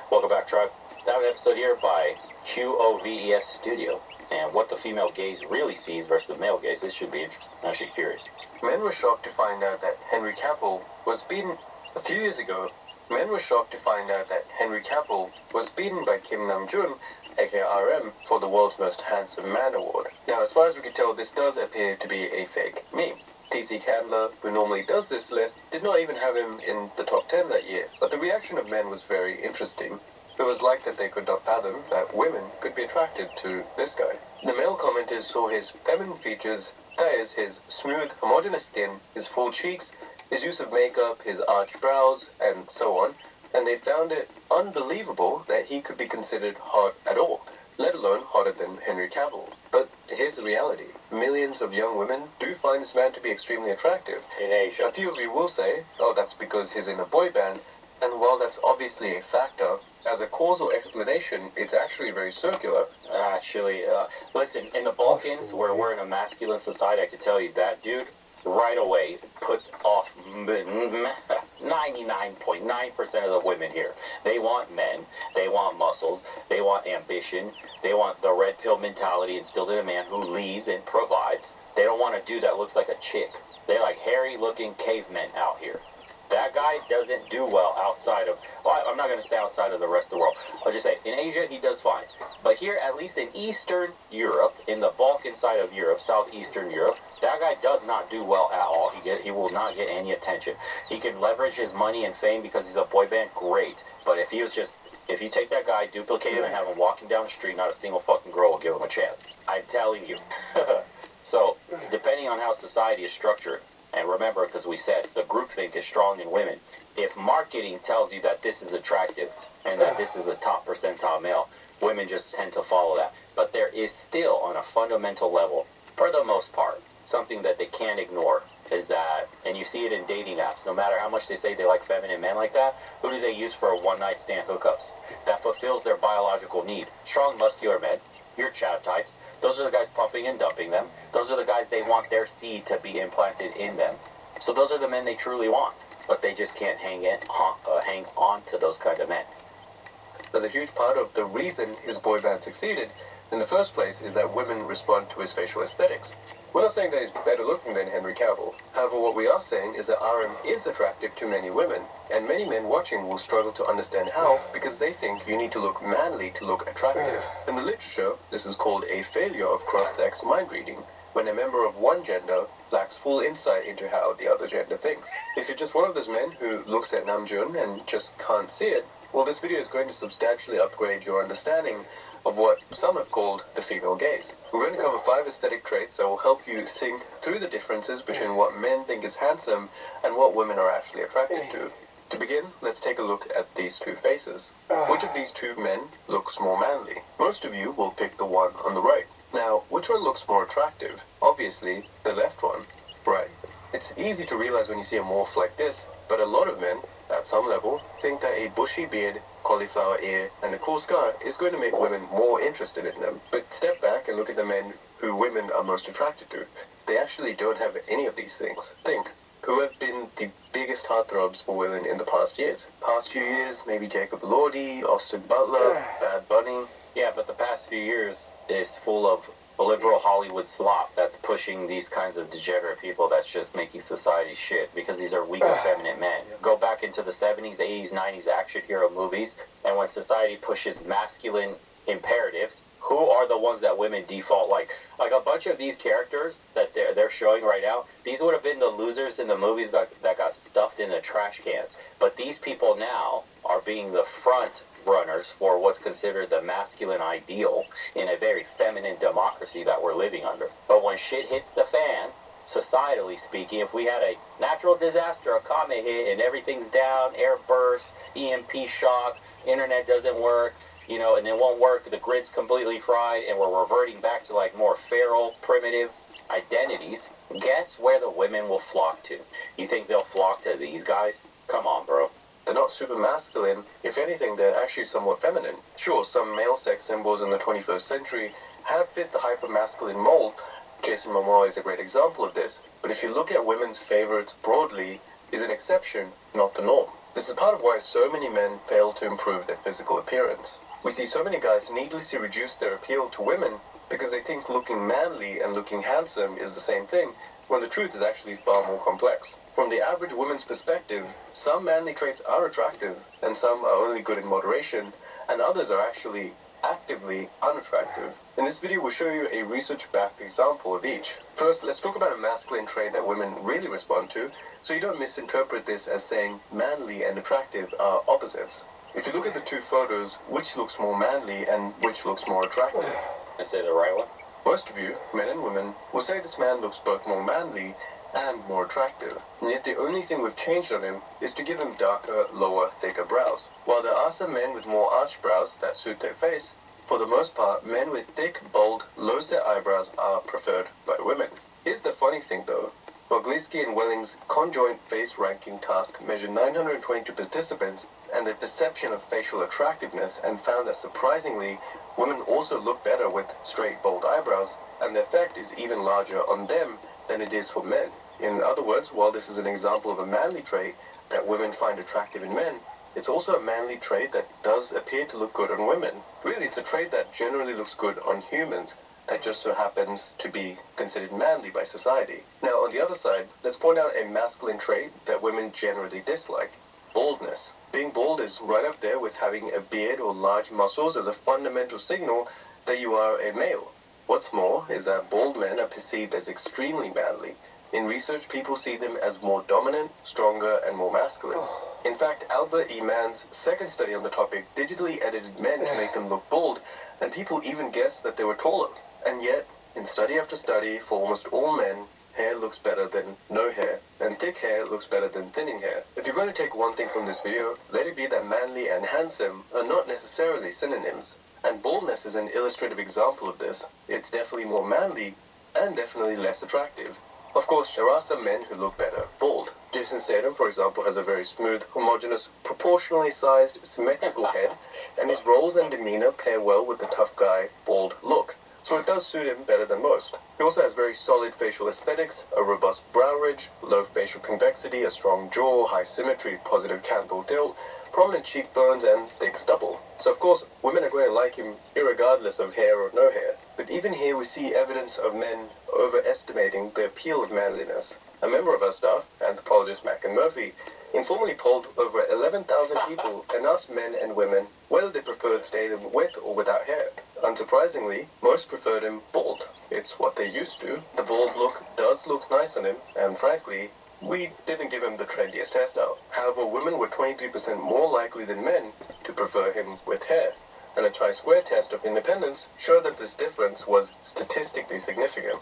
Welcome back, tribe. I have an episode here by QOVES Studio, and what the female gaze really sees versus the male gaze. This should be interesting. I'm actually curious. Men were shocked to find out that Henry Cavill was beaten a few years ago. Men were shocked to find out that Henry Cavill was beaten by Kim Nam-joon, aka RM, for the World's Most Handsome Man award. Now, as far as we can tell, this does appear to be a fake meme. TC Candler, who normally does this list, did not even have him in the top 10 that year, but the reaction of men was very interesting. It was like that they could not fathom that women could be attracted to this guy. The male commenters saw his feminine features, that is, his smooth, homogeneous skin, his full cheeks, his use of makeup, his arched brows, and so on, and they found it unbelievable that he could be considered hot at all, let alone hotter than Henry Cavill. But here's the reality. Millions of young women do find this man to be extremely attractive. In Asia. A few of you will say, oh, that's because he's in a boy band, and while that's obviously a factor, as a causal explanation, it's actually very circular. Actually, listen, in the Balkans, where we're in a masculine society, I can tell you that dude right away puts off 99.9% of the women here. They want men, they want muscles, they want ambition, they want the red pill mentality instilled in a man who leads and provides. They don't want a dude that looks like a chick. They like hairy-looking cavemen out here. That guy doesn't do well outside of, well, I'm not going to say outside of the rest of the world. I'll just say, in Asia, he does fine. But here, at least in Eastern Europe, in the Balkan side of Europe, Southeastern Europe, that guy does not do well at all. He will not get any attention. He can leverage his money and fame because he's a boy band, great. But if you take that guy, duplicate him, and have him walking down the street, not a single fucking girl will give him a chance. I'm telling you. So, depending on how society is structured, and remember, because we said the groupthink is strong in women. If marketing tells you that this is attractive and that this is a top percentile male, women just tend to follow that. But there is still, on a fundamental level, for the most part, something that they can't ignore is that, and you see it in dating apps, no matter how much they say they like feminine men like that, who do they use for one-night stand hookups? That fulfills their biological need. Strong, muscular men. Your Chad types. Those are the guys pumping and dumping them. Those are the guys they want their seed to be implanted in them. So those are the men they truly want. But they just can't hang on to those kind of men. As a huge part of the reason his boy band succeeded in the first place is that women respond to his facial aesthetics. We're not saying that he's better looking than Henry Cavill. However, what we are saying is that RM is attractive to many women, and many men watching will struggle to understand how because they think you need to look manly to look attractive. In the literature, this is called a failure of cross-sex mind reading, when a member of one gender lacks full insight into how the other gender thinks. If you're just one of those men who looks at Namjoon and just can't see it, well, this video is going to substantially upgrade your understanding of what some have called the female gaze. We're going to cover 5 aesthetic traits that will help you think through the differences between what men think is handsome and what women are actually attracted to. To begin, let's take a look at these two faces. Which of these two men looks more manly? Most of you will pick the one on the right. Now, which one looks more attractive? Obviously, the left one. Right. It's easy to realize when you see a morph like this, but a lot of men, at some level, think that a bushy beard, cauliflower ear, and a cool scar is going to make women more interested in them. But step back and look at the men who women are most attracted to. They actually don't have any of these things. Think. Who have been the biggest heartthrobs for women in the past years? Past few years, maybe Jacob Elordi, Austin Butler, Bad Bunny. Yeah, but the past few years is full of liberal Hollywood slop that's pushing these kinds of degenerate people that's just making society shit because these are weak, effeminate men. Go back into the 70s, 80s, 90s action hero movies, and when society pushes masculine imperatives, who are the ones that women default like a bunch of these characters that they're showing right now. These would have been the losers in the movies that got stuffed in the trash cans. But these people now are being the front runners for what's considered the masculine ideal in a very feminine democracy that we're living under. But when shit hits the fan, societally speaking, if we had a natural disaster, a comet hit and everything's down, air burst, EMP shock, internet doesn't work, you know, and it won't work, the grid's completely fried, and we're reverting back to like more feral, primitive identities, guess where the women will flock to? You think they'll flock to these guys? Come on, bro. They're not super masculine. If anything, they're actually somewhat feminine. Sure, some male sex symbols in the 21st century have fit the hyper-masculine mold. Jason Momoa is a great example of this. But if you look at women's favorites broadly, is an exception, not the norm. This is part of why so many men fail to improve their physical appearance. We see so many guys needlessly reduce their appeal to women because they think looking manly and looking handsome is the same thing, when the truth is actually far more complex. From the average woman's perspective, some manly traits are attractive, and some are only good in moderation, and others are actually actively unattractive. In this video, we'll show you a research-backed example of each. First, let's talk about a masculine trait that women really respond to, so you don't misinterpret this as saying manly and attractive are opposites. If you look at the two photos, which looks more manly and which looks more attractive? I say the right one? Most of you, men and women, will say this man looks both more manly and more attractive. And yet the only thing we've changed on him is to give him darker, lower, thicker brows. While there are some men with more arched brows that suit their face, for the most part, men with thick, bold, low-set eyebrows are preferred by women. Here's the funny thing though. Bogliski and Welling's conjoint face ranking task measured 922 participants and their perception of facial attractiveness and found that surprisingly, women also look better with straight, bold eyebrows, and the effect is even larger on them than it is for men. In other words, while this is an example of a manly trait that women find attractive in men, it's also a manly trait that does appear to look good on women. Really, it's a trait that generally looks good on humans, that just so happens to be considered manly by society. Now, on the other side, let's point out a masculine trait that women generally dislike: baldness. Being bald is right up there with having a beard or large muscles as a fundamental signal that you are a male. What's more is that bald men are perceived as extremely manly. In research, people see them as more dominant, stronger, and more masculine. In fact, Albert E. Mann's second study on the topic digitally edited men to make them look bald, and people even guessed that they were taller. And yet, in study after study, for almost all men, hair looks better than no hair, and thick hair looks better than thinning hair. If you're going to take one thing from this video, let it be that manly and handsome are not necessarily synonyms. And baldness is an illustrative example of this. It's definitely more manly, and definitely less attractive. Of course, there are some men who look better bald. Jason Statham, for example, has a very smooth, homogeneous, proportionally sized, symmetrical head, and his roles and demeanor pair well with the tough guy, bald look. So it does suit him better than most. He also has very solid facial aesthetics, a robust brow ridge, low facial convexity, a strong jaw, high symmetry, positive canthal tilt, prominent cheekbones, and thick stubble. So of course, women are going to like him irregardless of hair or no hair. But even here we see evidence of men overestimating the appeal of manliness. A member of our staff, anthropologist Mackin Murphy, informally polled over 11,000 people and asked men and women whether they preferred staying with or without hair. Unsurprisingly, most preferred him bald. It's what they used to. The bald look does look nice on him, and frankly, we didn't give him the trendiest hairstyle. However, women were 23% more likely than men to prefer him with hair. And a chi-square test of independence showed that this difference was statistically significant.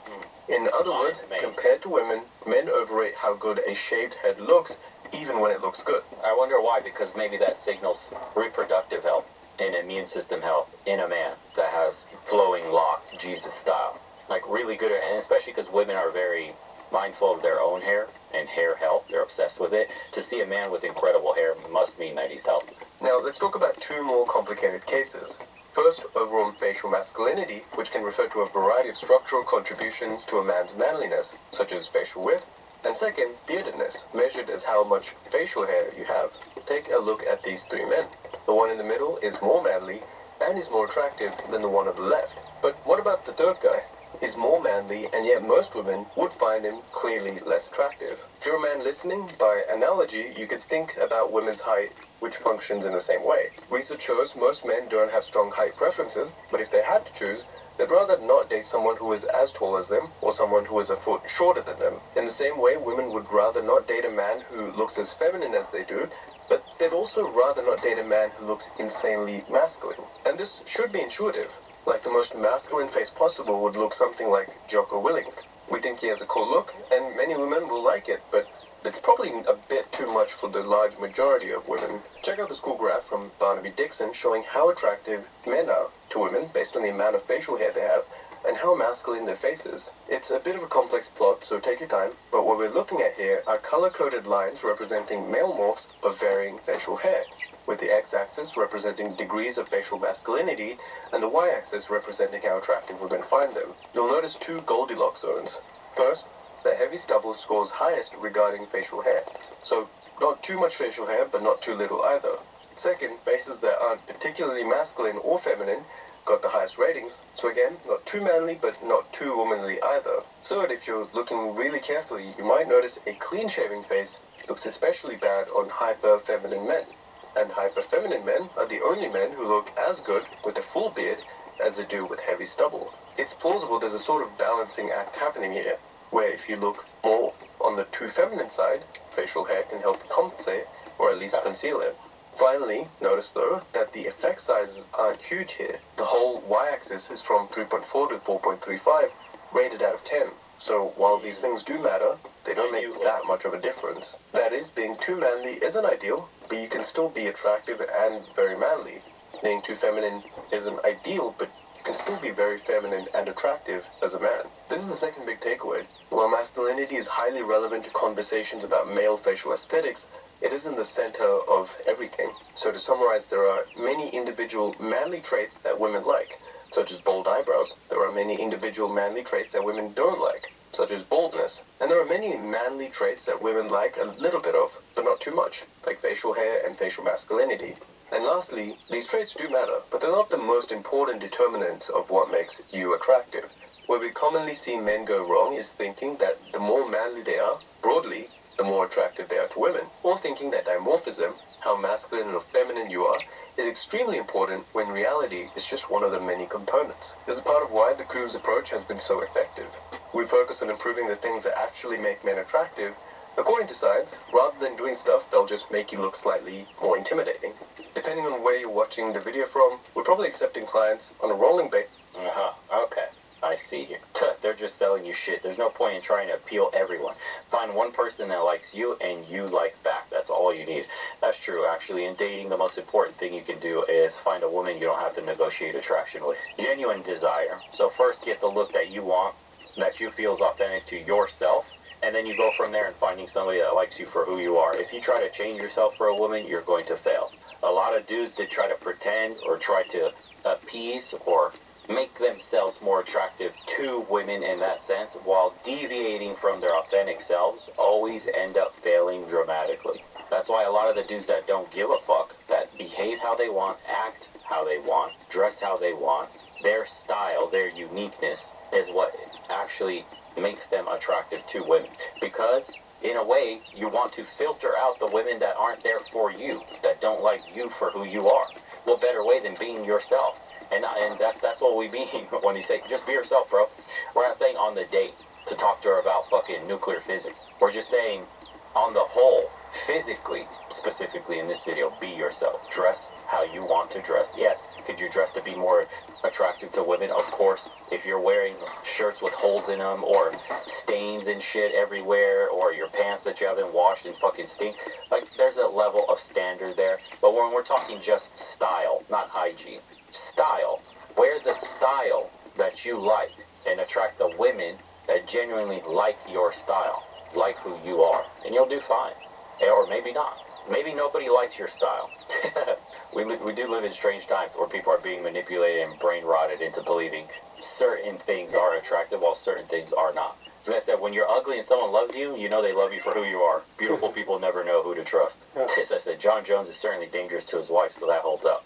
In other words, compared to women, men overrate how good a shaved head looks, even when it looks good. I wonder why, because maybe that signals reproductive health and immune system health in a man that has flowing locks, Jesus style. Like really good, and especially because women are very mindful of their own hair and hair health. They're obsessed with it. To see a man with incredible hair must mean that he's healthy. Now, let's talk about two more complicated cases. First, overall facial masculinity, which can refer to a variety of structural contributions to a man's manliness, such as facial width. And second, beardedness, measured as how much facial hair you have. Take a look at these three men. The one in the middle is more manly and is more attractive than the one on the left. But what about the third guy? is more manly, and yet most women would find him clearly less attractive. If you're a man listening, by analogy, you could think about women's height, which functions in the same way. Research shows most men don't have strong height preferences, but if they had to choose, they'd rather not date someone who is as tall as them or someone who is a foot shorter than them. In the same way, women would rather not date a man who looks as feminine as they do, but they'd also rather not date a man who looks insanely masculine. And this should be intuitive. Like the most masculine face possible would look something like Jocko Willink. We think he has a cool look, and many women will like it, but it's probably a bit too much for the large majority of women. Check out this cool graph from Barnaby Dixon showing how attractive men are to women based on the amount of facial hair they have and how masculine their face is. It's a bit of a complex plot, so take your time, but what we're looking at here are color-coded lines representing male morphs of varying facial hair, with the x-axis representing degrees of facial masculinity and the y-axis representing how attractive women find them. You'll notice two Goldilocks zones. First, the heavy stubble scores highest regarding facial hair. So, not too much facial hair, but not too little either. Second, faces that aren't particularly masculine or feminine got the highest ratings. So again, not too manly, but not too womanly either. Third, if you're looking really carefully, you might notice a clean-shaven face looks especially bad on hyper-feminine men. And hyper-feminine men are the only men who look as good with a full beard as they do with heavy stubble. It's plausible there's a sort of balancing act happening here, where if you look more on the too feminine side, facial hair can help compensate, or at least conceal it. Finally, notice though that the effect sizes aren't huge here. The whole y-axis is from 3.4 to 4.35, rated out of 10. So while these things do matter, they don't make that much of a difference. That is, being too manly isn't ideal, but you can still be attractive and very manly. Being too feminine isn't ideal, but you can still be very feminine and attractive as a man. This is the second big takeaway. While masculinity is highly relevant to conversations about male facial aesthetics, it is in the center of everything. So to summarize, there are many individual manly traits that women like, such as bold eyebrows. There are many individual manly traits that women don't like, such as boldness. And there are many manly traits that women like a little bit of, but not too much, like facial hair and facial masculinity. And lastly, these traits do matter, but they're not the most important determinants of what makes you attractive. Where we commonly see men go wrong is thinking that the more manly they are, broadly, the more attractive they are to women, or thinking that dimorphism, how masculine or feminine you are, is extremely important when reality is just one of the many components. This is part of why the Cruise approach has been so effective. We focus on improving the things that actually make men attractive, according to science, rather than doing stuff that'll just make you look slightly more intimidating. Depending on where you're watching the video from, we're probably accepting clients on a rolling basis. Okay. I see you. They're just selling you shit. There's no point in trying to appeal everyone. Find one person that likes you and you like back. That's all you need. That's true, actually. In dating, the most important thing you can do is find a woman you don't have to negotiate attraction with. Genuine desire. So first get the look that you want, that you feel is authentic to yourself, and then you go from there and finding somebody that likes you for who you are. If you try to change yourself for a woman, you're going to fail. A lot of dudes that try to pretend or try to appease or make themselves more attractive to women in that sense, while deviating from their authentic selves, always end up failing dramatically. That's why a lot of the dudes that don't give a fuck, that behave how they want, act how they want, dress how they want, their style, their uniqueness is what actually makes them attractive to women. Because, in a way, you want to filter out the women that aren't there for you, that don't like you for who you are. What better way than being yourself? And that's what we mean when you say, just be yourself, bro. We're not saying on the date to talk to her about fucking nuclear physics. We're just saying, on the whole, physically, specifically in this video, be yourself. Dress how you want to dress. Yes, could you dress to be more attractive to women? Of course. If you're wearing shirts with holes in them, or stains and shit everywhere, or your pants that you haven't washed and fucking stink, like, there's a level of standard there. But when we're talking just style, not hygiene, style, wear the style that you like and attract the women that genuinely like your style, like who you are, and you'll do fine. Or maybe not. Maybe nobody likes your style. We do live in strange times where people are being manipulated and brain rotted into believing certain things are attractive while certain things are not. So I said, when you're ugly and someone loves you, you know they love you for who you are. Beautiful people never know who to trust. As I said, John Jones is certainly dangerous to his wife, so that holds up.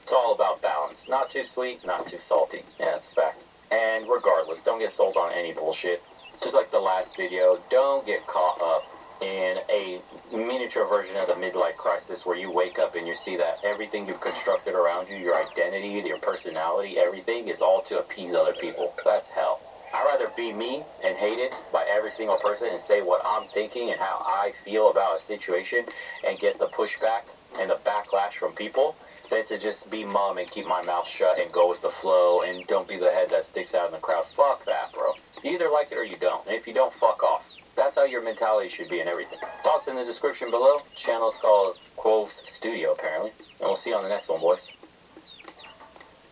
It's all about balance. Not too sweet, not too salty. Yeah, that's a fact. And regardless, don't get sold on any bullshit. Just like the last video, don't get caught up in a miniature version of the midlife crisis where you wake up and you see that everything you've constructed around you, your identity, your personality, everything is all to appease other people. That's hell. I'd rather be me and hated by every single person and say what I'm thinking and how I feel about a situation and get the pushback and the backlash from people than to just be mum and keep my mouth shut and go with the flow and don't be the head that sticks out in the crowd. Fuck that, bro. You either like it or you don't. And if you don't, fuck off. That's how your mentality should be in everything. Thoughts in the description below. Channel's called Quove's Studio, apparently. And we'll see you on the next one, boys.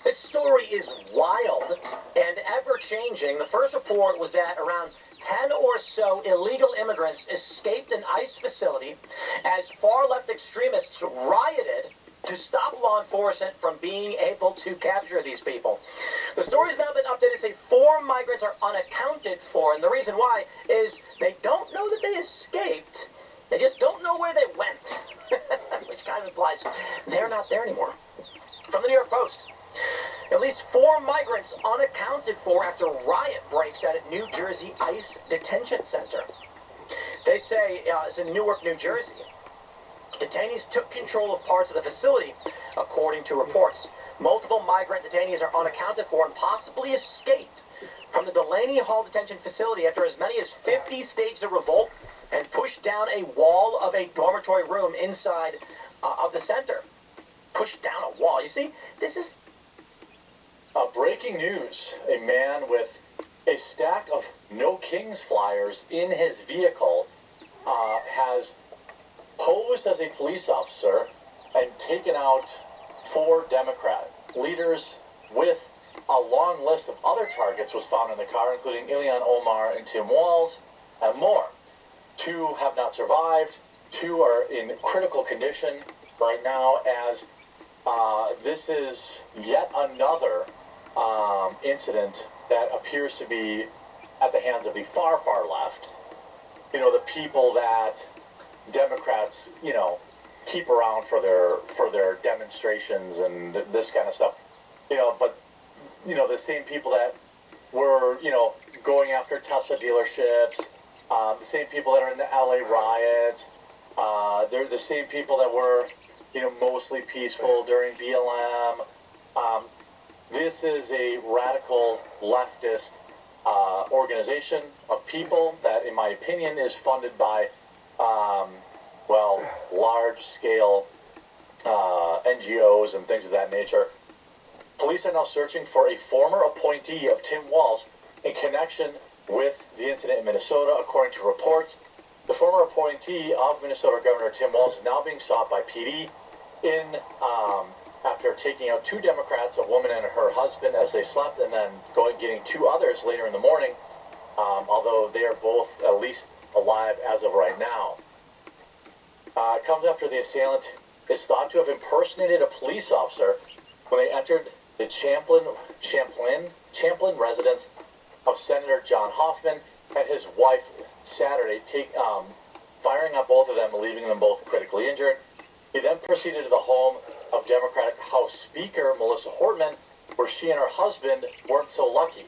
This story is wild and ever-changing. The first report was that around 10 or so illegal immigrants escaped an ICE facility as far-left extremists rioted to stop law enforcement from being able to capture these people. The story's now been updated to say 4 migrants are unaccounted for, and the reason why is they don't know that they escaped. They just don't know where they went, which kind of implies they're not there anymore. From the New York Post. At least 4 migrants unaccounted for after riot breaks out at New Jersey ICE detention center. They say it's in Newark, New Jersey. Detainees took control of parts of the facility, according to reports. Multiple migrant detainees are unaccounted for and possibly escaped from the Delaney Hall detention facility after as many as 50 staged a revolt and pushed down a wall of a dormitory room inside of the center. Pushed down a wall. You see, this is... breaking news. A man with a stack of No Kings flyers in his vehicle has posed as a police officer and taken out 4 Democrat leaders with a long list of other targets was found in the car, including Ilhan Omar and Tim Walz and more. 2 have not survived. 2 are in critical condition right now as this is yet another incident that appears to be at the hands of the far, far left. You know, the people that Democrats, you know, keep around for their demonstrations and this kind of stuff. You know, but, you know, the same people that were, you know, going after Tesla dealerships, the same people that are in the LA riots, they're the same people that were, you know, mostly peaceful during BLM. This is a radical leftist organization of people that, in my opinion, is funded by, well, large-scale NGOs and things of that nature. Police are now searching for a former appointee of Tim Walz in connection with the incident in Minnesota, according to reports. The former appointee of Minnesota Governor Tim Walz is now being sought by PD after taking out 2 Democrats, a woman and her husband, as they slept, and then getting 2 others later in the morning, although they are both at least alive as of right now. It comes after the assailant is thought to have impersonated a police officer when they entered the Champlin residence of Senator John Hoffman and his wife Saturday, firing on both of them and leaving them both critically injured. He then proceeded to the home of Democratic House Speaker Melissa Hortman, where she and her husband weren't so lucky.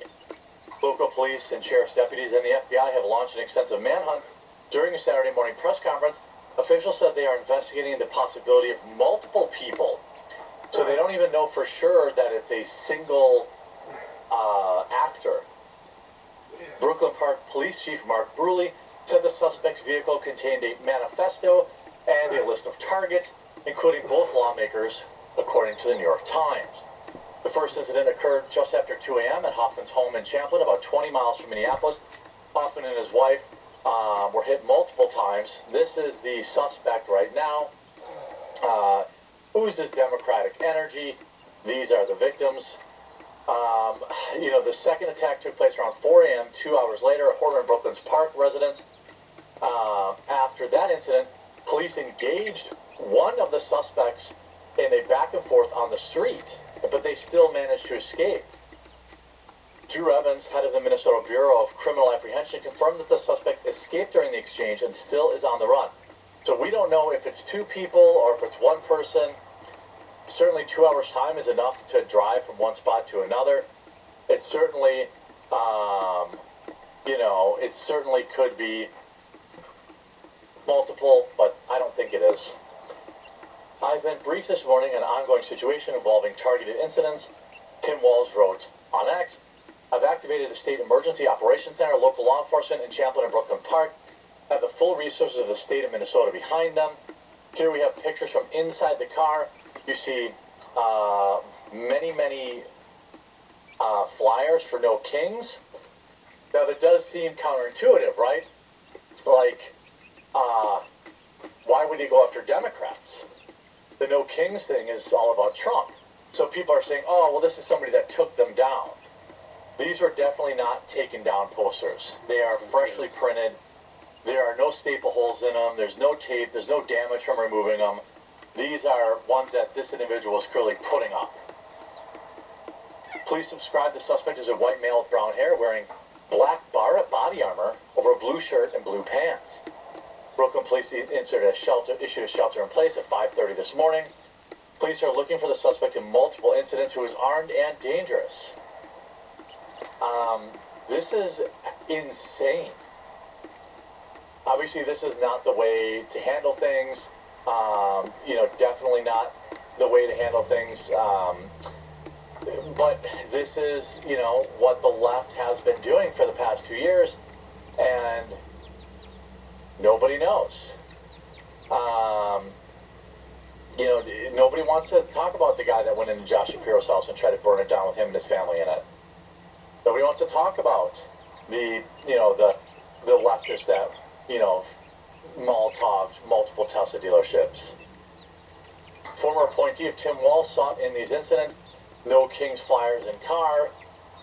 Local police and sheriff's deputies and the FBI have launched an extensive manhunt. During a Saturday morning press conference, officials said they are investigating the possibility of multiple people. So they don't even know for sure that it's a single actor. Brooklyn Park Police Chief Mark Bruley said the suspect's vehicle contained a manifesto and a list of targets, including both lawmakers, according to the New York Times. The first incident occurred just after 2 a.m. at Hoffman's home in Champlin, about 20 miles from Minneapolis. Hoffman and his wife were hit multiple times. This is the suspect right now. Oozes Democratic energy. These are the victims. You know, the second attack took place around 4 a.m., 2 hours later, at Hortman Brooklyn's Park residence. After that incident, police engaged one of the suspects in a back and forth on the street, but they still managed to escape. Drew Evans, head of the Minnesota Bureau of Criminal Apprehension, confirmed that the suspect escaped during the exchange and still is on the run. So we don't know if it's 2 people or if it's 1 person. Certainly 2 hours' time is enough to drive from one spot to another. It certainly, it certainly could be multiple, but I don't think it is. I've been briefed this morning on an ongoing situation involving targeted incidents. Tim Walz wrote on X, I've activated the State Emergency Operations Center, local law enforcement in Champlin and Brooklyn Park have the full resources of the state of Minnesota behind them. Here we have pictures from inside the car. You see many flyers for No Kings. Now that does seem counterintuitive, right? Like, why would he go after Democrats? The No Kings thing is all about Trump. So people are saying, oh, well, this is somebody that took them down. These are definitely not taken down posters. They are freshly printed. There are no staple holes in them. There's no tape. There's no damage from removing them. These are ones that this individual is clearly putting up. Please subscribe. The suspect is a white male with brown hair wearing black body armor over a blue shirt and blue pants. Brooklyn police issued a shelter in place at 5:30 this morning. Police are looking for the suspect in multiple incidents who is armed and dangerous. This is insane. Obviously, this is not the way to handle things. Definitely not the way to handle things. But this is, what the left has been doing for the past 2 years, and nobody knows. Nobody wants to talk about the guy that went into Josh Shapiro's house and tried to burn it down with him and his family in it. Nobody wants to talk about the leftists that, Molotoved multiple Tesla dealerships. Former appointee of Tim Walz sought in these incidents, No Kings flyers and car.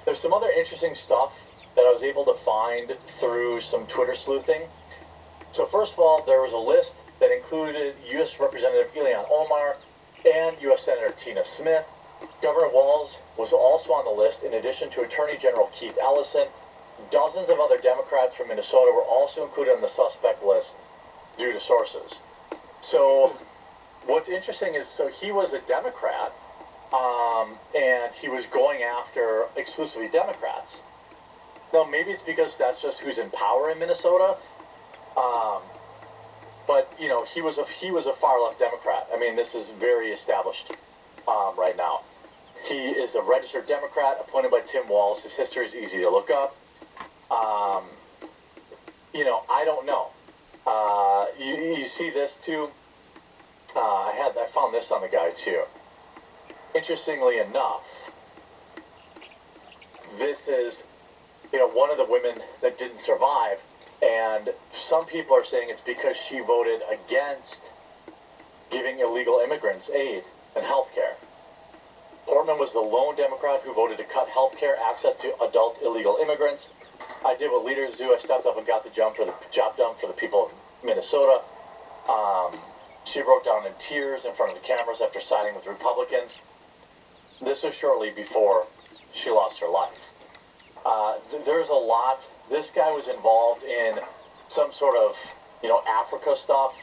There's some other interesting stuff that I was able to find through some Twitter sleuthing. So first of all, there was a list that included U.S. Representative Ilhan Omar and U.S. Senator Tina Smith. Governor Walz was also on the list, in addition to Attorney General Keith Ellison. Dozens of other Democrats from Minnesota were also included on the suspect list due to sources. So what's interesting is, so he was a Democrat, and he was going after exclusively Democrats. Now, maybe it's because that's just who's in power in Minnesota, but he was a far left Democrat. I mean, this is very established right now. He is a registered Democrat appointed by Tim Walz. His history is easy to look up. I don't know. You see this too. I found this on the guy too. Interestingly enough, this is one of the women that didn't survive, and some people are saying it's because she voted against giving illegal immigrants aid and health care. Portman was the lone Democrat who voted to cut health care access to adult illegal immigrants. I did what leaders do. I stepped up and got the job done for the people of Minnesota. She broke down in tears in front of the cameras after siding with Republicans. This was shortly before she lost her life. There's a lot. This guy was involved in some sort of, Africa stuff.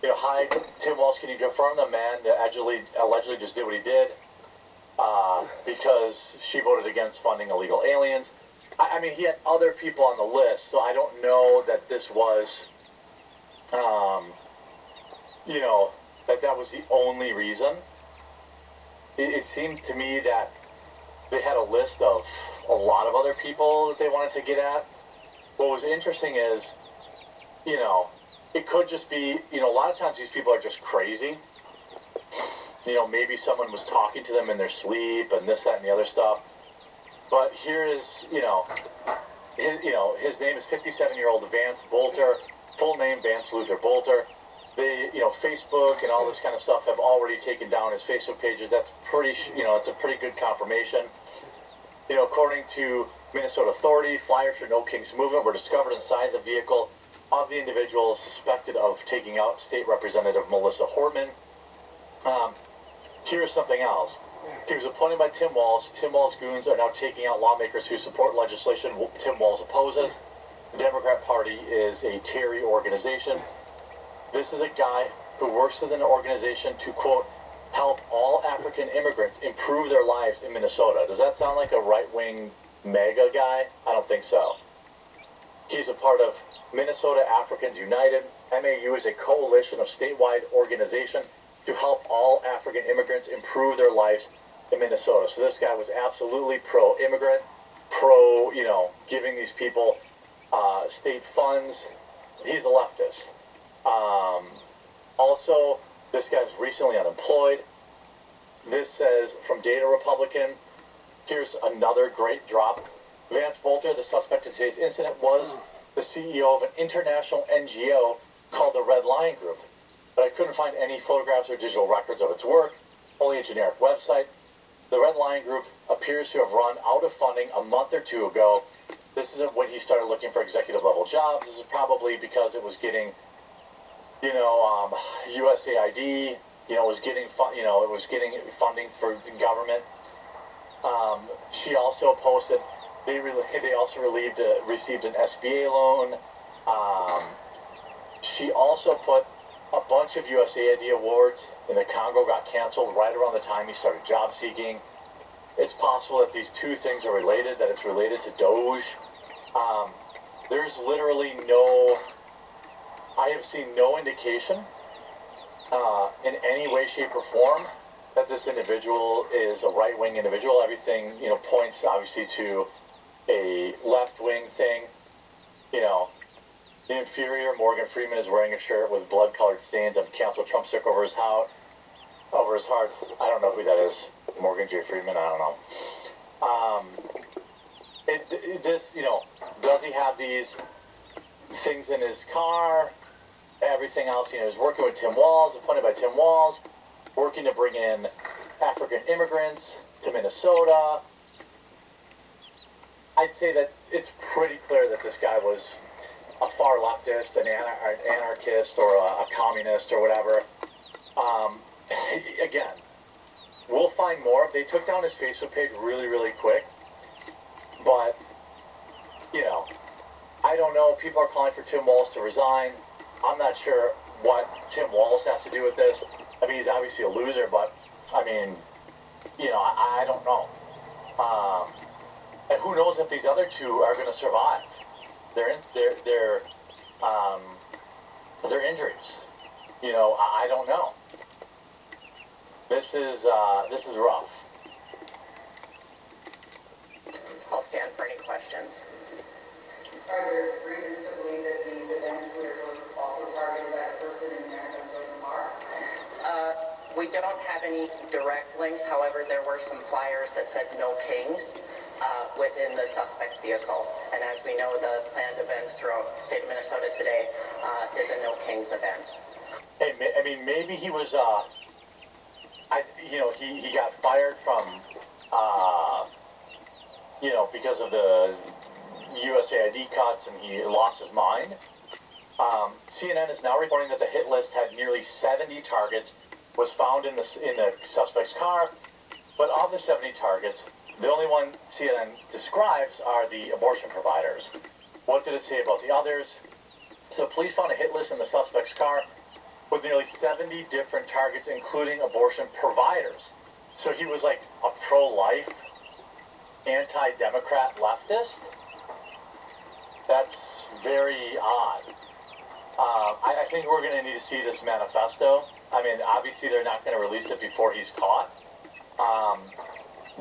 Hi, Tim Walz, can you confirm the man that allegedly just did what he did because she voted against funding illegal aliens? I mean, he had other people on the list, so I don't know that this was, that was the only reason. It seemed to me that they had a list of a lot of other people that they wanted to get at. What was interesting is, it could just be, a lot of times these people are just crazy. Maybe someone was talking to them in their sleep and this, that, and the other stuff. But here is, his name is 57-year-old Vance Bolter, full name Vance Luther Bolter. They, Facebook and all this kind of stuff have already taken down his Facebook pages. That's pretty, it's a pretty good confirmation. According to Minnesota authorities, flyers for No Kings movement were discovered inside the vehicle of the individual suspected of taking out State Representative Melissa Hortman. Here's something else. He was appointed by Tim Walz. Tim Walz goons are now taking out lawmakers who support legislation Tim Walz opposes. The Democrat Party is a Terry organization. This is a guy who works within an organization to, quote, help all African immigrants improve their lives in Minnesota. Does that sound like a right-wing MAGA guy? I don't think so. He's a part of Minnesota Africans United. MAU is a coalition of statewide organization to help all African immigrants improve their lives in Minnesota. So this guy was absolutely pro-immigrant, pro, giving these people state funds. He's a leftist. Also, this guy's recently unemployed. This says, from Data Republican, here's another great drop. Vance Bolter, the suspect in today's incident, was the CEO of an international NGO called the Red Lion Group. But I couldn't find any photographs or digital records of its work, only a generic website. The Red Lion Group appears to have run out of funding a month or two ago. This isn't when he started looking for executive level jobs. This is probably because it was getting, USAID, it was getting funding for the government. She also posted, they also received an SBA loan. She also put a bunch of USAID awards in the Congo got canceled right around the time he started job seeking. It's possible that these two things are related, that it's related to Doge. There's literally I have seen no indication in any way, shape, or form that this individual is a right-wing individual. Everything, points obviously to a left-wing thing. The inferior Morgan Freeman is wearing a shirt with blood-colored stains and cancel Trump stick over his heart. I don't know who that is. Morgan J. Freeman, I don't know. Does he have these things in his car? Everything else, he's working with Tim Walz, appointed by Tim Walz, working to bring in African immigrants to Minnesota. I'd say that it's pretty clear that this guy was a far leftist, an anarchist, or a communist, or whatever. Again, we'll find more. They took down his Facebook page really, really quick. But, I don't know. People are calling for Tim Walz to resign. I'm not sure what Tim Walz has to do with this. I mean, he's obviously a loser, but, I don't know. And who knows if these other two are going to survive their injuries. I don't know. This is rough. I'll stand for any questions. Are there reasons to believe that these events were also targeted by a person in American car? We don't have any direct links. However, there were some flyers that said "No Kings" within the suspect vehicle. And as we know, the planned events throughout the state of Minnesota today is a "No Kings" event. Hey, maybe he was, he got fired from, because of the USAID cuts, and he lost his mind. CNN is now reporting that the hit list had nearly 70 targets, was found in the suspect's car, but of the 70 targets, the only one CNN describes are the abortion providers. What did it say about the others? So police found a hit list in the suspect's car with nearly 70 different targets, including abortion providers. So he was like a pro-life, anti-democrat leftist? That's very odd. I think we're going to need to see this manifesto. I mean, obviously they're not going to release it before he's caught.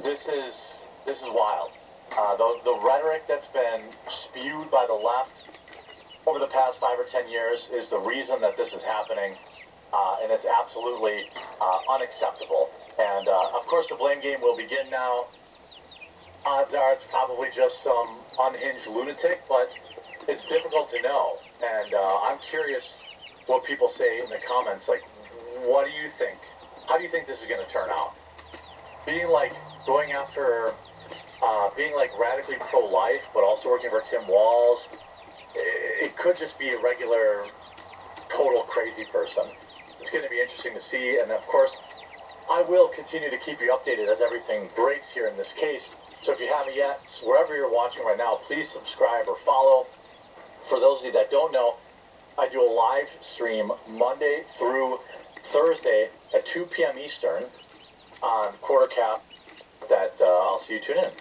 This is wild. The rhetoric that's been spewed by the left over the past 5 or 10 years is the reason that this is happening, and it's absolutely unacceptable. And of course, the blame game will begin now. Odds are it's probably just some unhinged lunatic, but it's difficult to know. And I'm curious what people say in the comments. Like, what do you think? How do you think this is going to turn out? Being like radically pro-life, but also working for Tim Walz, it could just be a regular, total crazy person. It's going to be interesting to see, and of course, I will continue to keep you updated as everything breaks here in this case. So if you haven't yet, wherever you're watching right now, please subscribe or follow. For those of you that don't know, I do a live stream Monday through Thursday at 2 p.m. Eastern on Quarter Cap. That I'll see you tune in.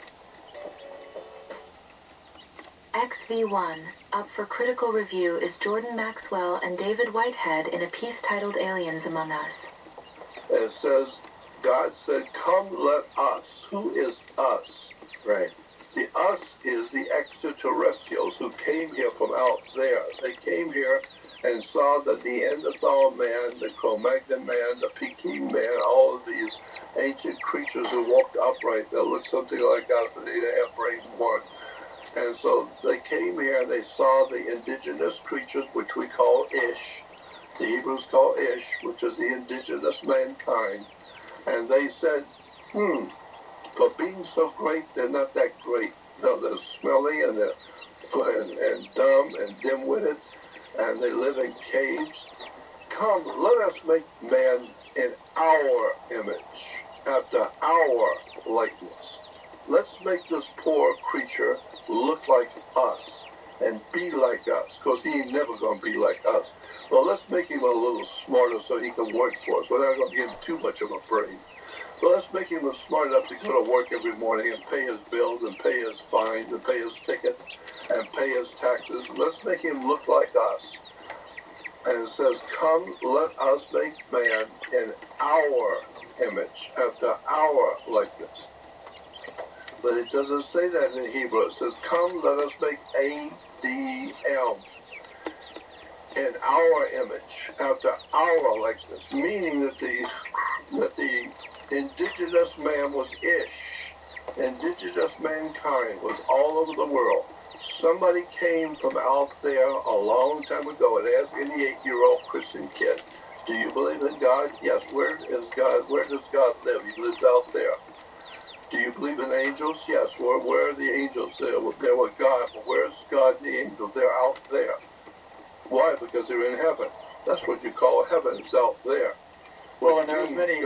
XV1, up for critical review is Jordan Maxwell and David Whitehead in a piece titled Aliens Among Us. It says, God said, come let us. Who is us? Right. The us is the extraterrestrials who came here from out there. They came here and saw that the Neanderthal man, the Cro-Magnon man, the Peking man, all of these ancient creatures who walked upright that looked something like us, but they didn't have brains one. And so they came here and they saw the indigenous creatures, which we call Ish. The Hebrews call Ish, which is the indigenous mankind. And they said, for being so great, they're not that great. No, they're smelly and they're and dumb and dim-witted, and they live in caves. Come, let us make man in our image, after our likeness. Let's make this poor creature look like us and be like us, because he ain't never going to be like us. Well, let's make him a little smarter so he can work for us. We're not going to give him too much of a brain. But let's make him smart enough to go to work every morning and pay his bills and pay his fines and pay his ticket and pay his taxes. Let's make him look like us. And it says, come, let us make man in our image, after our likeness. But it doesn't say that in Hebrew. It says, come, let us make ADM, in our image, after our likeness, meaning that the indigenous man was Ish. Indigenous mankind was all over the world. Somebody came from out there a long time ago and asked any 8-year-old Christian kid, do you believe in God? Yes. Where is God? Where does God live? He lives out there. Do you believe in angels? Yes. Where are the angels? They're with God. But where's God and the angels? They're out there. Why? Because they're in heaven. That's what you call heaven. It's out there. Well, and there's many,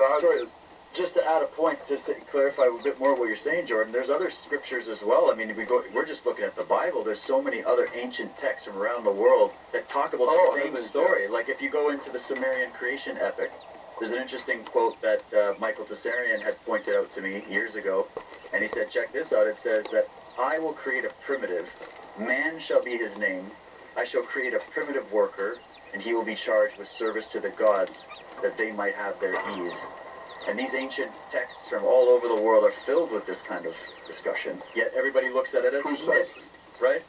just to add a point, to clarify a bit more what you're saying, Jordan, there's other scriptures as well. I mean, we're just looking at the Bible. There's so many other ancient texts from around the world that talk about the same story. Like if you go into the Sumerian creation epic, there's an interesting quote that Michael Tessarian had pointed out to me years ago, and he said, check this out. It says that I will create a primitive, man shall be his name, I shall create a primitive worker, and he will be charged with service to the gods, that they might have their ease. And these ancient texts from all over the world are filled with this kind of discussion. Yet everybody looks at it as myth, right?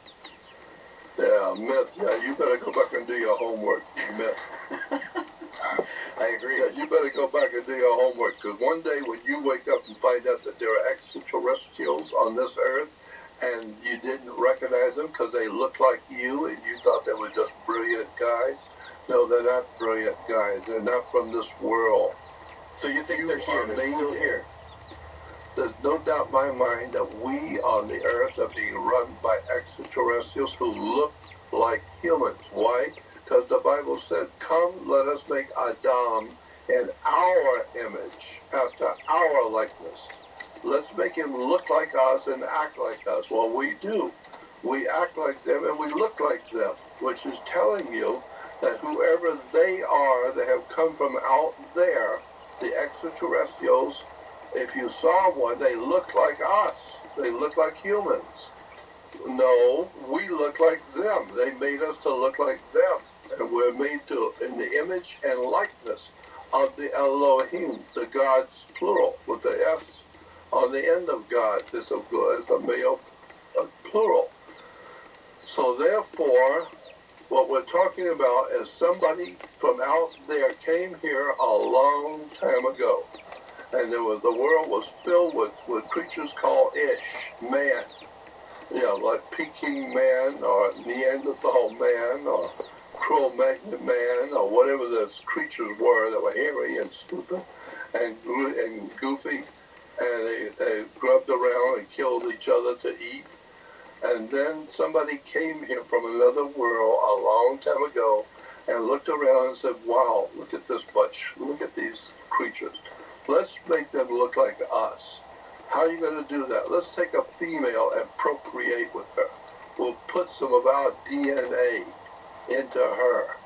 Yeah, myth. Yeah, you better go back and do your homework, myth. I agree. Yeah, you better go back and do your homework, because one day when you wake up and find out that there are extraterrestrials on this earth, and you didn't recognize them because they look like you, and you thought they were just brilliant guys. No, they're not brilliant guys. They're not from this world. So you think they're here? They're still here? There's no doubt in my mind that we on the earth are being run by extraterrestrials who look like humans. Why? Because the Bible said, come, let us make Adam in our image, after our likeness. Let's make him look like us and act like us. Well, we do. We act like them and we look like them, which is telling you that whoever they are that have come from out there, the extraterrestrials, if you saw one, they look like us. They look like humans. No, we look like them. They made us to look like them. And we're made to in the image and likeness of the Elohim, the gods plural, with the S on the end of God. It's a male plural. So therefore, what we're talking about is somebody from out there came here a long time ago. And the world was filled with creatures called Ish, man. You know, like Peking man, or Neanderthal man, or Cro-Magnon man, or whatever those creatures were that were hairy and stupid and goofy. And they grubbed around and killed each other to eat. And then somebody came here from another world a long time ago and looked around and said, wow, look at this bunch. Look at these creatures. Let's make them look like us. How are you going to do that? Let's take a female and procreate with her. We'll put some of our DNA into her.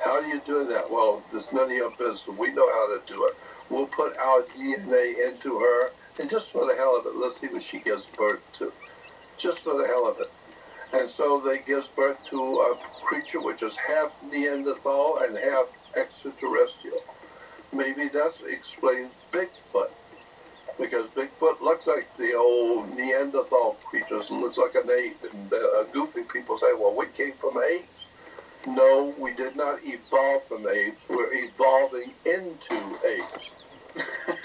How do you do that? Well, it's none of your business. We know how to do it. We'll put our DNA into her, and just for the hell of it, let's see what she gives birth to. Just for the hell of it. And so they gives birth to a creature which is half Neanderthal and half extraterrestrial. Maybe that explains Bigfoot. Because Bigfoot looks like the old Neanderthal creatures, looks like an ape. And goofy people say, well, we came from apes. No, we did not evolve from apes. We're evolving into apes.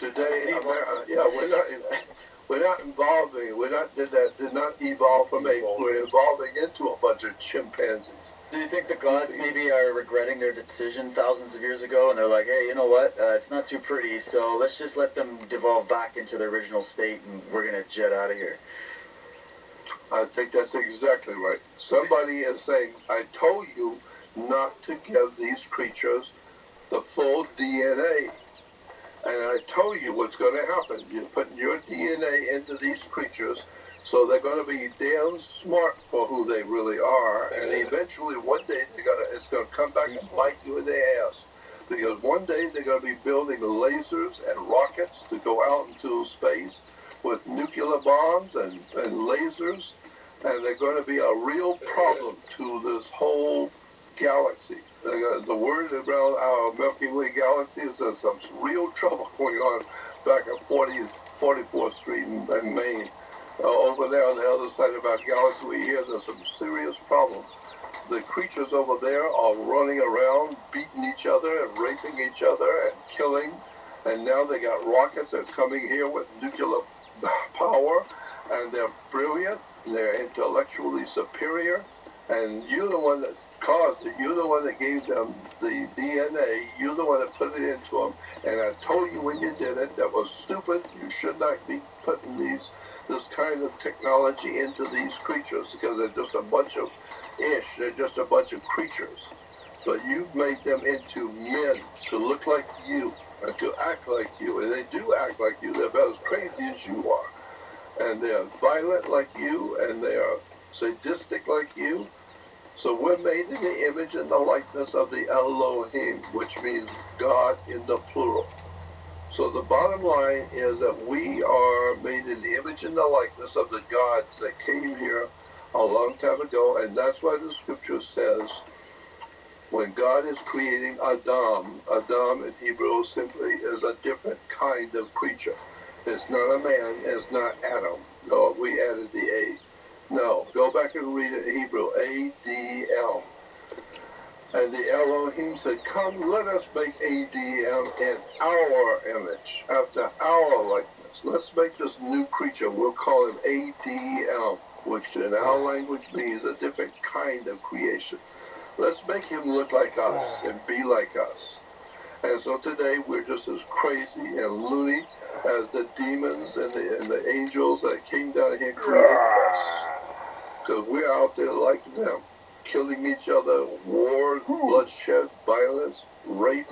Today, we're not evolving. Did not evolve from apes. We're evolving into a bunch of chimpanzees. Do you think the gods maybe are regretting their decision thousands of years ago, and they're like, hey, you know what? It's not too pretty, so let's just let them devolve back into their original state, and we're gonna jet out of here. I think that's exactly right. Somebody is saying, I told you not to give these creatures the full DNA. And I told you what's going to happen. You're putting your DNA into these creatures, so they're going to be damn smart for who they really are. And eventually, one day, it's going to come back and bite you in the ass. Because one day, they're going to be building lasers and rockets to go out into space with nuclear bombs and lasers. And they're going to be a real problem to this whole galaxy. The word around our Milky Way galaxy is there's some real trouble going on back at 44th Street in Maine. Over there on the other side of our galaxy, we hear there's some serious problems. The creatures over there are running around, beating each other and raping each other and killing. And now they got rockets that are coming here with nuclear power, and they're brilliant, and they're intellectually superior. And you're the one that caused it. You're the one that gave them the DNA. You're the one that put it into them. And I told you when you did it, that was stupid. You should not be putting this kind of technology into these creatures because they're just a bunch of ish. They're just a bunch of creatures. But you've made them into men to look like you and to act like you. And they do act like you. They're about as crazy as you are. And they're violent like you, and they are sadistic like you. So we're made in the image and the likeness of the Elohim, which means God in the plural. So the bottom line is that we are made in the image and the likeness of the gods that came here a long time ago, and that's why the scripture says when God is creating Adam in Hebrew simply is a different kind of creature. It's not a man, it's not Adam. No, we added the A. No, go back and read it in Hebrew, A-D-L. And the Elohim said, come, let us make Adam in our image, after our likeness. Let's make this new creature. We'll call him ADL, which in our language means a different kind of creation. Let's make him look like us and be like us. And so today we're just as crazy and loony as the demons and the angels that came down here and created us. Because we're out there like them, killing each other, wars, bloodshed, violence, rape.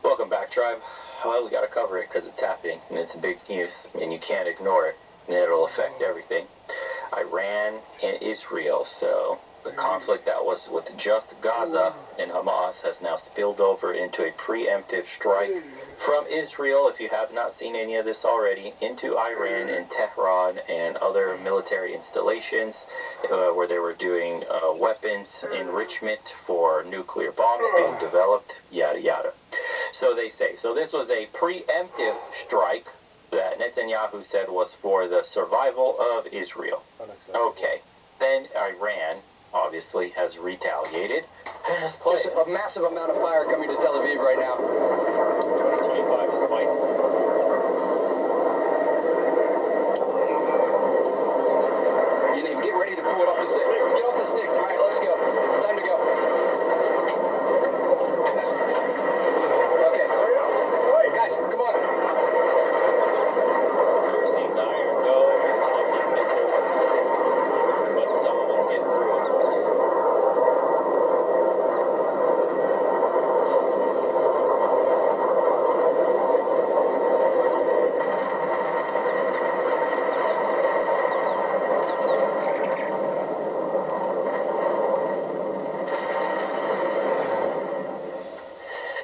Welcome back, tribe. Well, we got to cover it because it's happening, and it's big news, and you can't ignore it, and it'll affect everything. Iran and Israel, so the conflict that was with just Gaza and Hamas has now spilled over into a preemptive strike from Israel, if you have not seen any of this already, into Iran and Tehran and other military installations where they were doing weapons enrichment for nuclear bombs being developed, yada yada. So they say. So this was a preemptive strike that Netanyahu said was for the survival of Israel. Okay. Then Iran obviously has retaliated. There's a massive amount of fire coming to Tel Aviv right now. 2025 is the fight. You need to get ready to pull it off the sticks. Get off the sticks. All right, let's go. Time to go. Okay. Guys, come on. We're seeing the Iron Dome, taking missiles, but some of them get through, of course.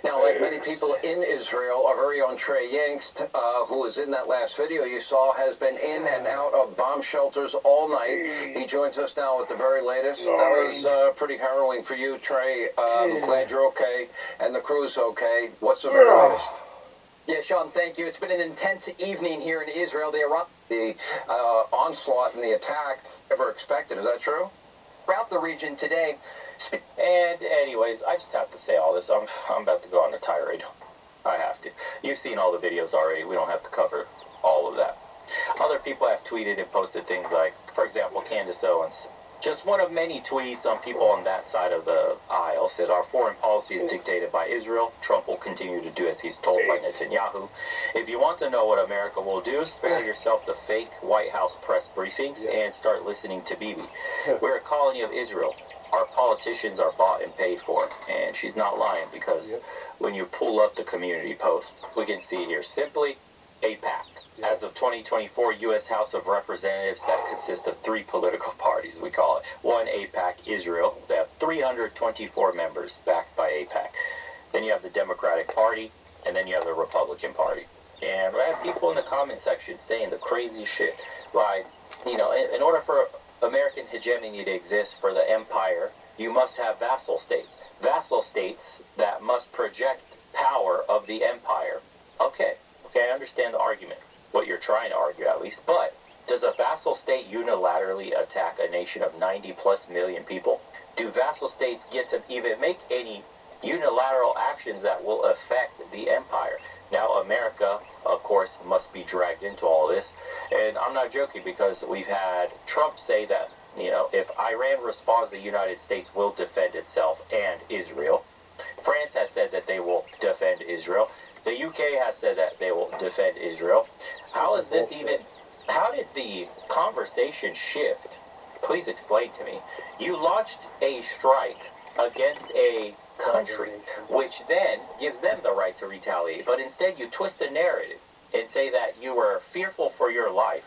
Now, like many people in Israel, our very own Trey Yingst, who was in that last video you saw, has been in and out of bomb shelters all night. He joins us now with the very latest. That was pretty harrowing for you, Trey. I'm glad you're okay, and the crew's okay. What's the very latest? Yeah, Sean, thank you. It's been an intense evening here in Israel. The onslaught and the attack ever expected. Is that true? Throughout the region today. And anyways, I just have to say all this. I'm about to go on a tirade. I have to. You've seen all the videos already. We don't have to cover all of that. Other people have tweeted and posted things like, for example, Candace Owens. Just one of many tweets on people on that side of the aisle said, our foreign policy is dictated by Israel. Trump will continue to do as he's told by Netanyahu. If you want to know what America will do, spare yourself the fake White House press briefings and start listening to Bibi. We're a colony of Israel. Our politicians are bought and paid for. And she's not lying, because when you pull up the community post, we can see here simply AIPAC. As of 2024, U.S. House of Representatives that consists of 3 political parties, we call it. One, AIPAC, Israel. They have 324 members backed by AIPAC. Then you have the Democratic Party, and then you have the Republican Party. And I have people in the comment section saying the crazy shit. Like, you know, in order for American hegemony to exist for the empire, you must have vassal states. Vassal states that must project power of the empire. Okay, I understand the argument. What you're trying to argue, at least. But does a vassal state unilaterally attack a nation of 90+ million people? Do vassal states get to even make any unilateral actions that will affect the empire? Now, America, of course, must be dragged into all this. And I'm not joking, because we've had Trump say that, you know, if Iran responds, the United States will defend itself and Israel. France has said that they will defend Israel. The UK has said that they will defend Israel. How is this even... How did the conversation shift? Please explain to me. You launched a strike against a country, which then gives them the right to retaliate. But instead you twist the narrative and say that you were fearful for your life,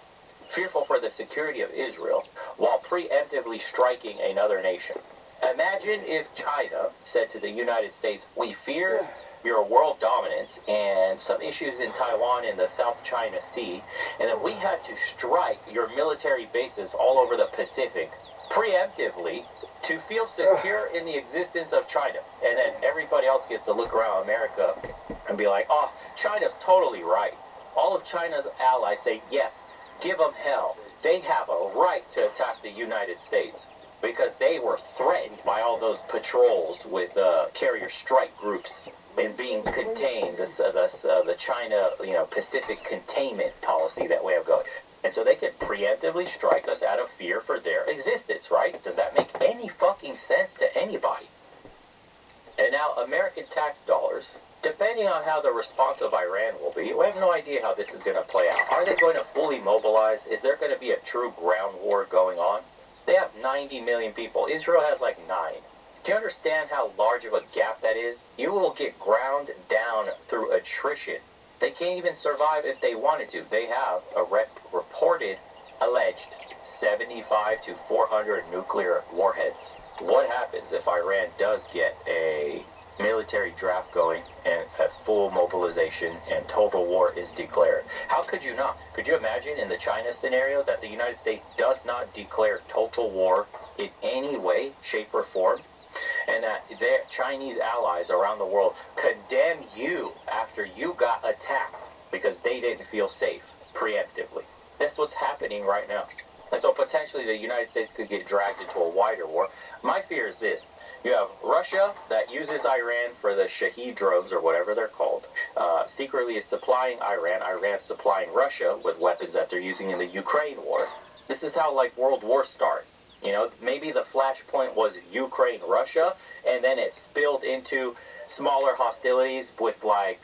fearful for the security of Israel, while preemptively striking another nation. Imagine if China said to the United States, we fear your world dominance and some issues in Taiwan and the South China Sea, and then we had to strike your military bases all over the Pacific preemptively to feel secure in the existence of China. And then everybody else gets to look around America and be like, oh, China's totally right. All of China's allies say, yes, give them hell. They have a right to attack the United States, because they were threatened by all those patrols with carrier strike groups and being contained, the China, Pacific containment policy that we have going. And so they could preemptively strike us out of fear for their existence, right? Does that make any fucking sense to anybody? And now American tax dollars, depending on how the response of Iran will be, we have no idea how this is going to play out. Are they going to fully mobilize? Is there going to be a true ground war going on? They have 90 million people. Israel has like 9. Do you understand how large of a gap that is? You will get ground down through attrition. They can't even survive if they wanted to. They have a reported, alleged, 75 to 400 nuclear warheads. What happens if Iran does get a military draft going and a full mobilization and total war is declared? How could you not? Could you imagine in the China scenario that the United States does not declare total war in any way, shape, or form, and that their Chinese allies around the world condemn you after you got attacked because they didn't feel safe preemptively? That's what's happening right now. And so potentially the United States could get dragged into a wider war. My fear is this. You have Russia that uses Iran for the Shahed drones, or whatever they're called. Secretly is supplying Iran. Iran's supplying Russia with weapons that they're using in the Ukraine war. This is how, like, world wars start. You know, maybe the flashpoint was Ukraine, Russia, and then it spilled into smaller hostilities with, like,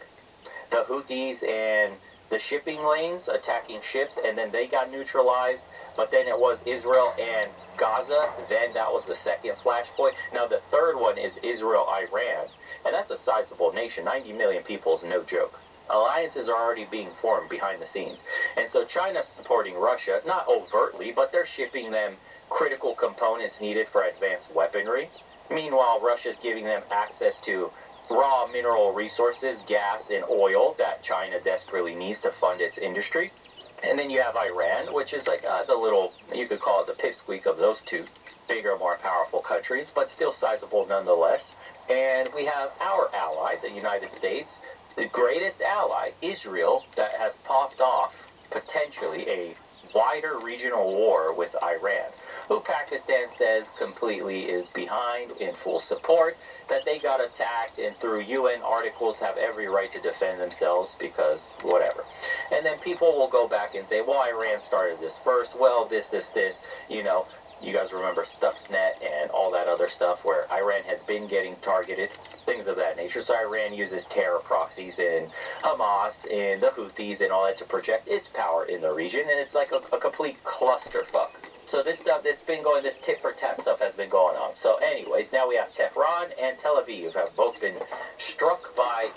the Houthis and the shipping lanes attacking ships, and then they got neutralized. But then it was Israel and Gaza. Then that was the second flashpoint. Now the third one is Israel-Iran, and that's a sizable nation. 90 million people is no joke. Alliances are already being formed behind the scenes. And so China's supporting Russia, not overtly, but they're shipping them critical components needed for advanced weaponry. Meanwhile, Russia's giving them access to raw mineral resources, gas and oil that China desperately needs to fund its industry. And then you have Iran, which is like the little, you could call it the pipsqueak of those two bigger, more powerful countries, but still sizable nonetheless. And we have our ally, the United States, the greatest ally, Israel, that has popped off potentially a wider regional war with Iran, who Pakistan says completely is behind in full support, that they got attacked and through UN articles have every right to defend themselves because whatever. And then people will go back and say, well, Iran started this first, well, this, you know, you guys remember Stuxnet and all that other stuff where Iran has been getting targeted, things of that nature. So Iran uses terror proxies and Hamas and the Houthis and all that to project its power in the region, and it's like a complete clusterfuck. So this stuff, this tit for tat stuff has been going on. So anyways, now we have Tehran and Tel Aviv have both been struck by,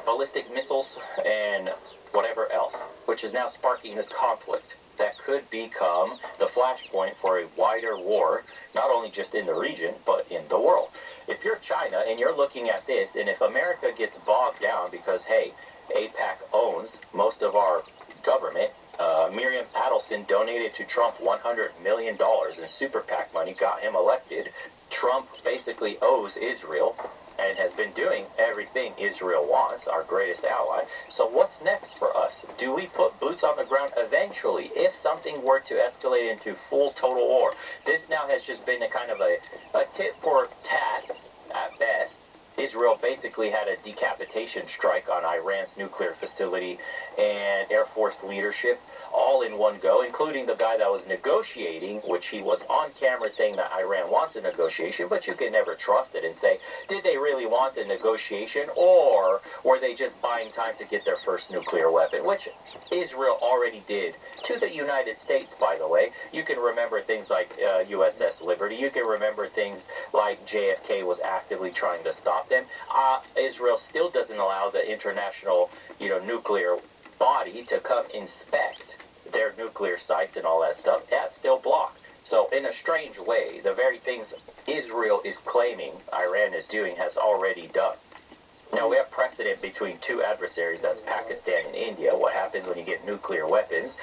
ballistic missiles and whatever else, which is now sparking this conflict that could become the flashpoint for a wider war, not only just in the region, but in the world. If you're China and you're looking at this, and if America gets bogged down because, hey, AIPAC owns most of our government, Miriam Adelson donated to Trump $100 million in super PAC money, got him elected. Trump basically owes Israel and has been doing everything Israel wants, our greatest ally. So what's next for us? Do we put boots on the ground eventually if something were to escalate into full total war? This now has just been a kind of a tit for tat at best. Israel basically had a decapitation strike on Iran's nuclear facility and Air Force leadership all in one go, including the guy that was negotiating, which he was on camera saying that Iran wants a negotiation, but you can never trust it and say, did they really want the negotiation, or were they just buying time to get their first nuclear weapon, which Israel already did to the United States, by the way. You can remember things like USS Liberty. You can remember things like JFK was actively trying to stop them. Israel still doesn't allow the international, nuclear body to come inspect their nuclear sites and all that stuff. That's still blocked. So in a strange way, the very things Israel is claiming Iran is doing has already done. Now, we have precedent between two adversaries, that's Pakistan and India. What happens when you get nuclear weapons?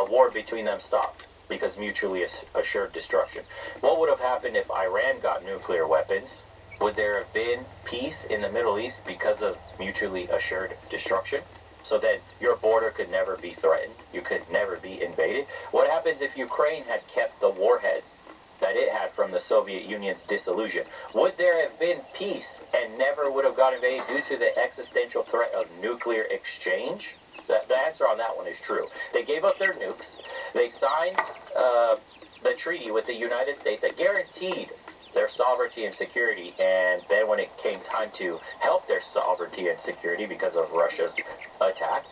War between them stopped because mutually assured destruction. What would have happened if Iran got nuclear weapons? Would there have been peace in the Middle East because of mutually assured destruction? So that your border could never be threatened, you could never be invaded? What happens if Ukraine had kept the warheads that it had from the Soviet Union's dissolution? Would there have been peace and never would have got invaded due to the existential threat of nuclear exchange? The answer on that one is true. They gave up their nukes. They signed the treaty with the United States that guaranteed their sovereignty and security, and then when it came time to help their sovereignty and security because of Russia's attack,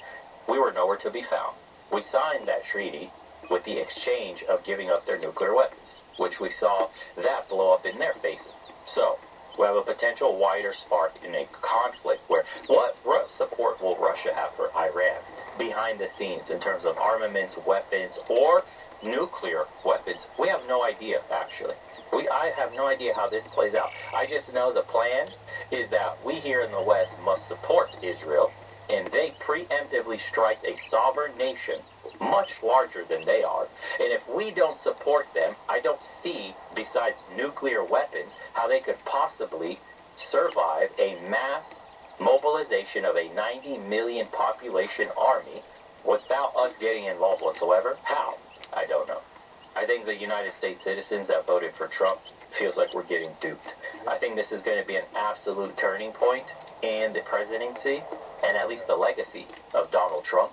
we were nowhere to be found. We signed that treaty with the exchange of giving up their nuclear weapons, which we saw that blow up in their faces. So, we have a potential wider spark in a conflict where what support will Russia have for Iran behind the scenes in terms of armaments, weapons, or nuclear weapons? We have no idea, actually. I have no idea how this plays out. I just know the plan is that we here in the West must support Israel, and they preemptively strike a sovereign nation much larger than they are. And if we don't support them, I don't see, besides nuclear weapons, how they could possibly survive a mass mobilization of a 90 million population army without us getting involved whatsoever. How? I don't know. I think the United States citizens that voted for Trump feels like we're getting duped. I think this is going to be an absolute turning point in the presidency and at least the legacy of Donald Trump.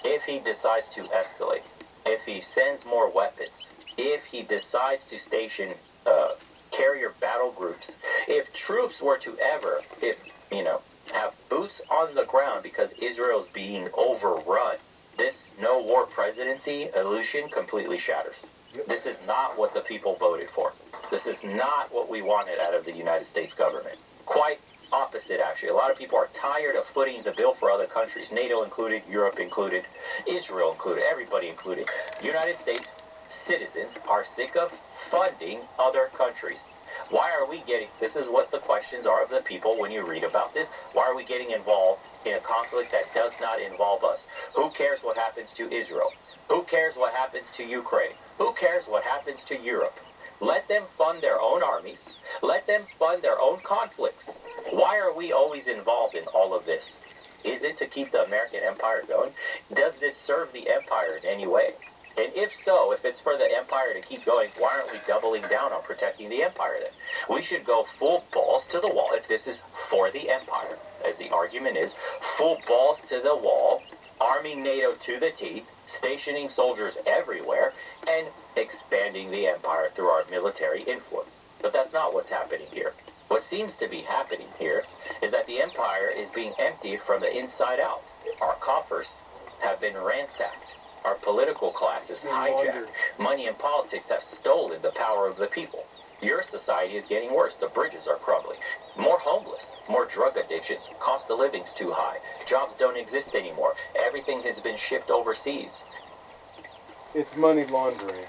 If he decides to escalate, if he sends more weapons, if he decides to station carrier battle groups, if troops were to ever, have boots on the ground because Israel's being overrun, this no-war presidency illusion completely shatters. This is not what the people voted for. This is not what we wanted out of the United States government. Quite opposite, actually. A lot of people are tired of footing the bill for other countries, NATO included, Europe included, Israel included, everybody included. United States citizens are sick of funding other countries. Why are we getting, this is what the questions are of the people when you read about this. Why are we getting involved in a conflict that does not involve us? Who cares what happens to Israel? Who cares what happens to Ukraine? Who cares what happens to Europe? Let them fund their own armies. Let them fund their own conflicts. Why are we always involved in all of this? Is it to keep the American empire going? Does this serve the empire in any way? And if so, if it's for the empire to keep going, why aren't we doubling down on protecting the empire then? We should go full balls to the wall if this is for the empire, as the argument is, full balls to the wall, arming NATO to the teeth, stationing soldiers everywhere, and expanding the empire through our military influence. But that's not what's happening here. What seems to be happening here is that the empire is being emptied from the inside out. Our coffers have been ransacked. Our political class is hijacked. Money and politics have stolen the power of the people. Your society is getting worse. The bridges are crumbling. More homeless, more drug addictions, cost of living's too high. Jobs don't exist anymore. Everything has been shipped overseas. It's money laundering.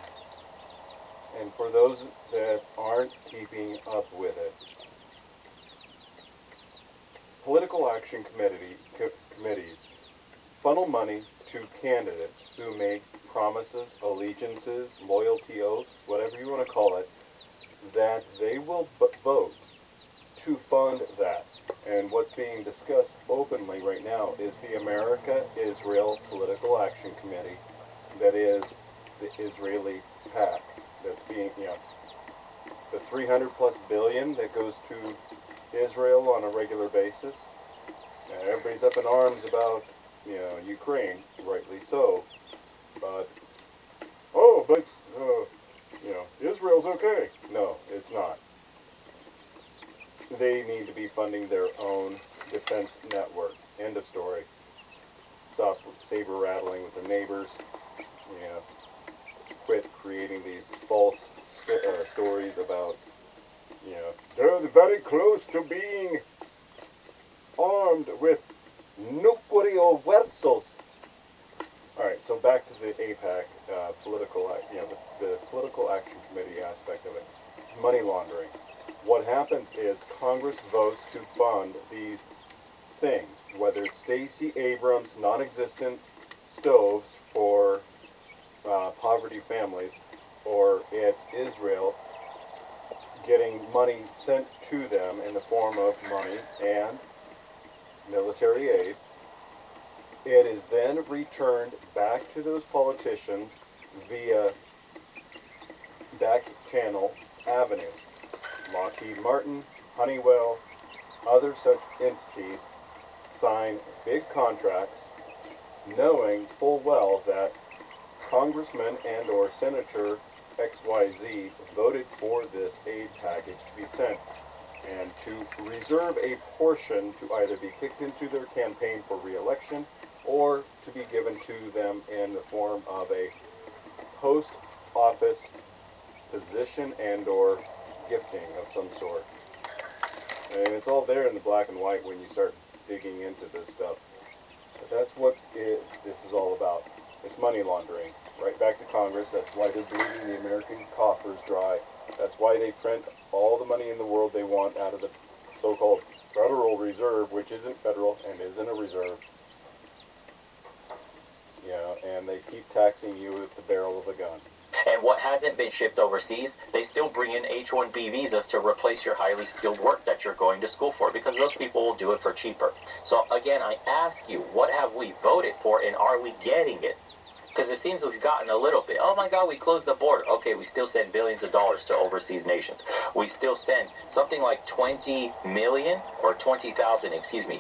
And for those that aren't keeping up with it, political action committees funnel money to candidates who make promises, allegiances, loyalty oaths, whatever you want to call it, that they will vote to fund that. And what's being discussed openly right now is the America-Israel Political Action Committee, that is the Israeli PAC, that's being, the 300 plus billion that goes to Israel on a regular basis. And everybody's up in arms about, Ukraine, rightly so, but, Israel's okay. No, it's not. They need to be funding their own defense network. End of story. Stop saber rattling with their neighbors. Quit creating these false stories about, they're very close to being armed with nuclear weapons. Alright, so back to the APAC political, the political action committee aspect of it. Money laundering. What happens is Congress votes to fund these things, whether it's Stacey Abrams' non-existent stoves for poverty families, or it's Israel getting money sent to them in the form of money and military aid. It is then returned back to those politicians via back channel avenue. Lockheed Martin, Honeywell, other such entities sign big contracts knowing full well that Congressman and or Senator XYZ voted for this aid package to be sent, and to reserve a portion to either be kicked into their campaign for re-election or to be given to them in the form of a post-office position and or gifting of some sort. And it's all there in the black and white when you start digging into this stuff. But that's what this is all about. It's money laundering. Right back to Congress. That's why they're bleeding the American coffers dry. That's why they print all the money in the world they want out of the so-called Federal Reserve, which isn't federal and isn't a reserve. And they keep taxing you with the barrel of a gun. And what hasn't been shipped overseas, they still bring in H-1B visas to replace your highly skilled work that you're going to school for, because those people will do it for cheaper. So again, I ask you, what have we voted for, and are we getting it? Because it seems we've gotten a little bit. Oh my God, we closed the border. Okay, we still send billions of dollars to overseas nations. We still send something like 20 million, or 20,000,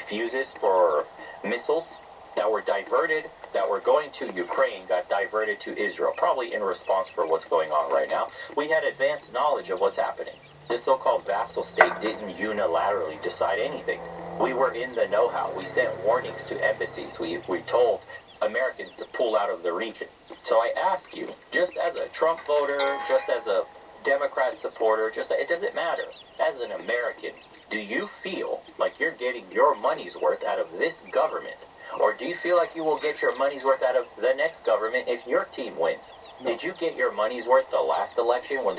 fuses for missiles that were diverted, that were going to Ukraine, got diverted to Israel, probably in response for what's going on right now. We had advanced knowledge of what's happening. This so-called vassal state didn't unilaterally decide anything. We were in the know-how. We sent warnings to embassies. We told Americans to pull out of the region. So I ask you, just as a Trump voter, just as a Democrat supporter, it doesn't matter. As an American, do you feel like you're getting your money's worth out of this government Or do you feel like you will get your money's worth out of the next government if your team wins? Did you get your money's worth the last election when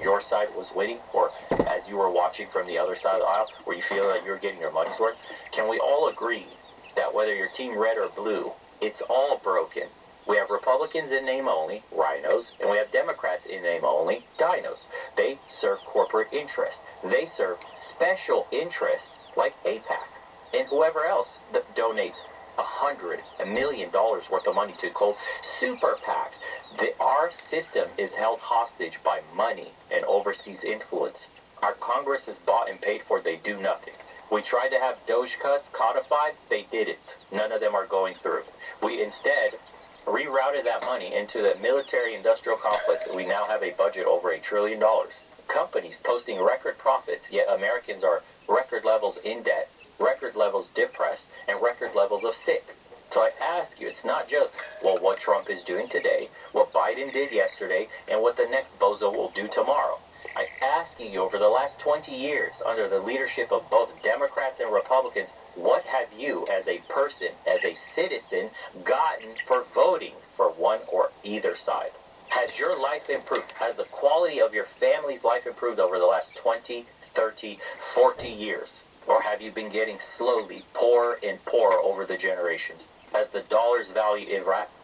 your side was winning, or as you were watching from the other side of the aisle, where you feel like you're getting your money's worth? Can we all agree that whether you're team red or blue, it's all broken? We have Republicans in name only, rhinos, and we have Democrats in name only, dinos. They serve corporate interests. They serve special interests like AIPAC and whoever else that donates $100 million worth of money to cold super PACs. Our system is held hostage by money and overseas influence. Our Congress is bought and paid for. They do nothing. We tried to have Doge cuts codified. They didn't. None of them are going through. We instead rerouted that money into the military-industrial complex. We now have a budget over $1 trillion. Companies posting record profits, yet Americans are record levels in debt, record levels depressed, and record levels of sick. So I ask you, it's not just, well, what Trump is doing today, what Biden did yesterday, and what the next bozo will do tomorrow. I'm asking you, over the last 20 years, under the leadership of both Democrats and Republicans, what have you, as a person, as a citizen, gotten for voting for one or either side? Has your life improved? Has the quality of your family's life improved over the last 20, 30, 40 years? Or have you been getting slowly poorer and poorer over the generations? Has the dollar's value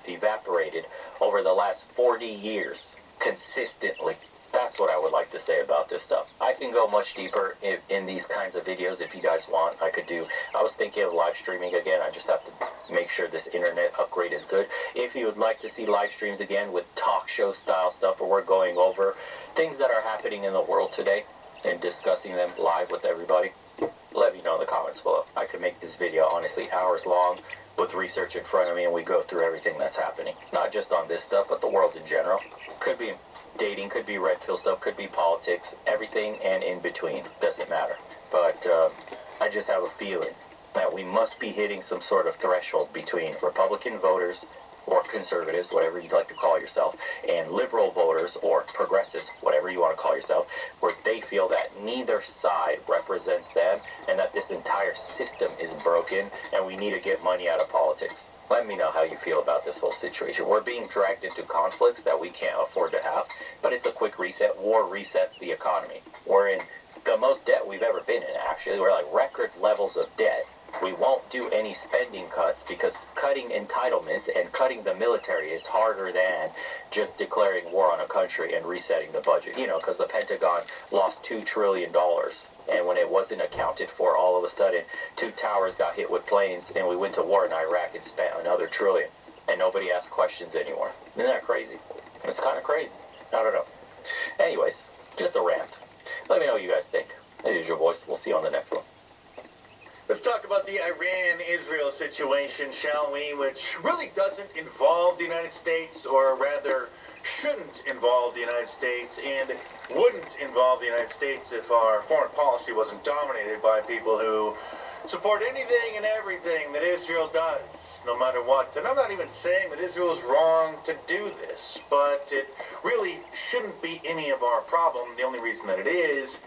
evaporated over the last 40 years consistently? That's what I would like to say about this stuff. I can go much deeper in these kinds of videos if you guys want. I was thinking of live streaming again. I just have to make sure this internet upgrade is good. If you would like to see live streams again with talk show style stuff where we're going over things that are happening in the world today and discussing them live with everybody, let me know in the comments below. I could make this video, honestly, hours long with research in front of me, and we go through everything that's happening. Not just on this stuff, but the world in general. Could be dating, could be red pill stuff, could be politics, everything and in between. Doesn't matter. But I just have a feeling that we must be hitting some sort of threshold between Republican voters or conservatives, whatever you'd like to call yourself, and liberal voters or progressives, whatever you want to call yourself, where they feel that neither side represents them and that this entire system is broken and we need to get money out of politics. Let me know how you feel about this whole situation. We're being dragged into conflicts that we can't afford to have, but it's a quick reset. War resets the economy. We're in the most debt we've ever been in, actually. We're like record levels of debt. We won't do any spending cuts because cutting entitlements and cutting the military is harder than just declaring war on a country and resetting the budget. You know, because the Pentagon lost $2 trillion. And when it wasn't accounted for, all of a sudden, 2 towers got hit with planes and we went to war in Iraq and spent another $1 trillion. And nobody asks questions anymore. Isn't that crazy? It's kind of crazy. I don't know. Anyways, just a rant. Let me know what you guys think. It is your voice. We'll see you on the next one. Let's talk about the Iran-Israel situation, shall we, which really doesn't involve the United States, or rather shouldn't involve the United States, and wouldn't involve the United States if our foreign policy wasn't dominated by people who support anything and everything that Israel does, no matter what. And I'm not even saying that Israel is wrong to do this, but it really shouldn't be any of our problem. The only reason that it is,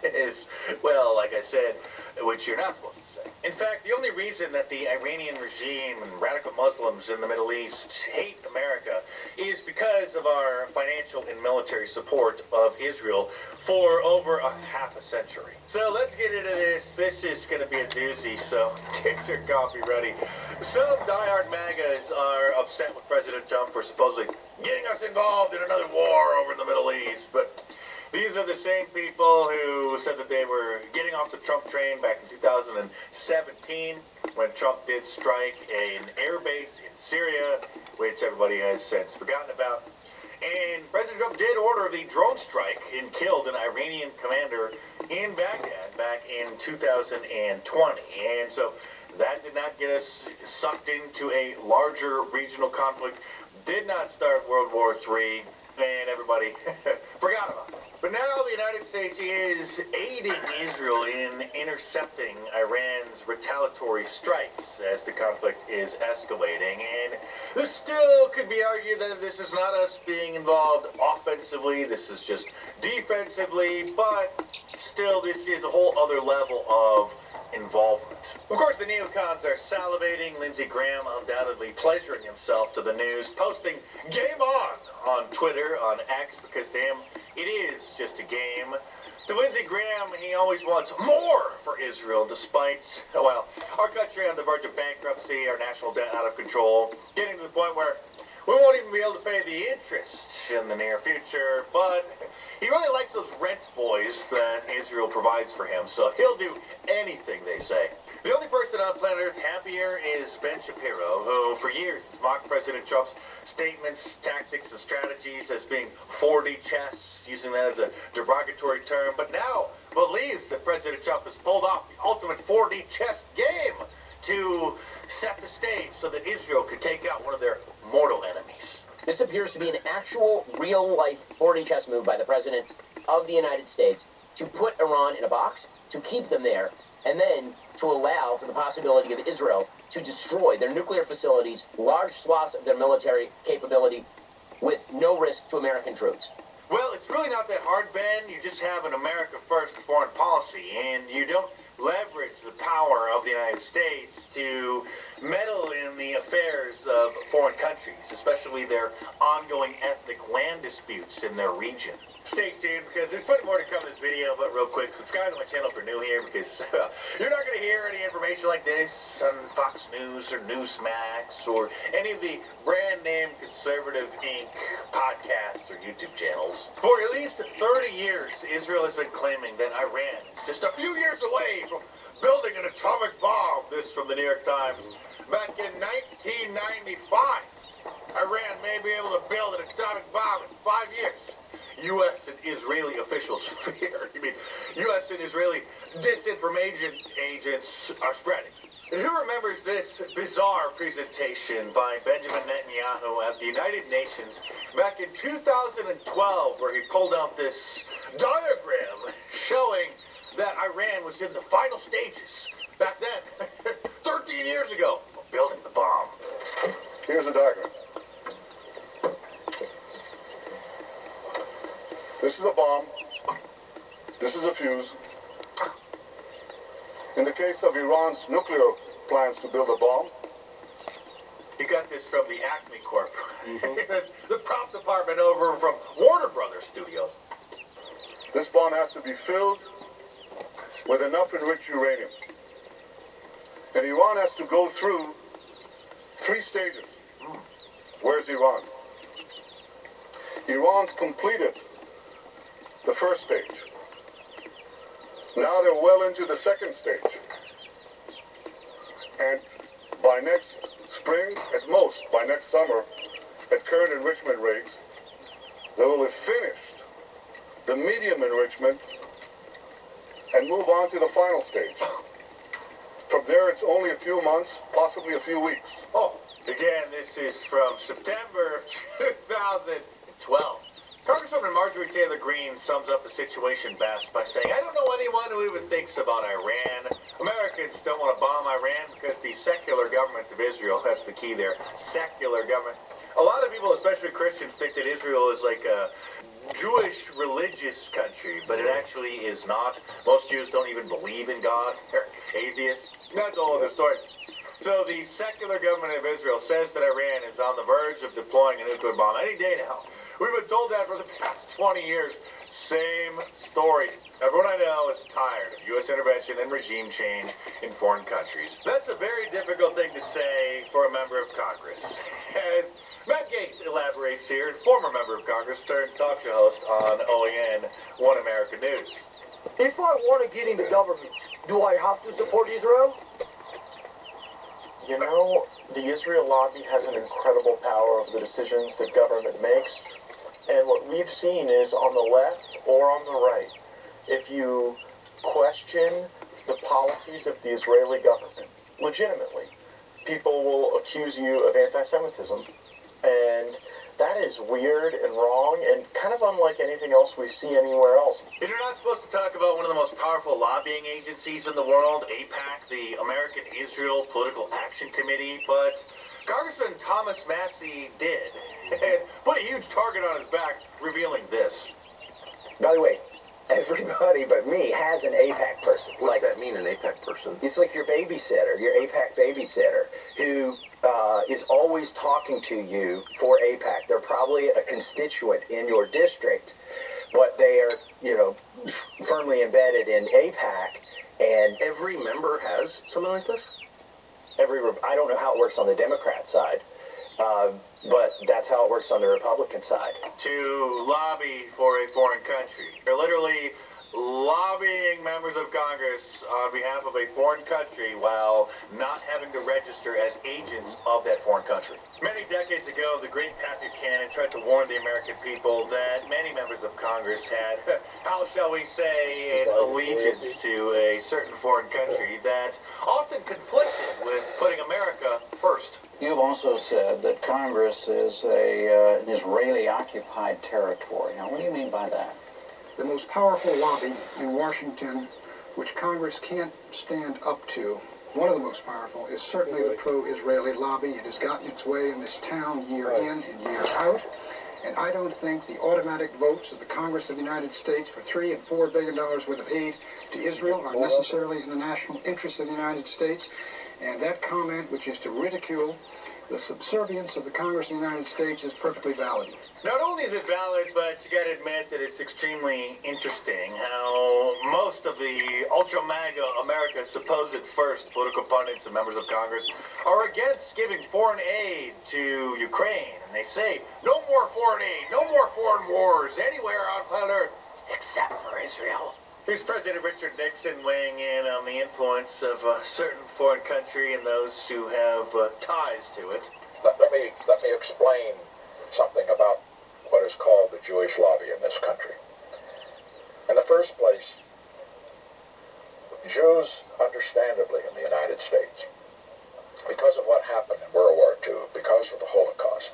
well, like I said, which you're not supposed to say. In fact, the only reason that the Iranian regime and radical Muslims in the Middle East hate America is because of our financial and military support of Israel for over a half a century. So let's get into this. This is going to be a doozy, so get your coffee ready. Some diehard MAGAs are upset with President Trump for supposedly getting us involved in another war over in the Middle East, but these are the same people who said that they were getting off the Trump train back in 2017 when Trump did strike an air base in Syria, which everybody has since forgotten about. And President Trump did order the drone strike and killed an Iranian commander in Baghdad back in 2020. And so that did not get us sucked into a larger regional conflict, did not start World War III, and everybody forgot about it. But now the United States is aiding Israel in intercepting Iran's retaliatory strikes as the conflict is escalating. And this still could be argued that this is not us being involved offensively, this is just defensively, but still this is a whole other level of involvement. Of course, the neocons are salivating. Lindsey Graham undoubtedly pleasuring himself to the news, posting "Game on" Twitter, on X, because damn, it is just a game. To Lindsey Graham, he always wants more for Israel, despite, well, our country on the verge of bankruptcy, our national debt out of control, getting to the point where we won't even be able to pay the interest in the near future. But he really likes those rent boys that Israel provides for him, so he'll do anything they say. The only person on planet Earth happier is Ben Shapiro, who for years has mocked President Trump's statements, tactics, and strategies as being 4D chess, using that as a derogatory term, but now believes that President Trump has pulled off the ultimate 4D chess game to set the stage so that Israel could take out one of their mortal enemies. This appears to be an actual, real-life 4D chess move by the President of the United States to put Iran in a box, to keep them there, and then to allow for the possibility of Israel to destroy their nuclear facilities, large swaths of their military capability, with no risk to American troops. Well, it's really not that hard, Ben. You just have an America First foreign policy, and you don't leverage the power of the United States to meddle in the affairs of foreign countries, especially their ongoing ethnic land disputes in their region. Stay tuned, because there's plenty more to come in this video, but real quick, subscribe to my channel if you're new here, because you're not going to hear any information like this on Fox News or Newsmax or any of the brand name Conservative Inc. podcasts or YouTube channels. For at least 30 years, Israel has been claiming that Iran is just a few years away from building an atomic bomb. This from the New York Times. Back in 1995, Iran may be able to build an atomic bomb in 5 years. U.S. and Israeli officials fear. U.S. and Israeli disinformation agents are spreading. And who remembers this bizarre presentation by Benjamin Netanyahu at the United Nations back in 2012, where he pulled out this diagram showing that Iran was in the final stages back then, 13 years ago, of building the bomb. Here's a diagram. This is a bomb. This is a fuse. In the case of Iran's nuclear plans to build a bomb, you got this from the Acme Corp. The prop department over from Warner Brothers Studios. this bomb has to be filled with enough enriched uranium. And Iran has to go through 3 stages. Where's Iran? Iran's completed the first stage. Now they're well into the second stage. And by next spring, at most, by next summer, at current enrichment rates, they will have finished the medium enrichment and move on to the final stage. From there, it's only a few months, possibly a few weeks. Oh, again, this is from September 2012. Congresswoman Marjorie Taylor Greene sums up the situation best by saying, I don't know anyone who even thinks about Iran. Americans don't want to bomb Iran because the secular government of Israel, that's the key there, secular government. A lot of people, especially Christians, think that Israel is like a Jewish religious country, but it actually is not. Most Jews don't even believe in God. They're atheists. That's a whole other story. So the secular government of Israel says that Iran is on the verge of deploying a nuclear bomb any day now. We've been told that for the past 20 years. Same story. Everyone I know is tired of U.S. intervention and regime change in foreign countries. That's a very difficult thing to say for a member of Congress. As Matt Gaetz elaborates here, former member of Congress turned talk show host on OAN One American News. If I want to get into government, do I have to support Israel? You know, the Israel lobby has an incredible power over the decisions that government makes. And what we've seen is on the left or on the right, if you question the policies of the Israeli government, legitimately, people will accuse you of anti-Semitism. And that is weird and wrong and kind of unlike anything else we see anywhere else. You're not supposed to talk about one of the most powerful lobbying agencies in the world, AIPAC, the American Israel Political Action Committee, but Congressman Thomas Massie did, and put a huge target on his back, revealing this. By the way, everybody but me has an AIPAC person. What's that mean, an AIPAC person? It's like your babysitter, your AIPAC babysitter, who is always talking to you for AIPAC. They're probably a constituent in your district, but they are, you know, firmly embedded in AIPAC. And every member has something like this? I don't know how it works on the Democrat side, but that's how it works on the Republican side. To lobby for a foreign country. They're literally lobbying members of Congress on behalf of a foreign country while not having to register as agents of that foreign country. Many decades ago, the great Pat Buchanan tried to warn the American people that many members of Congress had, how shall we say, an allegiance to a certain foreign country that often conflicted with putting America first. You've also said that Congress is an Israeli-occupied territory. Now, what do you mean by that? The most powerful lobby in Washington, which Congress can't stand up to, one of the most powerful, is certainly the pro-Israeli lobby. It has gotten its way in this town year in and year out. And I don't think the automatic votes of the Congress of the United States for $3 and $4 billion worth of aid to Israel are necessarily in the national interest of the United States. And that comment, which is to ridicule the subservience of the Congress of the United States, is perfectly valid. Not only is it valid, but you gotta admit that it's extremely interesting how most of the ultra-MAGA America's supposed first political pundits and members of Congress are against giving foreign aid to Ukraine. And they say, no more foreign aid, no more foreign wars anywhere on planet Earth, except for Israel. Here's President Richard Nixon weighing in on the influence of a certain foreign country and those who have ties to it. Let me explain something about what is called the Jewish lobby in this country. In the first place, Jews, understandably, in the United States, because of what happened in World War II, because of the Holocaust,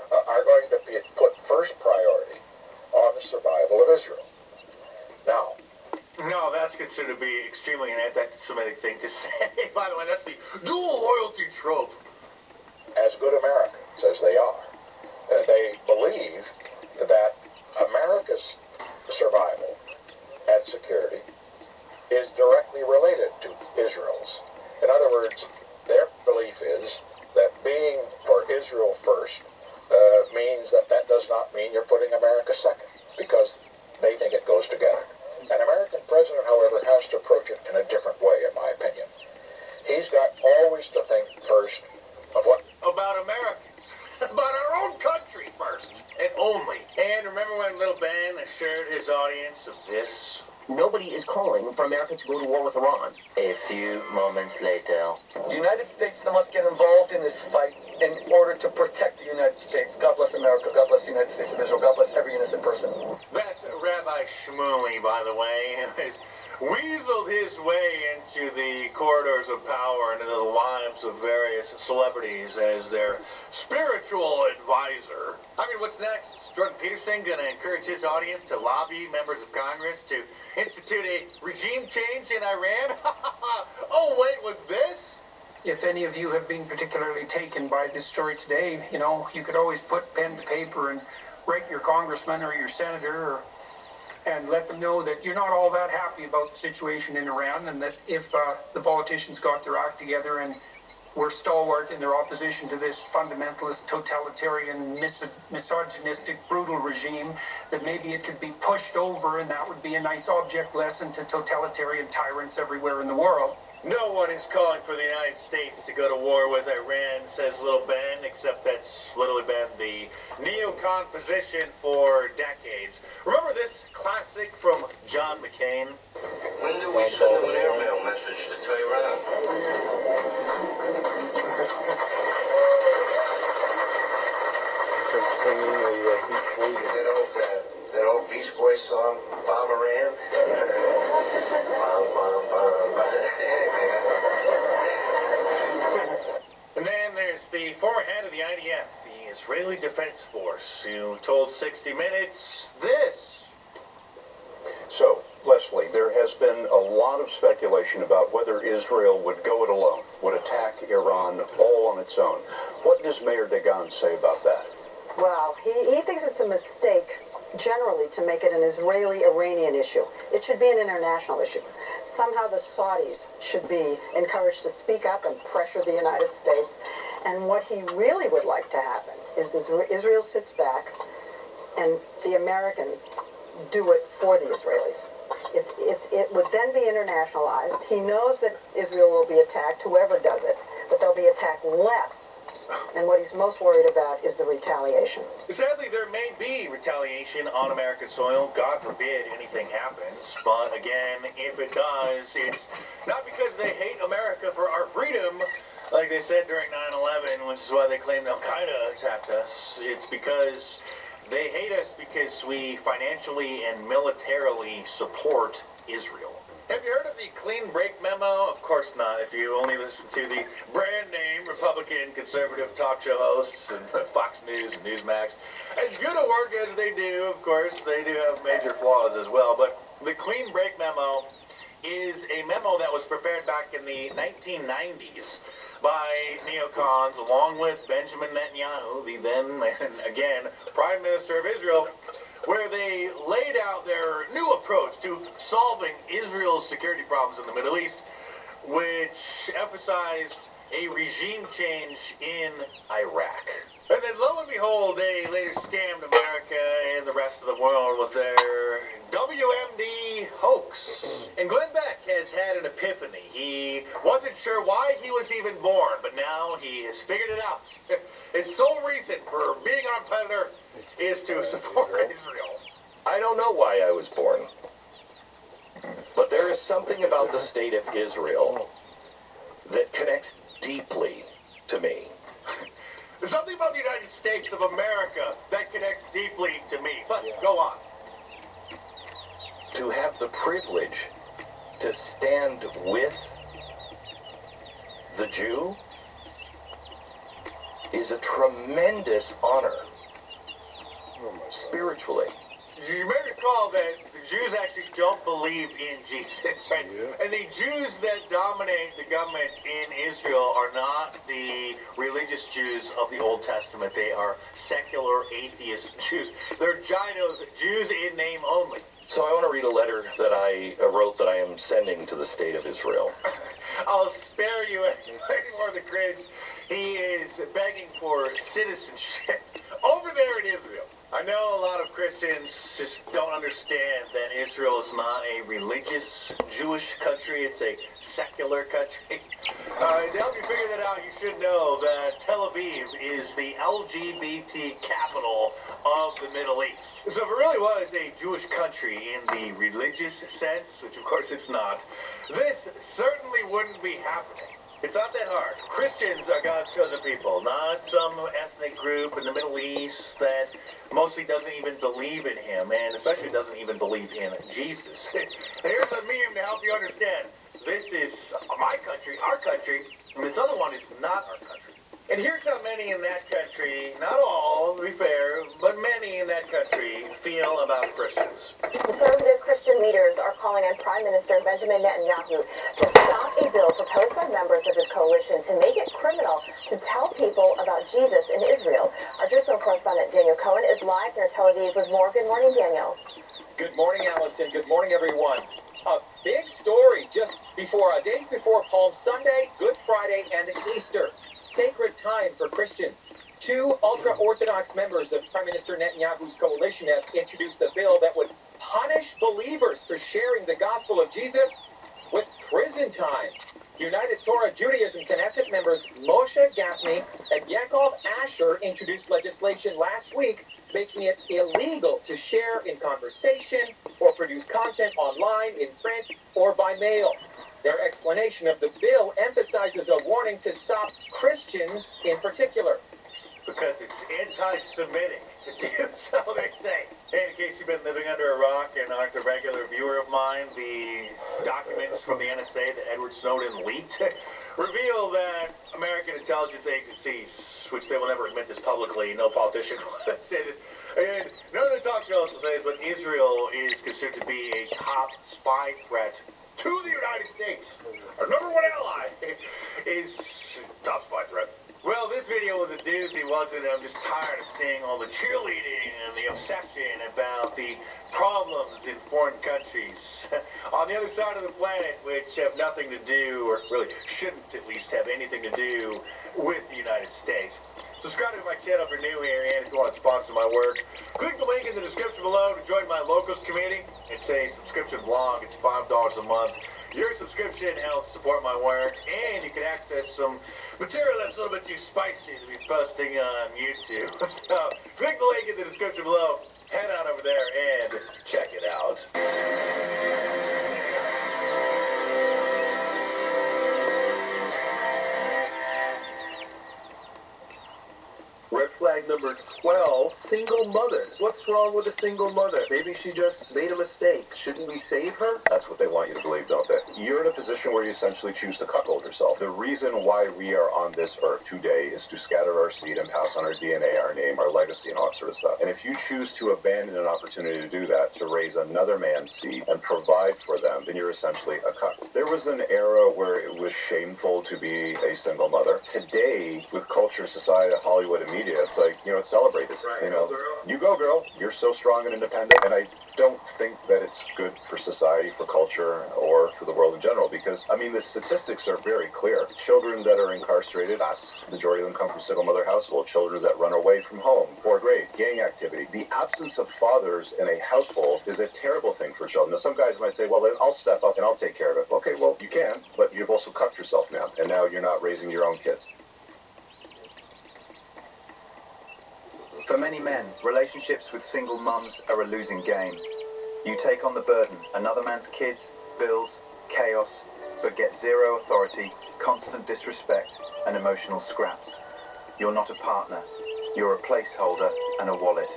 are going to be put first priority on the survival of Israel. Now, no, that's considered to be extremely an anti-Semitic thing to say. By the way, that's the dual loyalty trope. As good Americans as they are, they believe that America's survival and security is directly related to Israel's. In other words, their belief is that being for Israel first means that does not mean you're putting America second, because they think it goes together. An American president, however, has to approach it in a different way, in my opinion. He's got always to think first of what? About Americans. About our own country first. And only. And remember when little Ben assured his audience of this? Nobody is calling for America to go to war with Iran. A few moments later. The United States must get involved in this fight in order to protect the United States. God bless America. God bless the United States of Israel. God bless every innocent person. That's Rabbi Shmuley, by the way, has weaseled his way into the corridors of power and into the lives of various celebrities as their spiritual advisor. I mean, what's next? Is Jordan Peterson going to encourage his audience to lobby members of Congress to institute a regime change in Iran? Oh, wait, what's this? If any of you have been particularly taken by this story today, you know, you could always put pen to paper and write your congressman or your senator and let them know that you're not all that happy about the situation in Iran, and that if the politicians got their act together and were stalwart in their opposition to this fundamentalist, totalitarian, misogynistic, brutal regime, that maybe it could be pushed over, and that would be a nice object lesson to totalitarian tyrants everywhere in the world. No one is calling for the United States to go to war with Iran, says Little Ben, except that's literally been the neocon position for decades. Remember this classic from John McCain? When do we send them an airmail message to Tehran? That old Beach Boys song, Bomb Iran? And then there's the former head of the IDF, the Israeli Defense Force, who told 60 Minutes this. So, Leslie, there has been a lot of speculation about whether Israel would go it alone, would attack Iran all on its own. What does Mayor Dagan say about that? Well, he thinks it's a mistake generally to make it an Israeli-Iranian issue. It should be an international issue. Somehow the Saudis should be encouraged to speak up and pressure the United States. And what he really would like to happen is Israel sits back and the Americans do it for the Israelis. It would then be internationalized. He knows that Israel will be attacked, whoever does it, but they'll be attacked less. And what he's most worried about is the retaliation. Sadly, there may be retaliation on American soil. God forbid anything happens. But again, if it does, it's not because they hate America for our freedom, like they said during 9/11, which is why they claimed Al-Qaeda attacked us. It's because they hate us because we financially and militarily support Israel. Have you heard of the clean break memo? Of course not, if you only listen to the brand name Republican conservative talk show hosts and Fox News and Newsmax. As good a work as they do, of course, they do have major flaws as well. But the clean break memo is a memo that was prepared back in the 1990s by neocons, along with Benjamin Netanyahu, the then, and again, Prime Minister of Israel, where they laid out their new approach to solving Israel's security problems in the Middle East, which emphasized a regime change in Iraq. And then, lo and behold, they later scammed America and the rest of the world with their WMD hoax. And Glenn Beck has had an epiphany. He wasn't sure why he was even born, but now he has figured it out. His sole reason for being on planet Earth is to support Israel. I don't know why I was born, but there is something about the state of Israel that connects deeply to me. There's something about the United States of America that connects deeply to me. But go on. To have the privilege to stand with the Jew is a tremendous honor, spiritually. You may recall that the Jews actually don't believe in Jesus, right? Yeah. And the Jews that dominate the government in Israel are not the religious Jews of the Old Testament. They are secular atheist Jews. They're Ginos, Jews in name only. So I want to read a letter that I wrote that I am sending to the state of Israel. I'll spare you any more of the cringe. He is begging for citizenship over there in Israel. I know a lot of Christians just don't understand that Israel is not a religious Jewish country. It's a secular country. To help you figure that out, you should know that Tel Aviv is the LGBT capital of the Middle East. So if it really was a Jewish country in the religious sense, which of course it's not, this certainly wouldn't be happening. It's not that hard. Christians are God's chosen people, not some ethnic group in the Middle East that mostly doesn't even believe in him, and especially doesn't even believe in Jesus. Here's a meme to help you understand. This is my country, our country, and this other one is not our country. And here's how many in that country, not all, to be fair, but many in that country feel about Christians. Conservative Christian leaders are calling on Prime Minister Benjamin Netanyahu to stop a bill proposed by members of his coalition to make it criminal to tell people about Jesus in Israel. Our Jerusalem correspondent Daniel Cohen is live near Tel Aviv with more. Good morning, Daniel. Good morning, Allison. Good morning, everyone. A big story just before, days before Palm Sunday, Good Friday, and Easter. Sacred time for Christians. Two ultra-Orthodox members of Prime Minister Netanyahu's coalition have introduced a bill that would punish believers for sharing the gospel of Jesus with prison time. United Torah Judaism Knesset members Moshe Gafni and Yaakov Asher introduced legislation last week making it illegal to share in conversation or produce content online, in print, or by mail. Their explanation of the bill emphasizes a warning to stop Christians in particular. Because it's anti-Semitic to do so, they say. Hey, in case you've been living under a rock and aren't a regular viewer of mine, the documents from the NSA that Edward Snowden leaked reveal that American intelligence agencies, which they will never admit this publicly, no politician will say this, and none of the talk shows will say this, but Israel is considered to be a top spy threat to the United States. Our number one ally is top spy threat. Well, this video was a doozy, wasn't it? I'm just tired of seeing all the cheerleading and the obsession about the problems in foreign countries on the other side of the planet, which have nothing to do, or really shouldn't at least have anything to do with the United States. Subscribe to my channel if you're new here, and if you want to sponsor my work, click the link in the description below to join my locals community. It's a subscription blog. It's $5 a month. Your subscription helps support my work, and you can access some material that's a little bit too spicy to be posting on YouTube. So, click the link in the description below, head on over there, and check it out. Red flag number 12, single mothers. What's wrong with a single mother? Maybe she just made a mistake. Shouldn't we save her? That's what they want you to believe, don't they? You're in a position where you essentially choose to cuckold yourself. The reason why we are on this earth today is to scatter our seed and pass on our DNA, our name, our legacy, and all that sort of stuff. And if you choose to abandon an opportunity to do that, to raise another man's seed and provide for them, then you're essentially a cuck. There was an era where it was shameful to be a single mother. Today, with culture, society, Hollywood, and media, it's like, you know, it's celebrated. Right, you know, you go, girl. You're so strong and independent. And I don't think that it's good for society, for culture, or for the world in general, because, I mean, the statistics are very clear. Children that are incarcerated, the majority of them come from single mother household. Children that run away from home, poor grades, gang activity. The absence of fathers in a household is a terrible thing for children. Now, some guys might say, well, then I'll step up and I'll take care of it. Okay, well, you can, but you've also cucked yourself now, and now you're not raising your own kids. For many men, relationships with single mums are a losing game. You take on the burden, another man's kids, bills, chaos, but get zero authority, constant disrespect, and emotional scraps. You're not a partner. You're a placeholder and a wallet.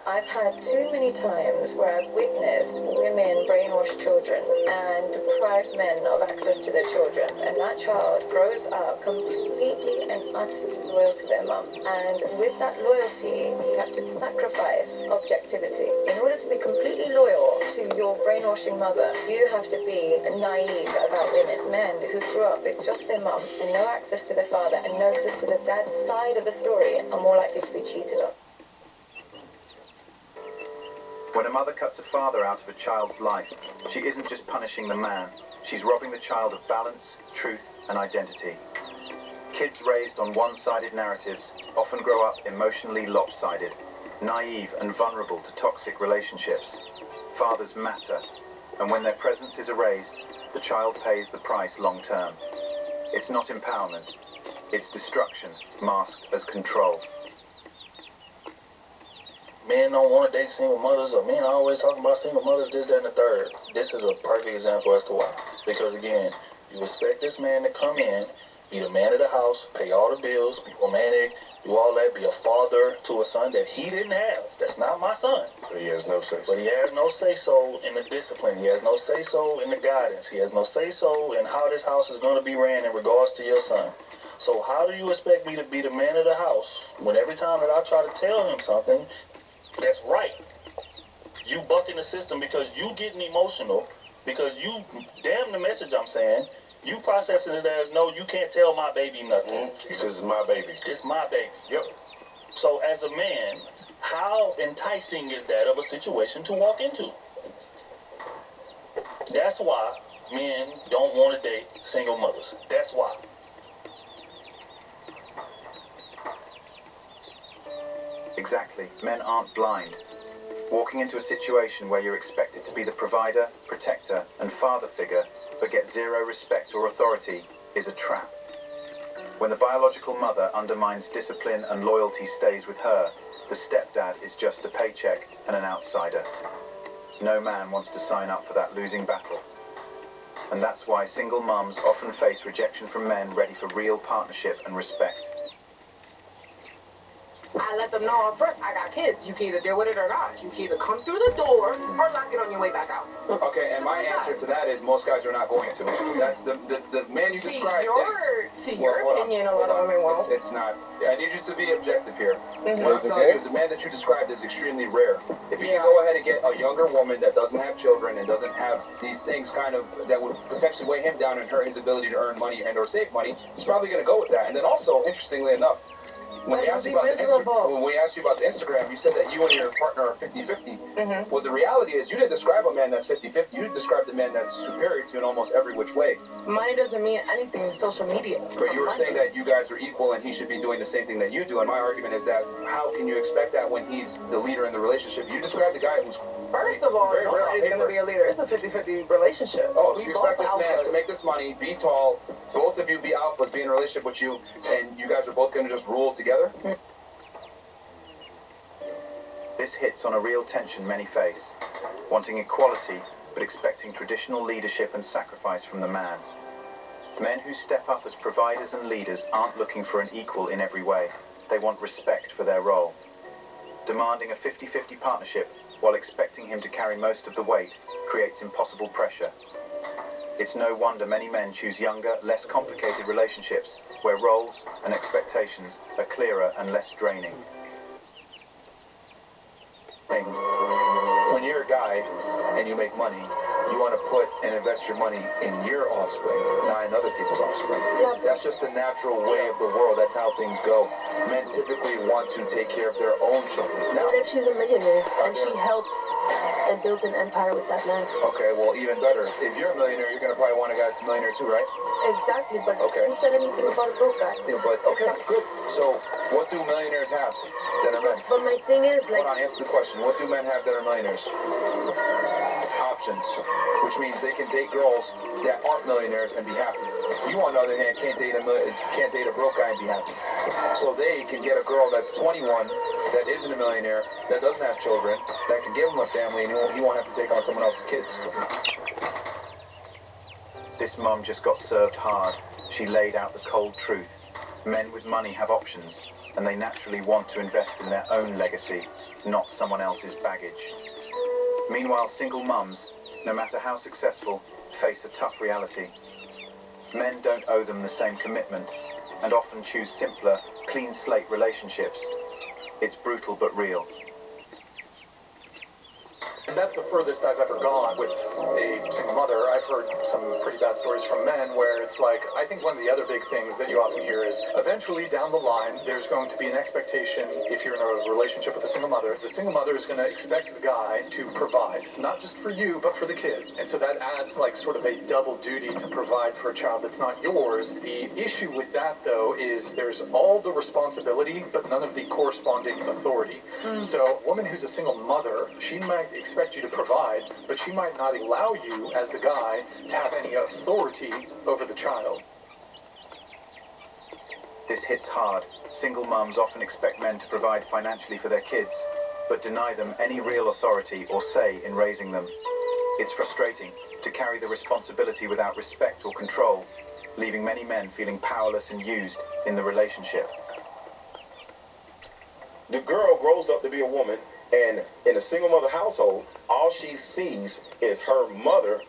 I've had too many times where I've witnessed women brainwash children and deprive men of access to their children, and that child grows up completely and utterly loyal to their mum. And with that loyalty, you have to sacrifice objectivity. In order to be completely loyal to your brainwashing mother, you have to be naive about women. Men who grew up with just their mum and no access to their father and no access to the dad's side of the story are more likely to be cheated on. When a mother cuts a father out of a child's life, she isn't just punishing the man, she's robbing the child of balance, truth, and identity. Kids raised on one-sided narratives often grow up emotionally lopsided, naive and vulnerable to toxic relationships. Fathers matter, and when their presence is erased, the child pays the price long-term. It's not empowerment, it's destruction masked as control. Men don't want to date single mothers, or men are always talking about single mothers, this, that, and the third. This is a perfect example as to why. Because again, you expect this man to come in, be the man of the house, pay all the bills, be romantic, do all that, be a father to a son that he didn't have. That's not my son. But he has no say-so. But he has no say-so in the discipline. He has no say-so in the guidance. He has no say-so in how this house is going to be ran in regards to your son. So how do you expect me to be the man of the house when every time that I try to tell him something that's right, you bucking the system because you getting emotional, because you, damn the message I'm saying, you processing it as, no, you can't tell my baby nothing. This is my baby. It's my baby. Yep. So as a man, how enticing is that of a situation to walk into? That's why men don't want to date single mothers. That's why. Exactly. Men aren't blind. Walking into a situation where you're expected to be the provider, protector, and father figure, but get zero respect or authority, is a trap. When the biological mother undermines discipline and loyalty stays with her, the stepdad is just a paycheck and an outsider. No man wants to sign up for that losing battle. And that's why single mums often face rejection from men ready for real partnership and respect. I let them know up front, I got kids. You can either deal with it or not. You can either come through the door or lock it on your way back out. Okay, and my answer to that is most guys are not going to. That's the man you described. Your opinion, a lot of women won't. It's not. I need you to be objective here. What I'm telling you is the man that you described is extremely rare. If you can go ahead and get a younger woman that doesn't have children and doesn't have these things kind of that would potentially weigh him down and hurt his ability to earn money and or save money, he's probably going to go with that. And then also, interestingly enough, when we asked you about the Instagram, you said that you and your partner are 50-50. Well, the reality is you didn't describe a man that's 50-50. You described a man that's superior to you in almost every which way. Money doesn't mean anything in social media. But you were saying that you guys are equal and he should be doing the same thing that you do. And my argument is that how can you expect that when he's the leader in the relationship? You described a guy who's First of all, nobody's going to be a leader. It's a 50-50 relationship. Oh, so you expect this man to make this money, be tall, both of you be alphas, be in a relationship with you, and you guys are both going to just rule together? This hits on a real tension many face, wanting equality but expecting traditional leadership and sacrifice from the man. Men who step up as providers and leaders aren't looking for an equal in every way. They want respect for their role. Demanding a 50-50 partnership while expecting him to carry most of the weight creates impossible pressure. It's no wonder many men choose younger, less complicated relationships where roles and expectations are clearer and less draining. When you're a guy and you make money, you want to put and invest your money in your offspring, not in other people's offspring. That's just the natural way of the world. That's how things go. Men typically want to take care of their own children. Now, what if she's a millionaire and she helps and builds an empire with that man? Okay, well, even better. If you're a millionaire, you're going to probably want a guy that's a millionaire too, right? Exactly, but who said anything about a broke guy? Yeah, but, okay, good. So, what do millionaires have that are men? But my thing is, like... Hold on, answer the question. What do men have that are millionaires? Options, which means they can date girls that aren't millionaires and be happy. You, on the other hand, can't date a broke guy and be happy. So they can get a girl that's 21, that isn't a millionaire, that doesn't have children, that can give him a family, and he won't have to take on someone else's kids. This mum just got served hard. She laid out the cold truth. Men with money have options, and they naturally want to invest in their own legacy, not someone else's baggage. Meanwhile, single mums, no matter how successful, face a tough reality. Men don't owe them the same commitment, and often choose simpler, clean slate relationships. It's brutal but real. And that's the furthest I've ever gone with a single mother. I've heard some pretty bad stories from men where it's like, I think one of the other big things that you often hear is eventually down the line, there's going to be an expectation, if you're in a relationship with a single mother, the single mother is going to expect the guy to provide, not just for you, but for the kid. And so that adds like sort of a double duty to provide for a child that's not yours. The issue with that, though, is there's all the responsibility, but none of the corresponding authority. So a woman who's a single mother, she might expect you to provide, but she might not allow you, as the guy, to have any authority over the child. This hits hard. Single mums often expect men to provide financially for their kids, but deny them any real authority or say in raising them. It's frustrating to carry the responsibility without respect or control, leaving many men feeling powerless and used in the relationship. The girl grows up to be a woman, and in a single mother household, all she sees is her mother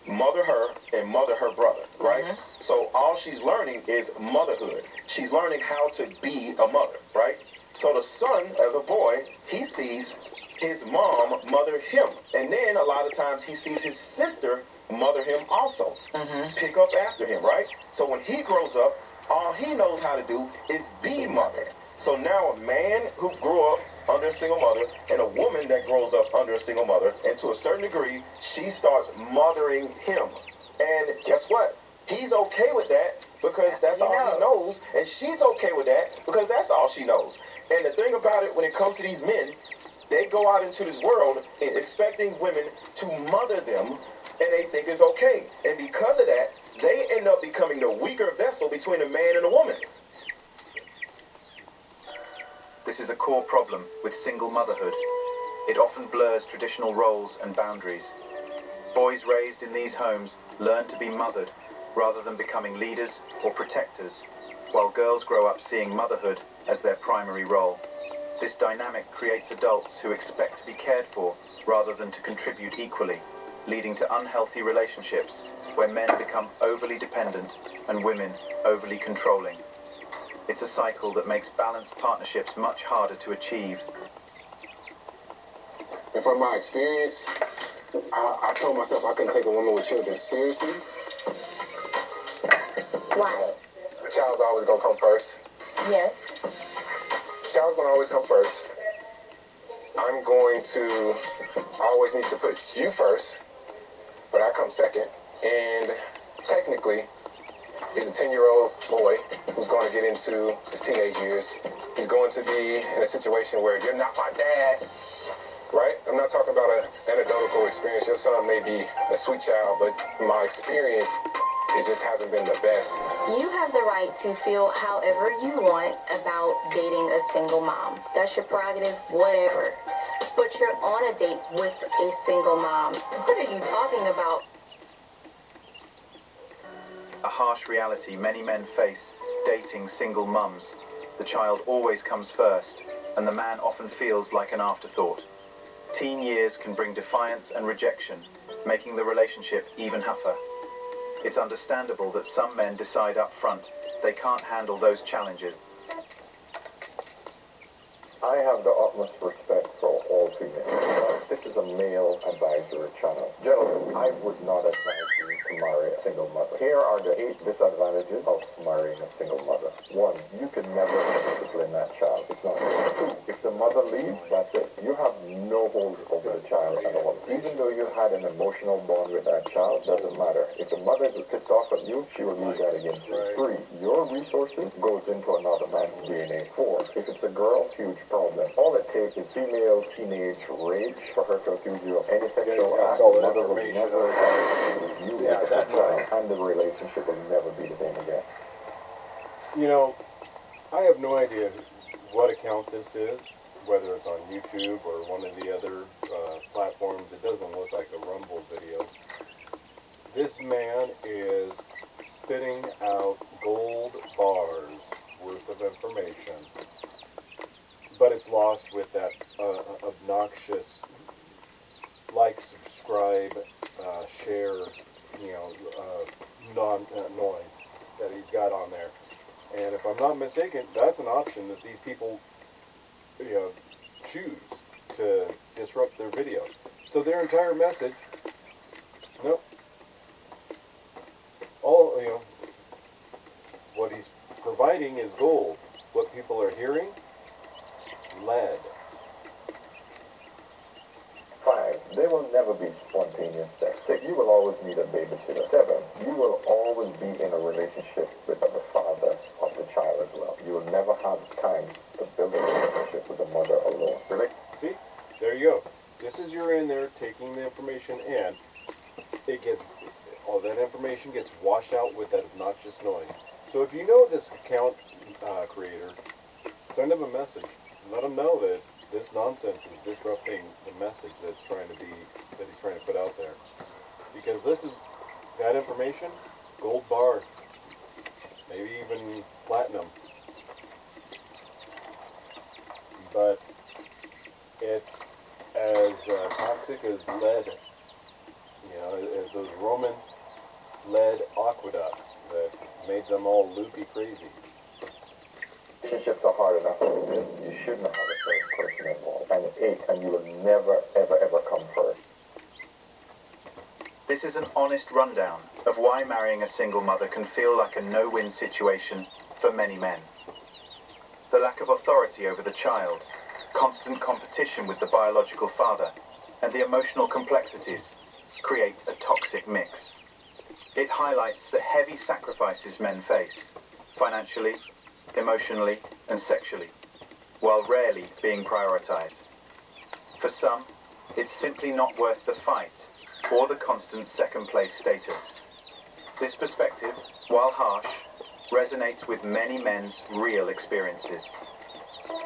her, and mother her brother, right? So all she's learning is motherhood. She's learning how to be a mother, right? So the son, as a boy, he sees his mom mother him. And then a lot of times he sees his sister mother him also, pick up after him, right? So when he grows up, all he knows how to do is be mothered. So now a man who grew up under a single mother and a woman that grows up under a single mother, and to a certain degree, she starts mothering him. And guess what? He's okay with that because that's all he knows, and she's okay with that because that's all she knows. And the thing about it, when it comes to these men, they go out into this world expecting women to mother them, and they think it's okay. And because of that, they end up becoming the weaker vessel between a man and a woman. This is a core problem with single motherhood. It often blurs traditional roles and boundaries. Boys raised in these homes learn to be mothered rather than becoming leaders or protectors, while girls grow up seeing motherhood as their primary role. This dynamic creates adults who expect to be cared for rather than to contribute equally, leading to unhealthy relationships where men become overly dependent and women overly controlling. It's a cycle that makes balanced partnerships much harder to achieve. And from my experience, I told myself I couldn't take a woman with children seriously. Why? The child's always going to come first. Yes. The child's going to always come first. I'm going to always need to put you first, but I come second. And technically, he's a 10-year-old boy who's going to get into his teenage years. He's going to be in a situation where you're not my dad, right? I'm not talking about an anecdotal experience. Your son may be a sweet child, but my experience, it just hasn't been the best. You have the right to feel however you want about dating a single mom. That's your prerogative, whatever. But you're on a date with a single mom. What are you talking about? A harsh reality many men face dating single mums. The child always comes first, and the man often feels like an afterthought. Teen years can bring defiance and rejection, making the relationship even tougher. It's understandable that some men decide up front they can't handle those challenges. I have the utmost respect for all females. This is a male advisory channel. Gentlemen, I would not advise you to marry a single mother. Here are the 8 disadvantages of marrying a single mother. 1, you can never discipline that child. It's not good. 2, if the mother leaves, that's it. You have no hold over the child at all. Even though you had an emotional bond with that child, doesn't matter. If the mother is pissed off at you, she will use that against you. 3, your resources goes into another man's DNA. 4, if it's a girl, huge problem. All it takes is female teenage rage for her to accuse you of any sexual act. The mother will never you with the child, and the relationship will never be the same again. You know, I have no idea what account this is, whether it's on YouTube or one of the other platforms. It doesn't look like a Rumble video. This man is spitting out gold bars worth of information, but it's lost with that obnoxious like, subscribe, share, noise that he's got on there. And if I'm not mistaken, that's an option that these people, choose to disrupt their videos. So their entire message, nope. What he's providing is gold. What people are hearing, lead. 5, there will never be spontaneous sex. 6, you will always need a babysitter. 7, you will always be in a relationship with the father of the child as well. You will never have time to build a relationship with the mother alone. Really? See? There you go. Just as you're in there taking the information in, all that information gets washed out with that obnoxious noise. So if you know this account creator, send him a message. Let him know that this nonsense is disrupting the message that he's trying to put out there. Because that information, gold bar, maybe even platinum. But it's as toxic as lead, as those Roman lead aqueducts that made them all loopy crazy. Relationships are hard enough as it is. You shouldn't have a third person involved. And 8, and you will never, ever, ever come first. This is an honest rundown of why marrying a single mother can feel like a no-win situation for many men. The lack of authority over the child, constant competition with the biological father, and the emotional complexities create a toxic mix. It highlights the heavy sacrifices men face, financially, emotionally, and sexually, while rarely being prioritized. For some, it's simply not worth the fight or the constant second-place status. This perspective, while harsh, resonates with many men's real experiences.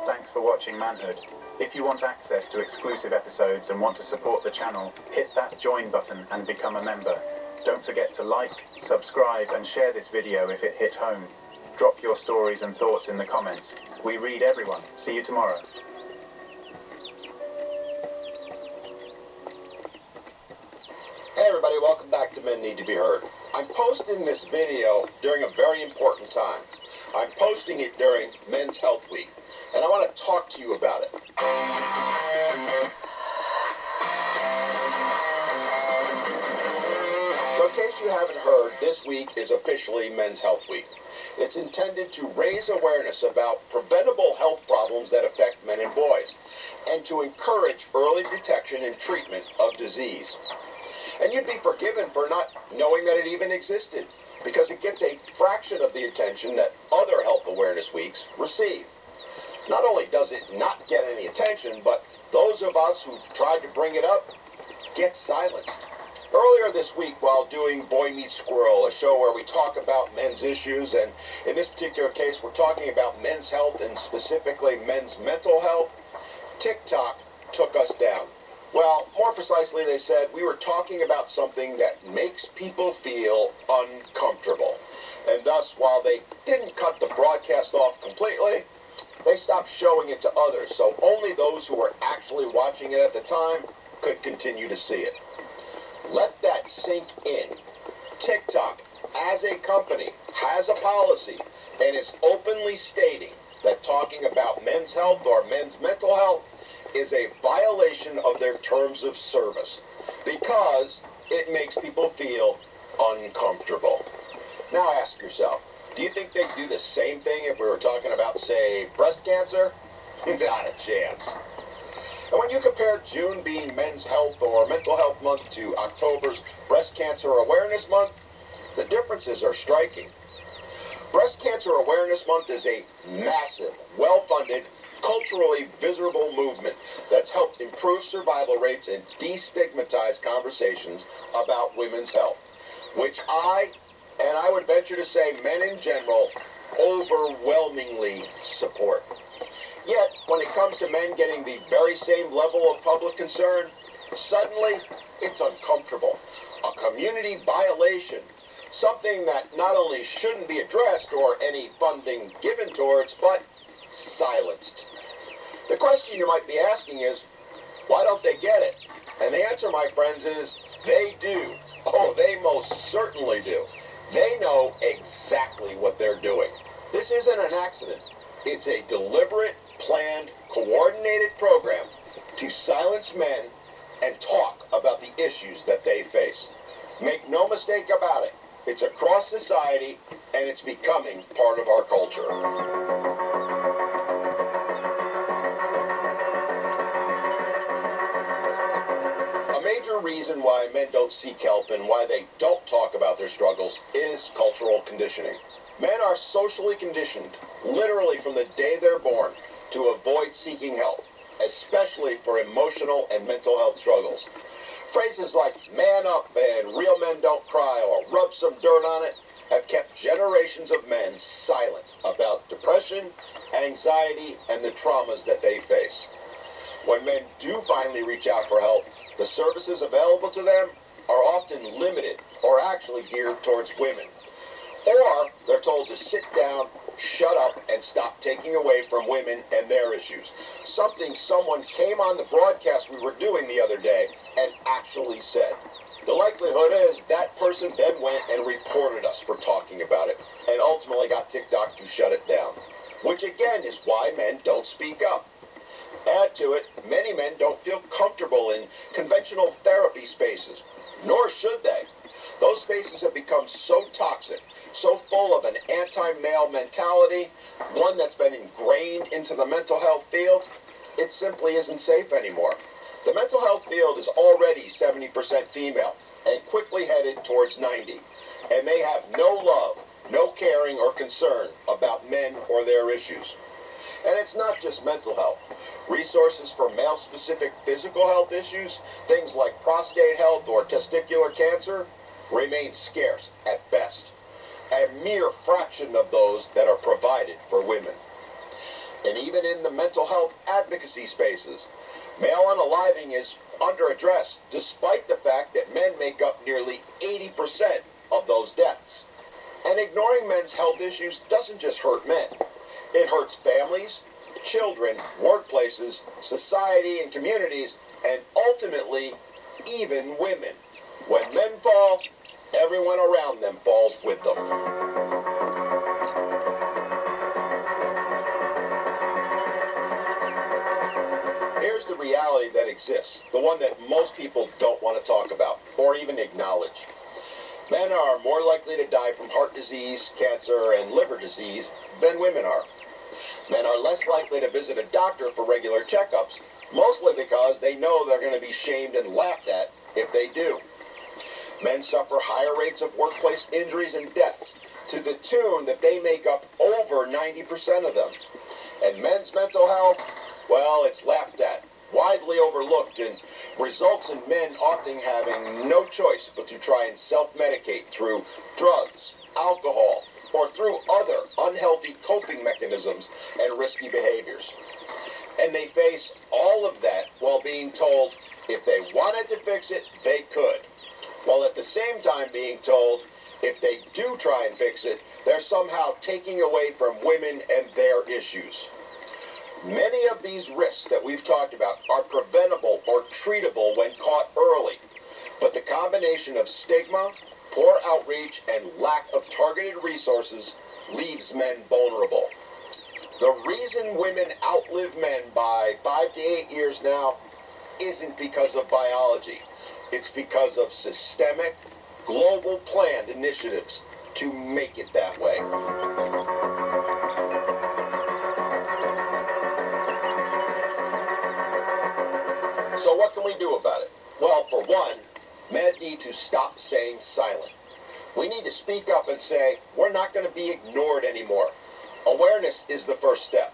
Thanks for watching Manhood. If you want access to exclusive episodes and want to support the channel, hit that join button and become a member. Don't forget to like, subscribe, and share this video if it hit home. Drop your stories and thoughts in the comments. We read everyone. See you tomorrow. everybody. Welcome back to Men Need to Be Heard. I'm posting this video during a very important time. I'm posting it during Men's Health Week, and I want to talk to you about it. So in case you haven't heard, this week is officially Men's Health Week. It's intended to raise awareness about preventable health problems that affect men and boys, and to encourage early detection and treatment of disease. And you'd be forgiven for not knowing that it even existed, because it gets a fraction of the attention that other health awareness weeks receive. Not only does it not get any attention, but those of us who tried to bring it up get silenced. Earlier this week, while doing Boy Meets Squirrel, a show where we talk about men's issues, and in this particular case, we're talking about men's health and specifically men's mental health, TikTok took us down. Well, more precisely, they said we were talking about something that makes people feel uncomfortable. And thus, while they didn't cut the broadcast off completely, they stopped showing it to others, so only those who were actually watching it at the time could continue to see it. Let that sink in. TikTok, as a company, has a policy and is openly stating that talking about men's health or men's mental health is a violation of their terms of service because it makes people feel uncomfortable. Now ask yourself, do you think they'd do the same thing if we were talking about, say, breast cancer? Not a chance. And when you compare June being Men's Health or Mental Health Month to October's Breast Cancer Awareness Month, the differences are striking. Breast Cancer Awareness Month is a massive, well-funded, culturally visible movement that's helped improve survival rates and destigmatize conversations about women's health, which I would venture to say men in general, overwhelmingly support. Yet, when it comes to men getting the very same level of public concern, suddenly it's uncomfortable. A community violation. Something that not only shouldn't be addressed or any funding given towards, but silenced. The question you might be asking is, why don't they get it? And the answer, my friends, is they do. Oh, they most certainly do. They know exactly what they're doing. This isn't an accident. It's a deliberate, planned, coordinated program to silence men and talk about the issues that they face. Make no mistake about it. It's across society, and it's becoming part of our culture. A major reason why men don't seek help and why they don't talk about their struggles is cultural conditioning. Men are socially conditioned, literally from the day they're born, to avoid seeking help, especially for emotional and mental health struggles. Phrases like man up and real men don't cry or rub some dirt on it have kept generations of men silent about depression, anxiety, and the traumas that they face. When men do finally reach out for help, the services available to them are often limited or actually geared towards women. Or they're told to sit down, shut up, and stop taking away from women and their issues. Something someone came on the broadcast we were doing the other day and actually said. The likelihood is that person then went and reported us for talking about it and ultimately got TikTok to shut it down. Which again is why men don't speak up. Add to it, many men don't feel comfortable in conventional therapy spaces, nor should they. Those spaces have become so toxic, so full of an anti-male mentality, one that's been ingrained into the mental health field, it simply isn't safe anymore. The mental health field is already 70% female and quickly headed towards 90%, and they have no love, no caring or concern about men or their issues. And it's not just mental health. Resources for male-specific physical health issues, things like prostate health or testicular cancer, remain scarce at best. A mere fraction of those that are provided for women. And even in the mental health advocacy spaces, male unaliving is under-addressed, despite the fact that men make up nearly 80% of those deaths. And ignoring men's health issues doesn't just hurt men. It hurts families, children, workplaces, society and communities, and ultimately, even women. When men fall, everyone around them falls with them. Here's the reality that exists, the one that most people don't want to talk about or even acknowledge. Men are more likely to die from heart disease, cancer, and liver disease than women are. Men are less likely to visit a doctor for regular checkups, mostly because they know they're going to be shamed and laughed at if they do. Men suffer higher rates of workplace injuries and deaths, to the tune that they make up over 90% of them. And men's mental health, well, it's laughed at, widely overlooked, and results in men often having no choice but to try and self-medicate through drugs, alcohol, or through other unhealthy coping mechanisms and risky behaviors. And they face all of that while being told if they wanted to fix it, they could, while at the same time being told if they do try and fix it, they're somehow taking away from women and their issues. Many of these risks that we've talked about are preventable or treatable when caught early, but the combination of stigma, poor outreach, and lack of targeted resources leaves men vulnerable. The reason women outlive men by 5 to 8 years now isn't because of biology. It's because of systemic, global planned initiatives to make it that way. So what can we do about it? Well, for one, men need to stop saying silent. We need to speak up and say, we're not going to be ignored anymore. Awareness is the first step.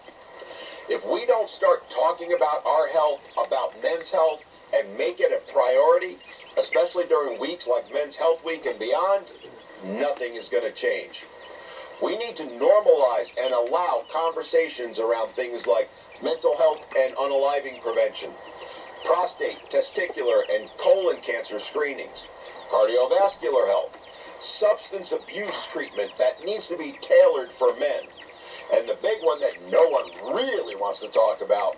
If we don't start talking about our health, about men's health, and make it a priority, especially during weeks like Men's Health Week and beyond, nothing is going to change. We need to normalize and allow conversations around things like mental health and unaliving prevention, prostate, testicular, and colon cancer screenings, cardiovascular health, substance abuse treatment that needs to be tailored for men, and the big one that no one really wants to talk about,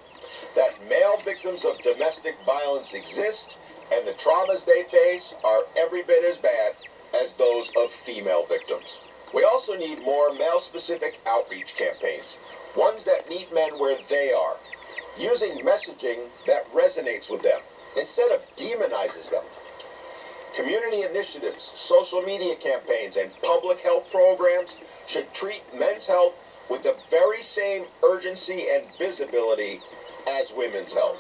that male victims of domestic violence exist, and the traumas they face are every bit as bad as those of female victims. We also need more male-specific outreach campaigns, ones that meet men where they are, using messaging that resonates with them instead of demonizes them. Community initiatives, social media campaigns, and public health programs should treat men's health with the very same urgency and visibility as women's health.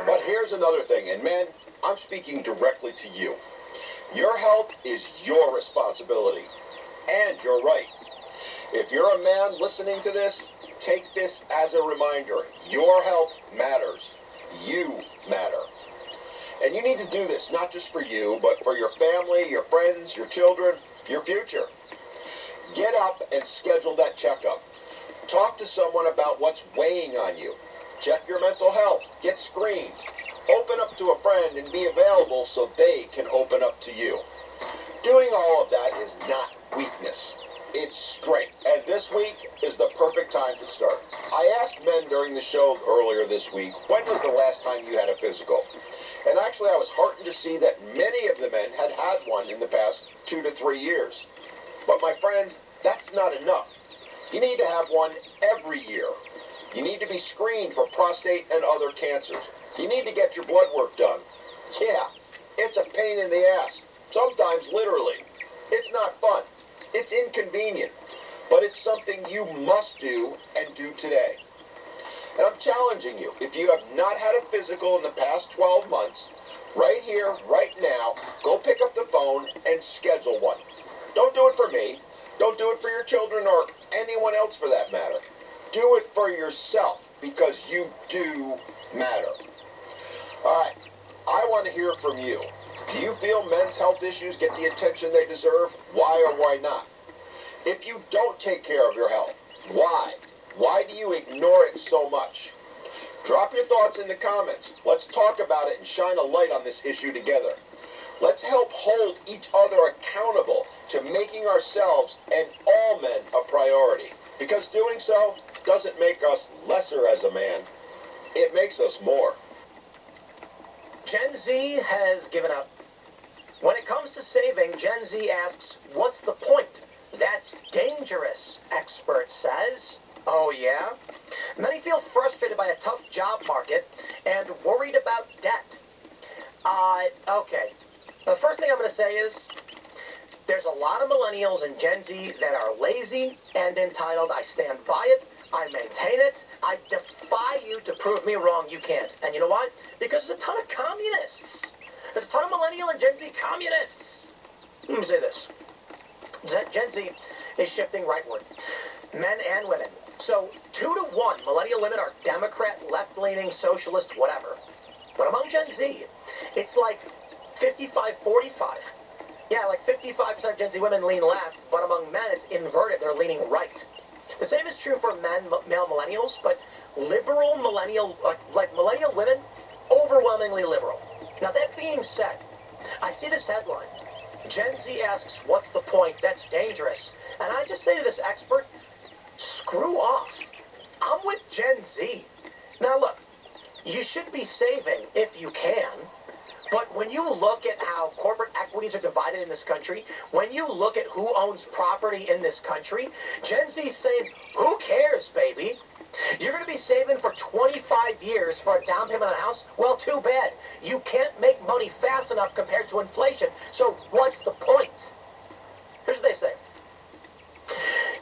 But here's another thing, and men, I'm speaking directly to you. Your health is your responsibility, and you're right. If you're a man listening to this, take this as a reminder. Your health matters. You matter. And you need to do this not just for you, but for your family, your friends, your children, your future. Get up and schedule that checkup. Talk to someone about what's weighing on you. Check your mental health. Get screened. Open up to a friend and be available so they can open up to you. Doing all of that is not weakness. It's strength. And this week is the perfect time to start. I asked men during the show earlier this week, when was the last time you had a physical? And actually I was heartened to see that many of the men had had one in the past 2 to 3 years. But my friends, that's not enough. You need to have one every year. You need to be screened for prostate and other cancers. You need to get your blood work done. Yeah, it's a pain in the ass. Sometimes literally. It's not fun. It's inconvenient. But it's something you must do and do today. And I'm challenging you, if you have not had a physical in the past 12 months, right here, right now, go pick up the phone and schedule one. Don't do it for me. Don't do it for your children or anyone else for that matter. Do it for yourself because you do matter. All right, I want to hear from you. Do you feel men's health issues get the attention they deserve? Why or why not? If you don't take care of your health, why? Why do you ignore it so much? Drop your thoughts in the comments. Let's talk about it and shine a light on this issue together. Let's help hold each other accountable to making ourselves and all men a priority. Because doing so doesn't make us lesser as a man. It makes us more. Gen Z has given up. When it comes to saving, Gen Z asks, what's the point? That's dangerous, expert says. Oh, yeah? Many feel frustrated by a tough job market and worried about debt. Okay. The first thing I'm going to say is, there's a lot of millennials and Gen Z that are lazy and entitled. I stand by it. I maintain it. I defy you to prove me wrong. You can't. And you know why? Because there's a ton of communists. There's a ton of millennial and Gen Z communists. Let me say this. Gen Z is shifting rightward. Men and women. So 2-to-1, millennial women are Democrat, left-leaning, socialist, whatever. But among Gen Z, it's like 55-45. Yeah, like 55% of Gen Z women lean left, but among men it's inverted. They're leaning right. The same is true for male millennials, but liberal millennial, like millennial women, overwhelmingly liberal. Now that being said, I see this headline. Gen Z asks, what's the point? That's dangerous. And I just say to this expert, screw off. I'm with Gen Z. Now look, you should be saving if you can. But when you look at how corporate equities are divided in this country, when you look at who owns property in this country, Gen Z's saying, who cares, baby? You're going to be saving for 25 years for a down payment on a house? Well, too bad. You can't make money fast enough compared to inflation, so what's the point? Here's what they say.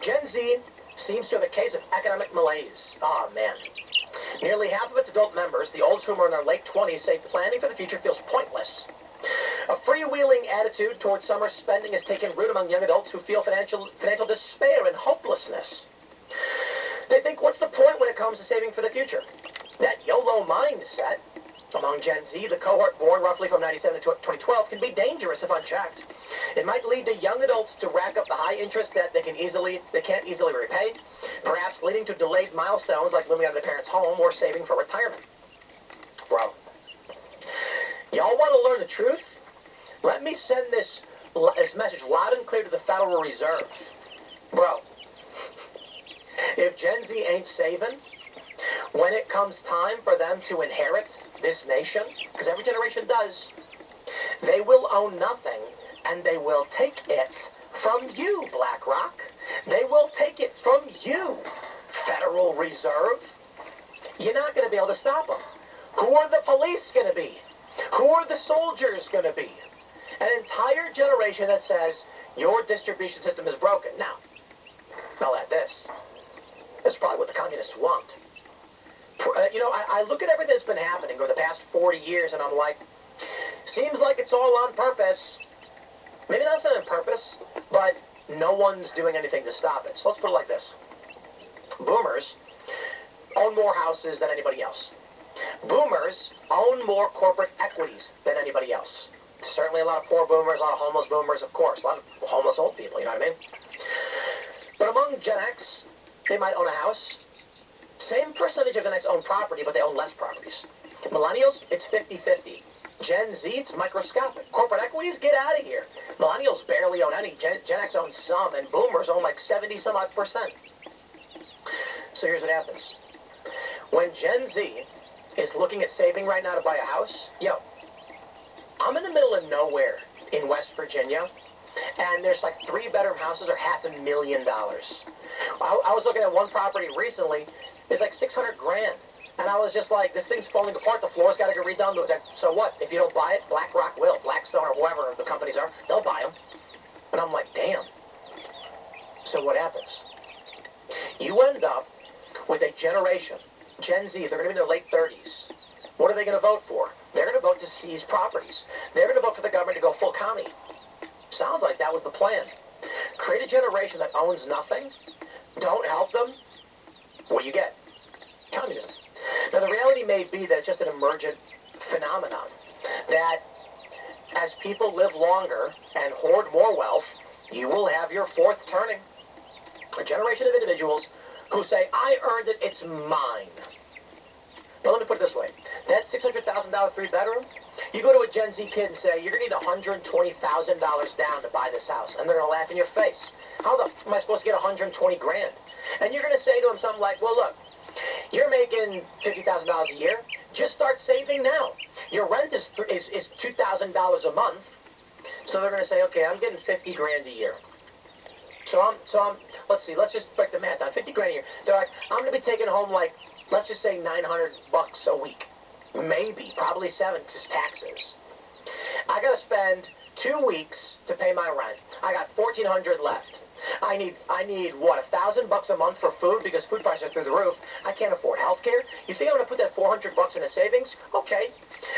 Gen Z seems to have a case of economic malaise. Oh, man. Nearly half of its adult members, the oldest of whom are in their late 20s, say planning for the future feels pointless. A freewheeling attitude towards summer spending has taken root among young adults who feel financial despair and hopelessness. They think, what's the point when it comes to saving for the future? That YOLO mindset among Gen Z, the cohort born roughly from 97 to 2012, can be dangerous if unchecked. It might lead to young adults to rack up the high interest debt they can't easily repay, perhaps leading to delayed milestones like moving out of their parents' home or saving for retirement. Bro, y'all want to learn the truth? Let me send this message loud and clear to the Federal Reserve. Bro, if Gen Z ain't saving, when it comes time for them to inherit this nation, because every generation does, they will own nothing, and they will take it from you, BlackRock. They will take it from you, Federal Reserve. You're not going to be able to stop them. Who are the police going to be? Who are the soldiers going to be? An entire generation that says, your distribution system is broken. Now, I'll add this. That's probably what the communists want. I look at everything that's been happening over the past 40 years, and I'm like, seems like it's all on purpose. Maybe not on purpose, but no one's doing anything to stop it. So let's put it like this. Boomers own more houses than anybody else. Boomers own more corporate equities than anybody else. Certainly a lot of poor boomers, a lot of homeless boomers, of course. A lot of homeless old people, you know what I mean? But among Gen X, they might own a house. Same percentage of Gen X own property, but they own less properties. Millennials, it's 50-50. Gen Z, it's microscopic. Corporate equities, get out of here. Millennials barely own any. Gen X owns some, and boomers own like 70-some-odd%. So here's what happens. When Gen Z is looking at saving right now to buy a house, I'm in the middle of nowhere in West Virginia, and there's like 3-bedroom houses are $500,000. I was looking at one property recently. It's like $600,000. And I was just like, this thing's falling apart. The floor's got to get redone. So what? If you don't buy it, BlackRock will. Blackstone or whoever the companies are, they'll buy them. And I'm like, damn. So what happens? You end up with a generation, Gen Z, they're going to be in their late 30s. What are they going to vote for? They're going to vote to seize properties. They're going to vote for the government to go full commie. Sounds like that was the plan. Create a generation that owns nothing. Don't help them. What do you get? Communism. Now, the reality may be that it's just an emergent phenomenon. That as people live longer and hoard more wealth, you will have your fourth turning. A generation of individuals who say, I earned it, it's mine. But let me put it this way. That $600,000 3-bedroom, You go to a Gen Z kid and say, you're going to need $120,000 down to buy this house. And they're going to laugh in your face. How the f am I supposed to get 120 grand? And you're going to say to them something like, well, look, you're making $50,000 a year. Just start saving now. Your rent is $2,000 a month. So they're going to say, okay, I'm getting 50 grand a year. So let's see, let's just break the math down. 50 grand a year. They're like, I'm going to be taking home like, let's just say $900 a week. Maybe, probably 7 because taxes. I got to spend 2 weeks to pay my rent. I got $1,400 left. I need what, $1,000 a month for food because food prices are through the roof. I can't afford health care. You think I'm going to put that $400 in a savings? Okay.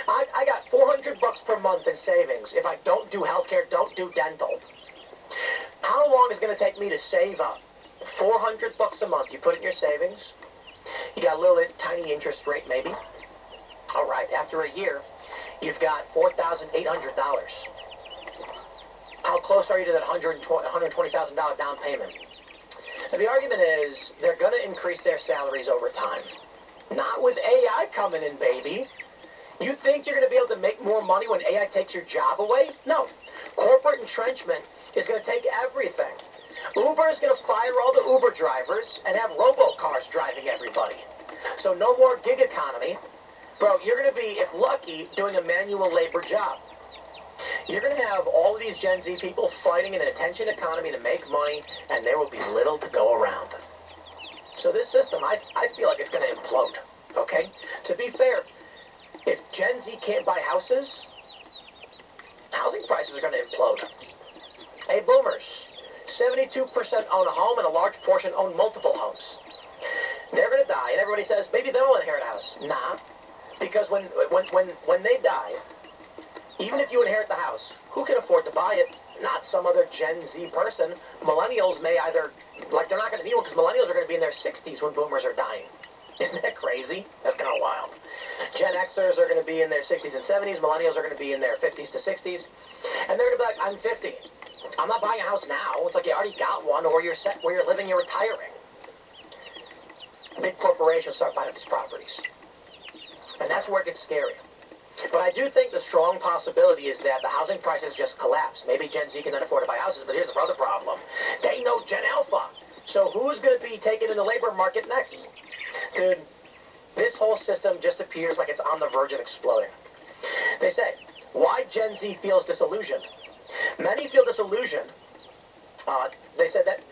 I got $400 per month in savings if I don't do health care, don't do dental. How long is it going to take me to save up? $400 a month. You put it in your savings. You got a little tiny interest rate maybe. All right, after a year, you've got $4,800. How close are you to that $120,000 down payment? And the argument is they're going to increase their salaries over time. Not with AI coming in, baby. You think you're going to be able to make more money when AI takes your job away? No. Corporate entrenchment is going to take everything. Uber is going to fire all the Uber drivers and have robocars driving everybody. So no more gig economy. Bro, you're going to be, if lucky, doing a manual labor job. You're going to have all of these Gen Z people fighting in an attention economy to make money, and there will be little to go around. So this system, I feel like it's going to implode, okay? To be fair, if Gen Z can't buy houses, housing prices are going to implode. Hey, boomers, 72% own a home and a large portion own multiple homes. They're going to die, and everybody says, maybe they'll inherit a house. Nah. Because when they die, even if you inherit the house, who can afford to buy it? Not some other Gen Z person. Millennials may either, like they're not going to need one because millennials are going to be in their 60s when boomers are dying. Isn't that crazy? That's kind of wild. Gen Xers are going to be in their 60s and 70s. Millennials are going to be in their 50s to 60s. And they're going to be like, I'm 50. I'm not buying a house now. It's like you already got one, or you're set where you're living, you're retiring. Big corporations start buying up these properties. And that's where it gets scary. But I do think the strong possibility is that the housing prices just collapse. Maybe Gen Z can then afford to buy houses, but here's the other problem. They know Gen Alpha. So who's going to be taken in the labor market next? Dude, this whole system just appears like it's on the verge of exploding. They say, why Gen Z feels disillusioned. Many feel disillusioned. They said that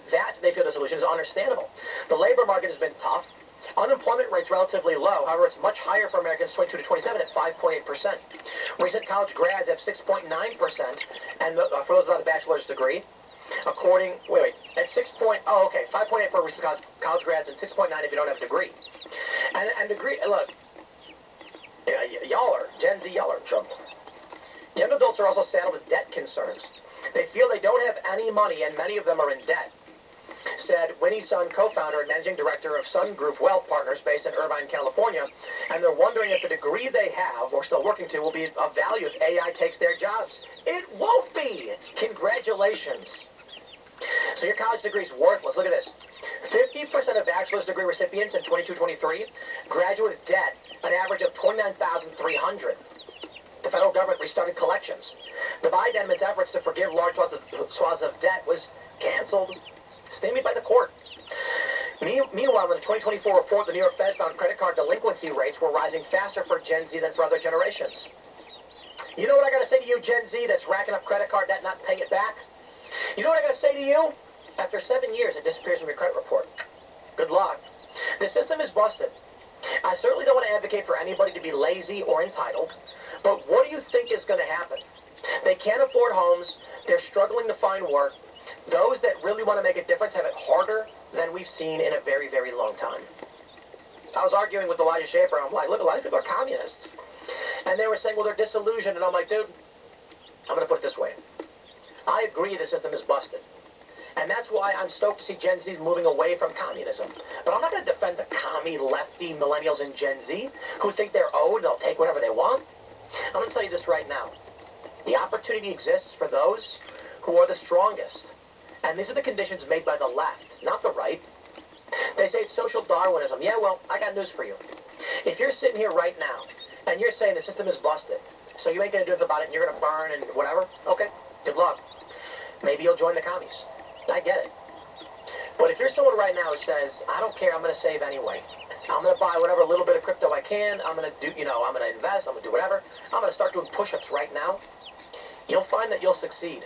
they feel disillusioned is understandable. The labor market has been tough. Unemployment rate's relatively low. However, it's much higher for Americans 22 to 27 at 5.8%. Recent college grads have 6.9%, and for those without a bachelor's degree, at 5.8 for recent college grads and 6.9 if you don't have a degree. And degree, look, y'all are, Gen Z, y'all are in trouble. Young adults are also saddled with debt concerns. They feel they don't have any money, and many of them are in debt, said Winnie Sun, co-founder and managing director of Sun Group Wealth Partners based in Irvine, California, and they're wondering if the degree they have or still working to will be of value if AI takes their jobs. It won't be! Congratulations. So your college degree is worthless. Look at this. 50% of bachelor's degree recipients in 22-23 graduate with debt, an average of $29,300. The federal government restarted collections. The Biden administration's efforts to forgive large swaths of debt was canceled, stymied by the court. Meanwhile, in the 2024 report, the New York Fed found credit card delinquency rates were rising faster for Gen Z than for other generations. You know what I got to say to you, Gen Z, that's racking up credit card debt, not paying it back? You know what I got to say to you? After 7 years, it disappears from your credit report. Good luck. The system is busted. I certainly don't want to advocate for anybody to be lazy or entitled, but what do you think is going to happen? They can't afford homes. They're struggling to find work. Those that really want to make a difference have it harder than we've seen in a very, very long time. I was arguing with Elijah Schaefer. I'm like, look, a lot of people are communists. And they were saying, well, they're disillusioned. And I'm like, dude, I'm going to put it this way. I agree the system is busted. And that's why I'm stoked to see Gen Z moving away from communism. But I'm not going to defend the commie, lefty, millennials and Gen Z who think they're owed and they'll take whatever they want. I'm going to tell you this right now. The opportunity exists for those who are the strongest. And these are the conditions made by the left, not the right. They say it's social Darwinism. Yeah, well, I got news for you. If you're sitting here right now and you're saying the system is busted, So you ain't gonna do anything about it, and you're gonna burn and whatever? Okay, good luck. Maybe you'll join the commies. I get it. But if you're someone right now who says, I don't care, I'm gonna save anyway. I'm gonna buy whatever little bit of crypto I can, I'm gonna do, I'm gonna invest, I'm gonna do whatever. I'm gonna start doing push-ups right now. You'll find that you'll succeed.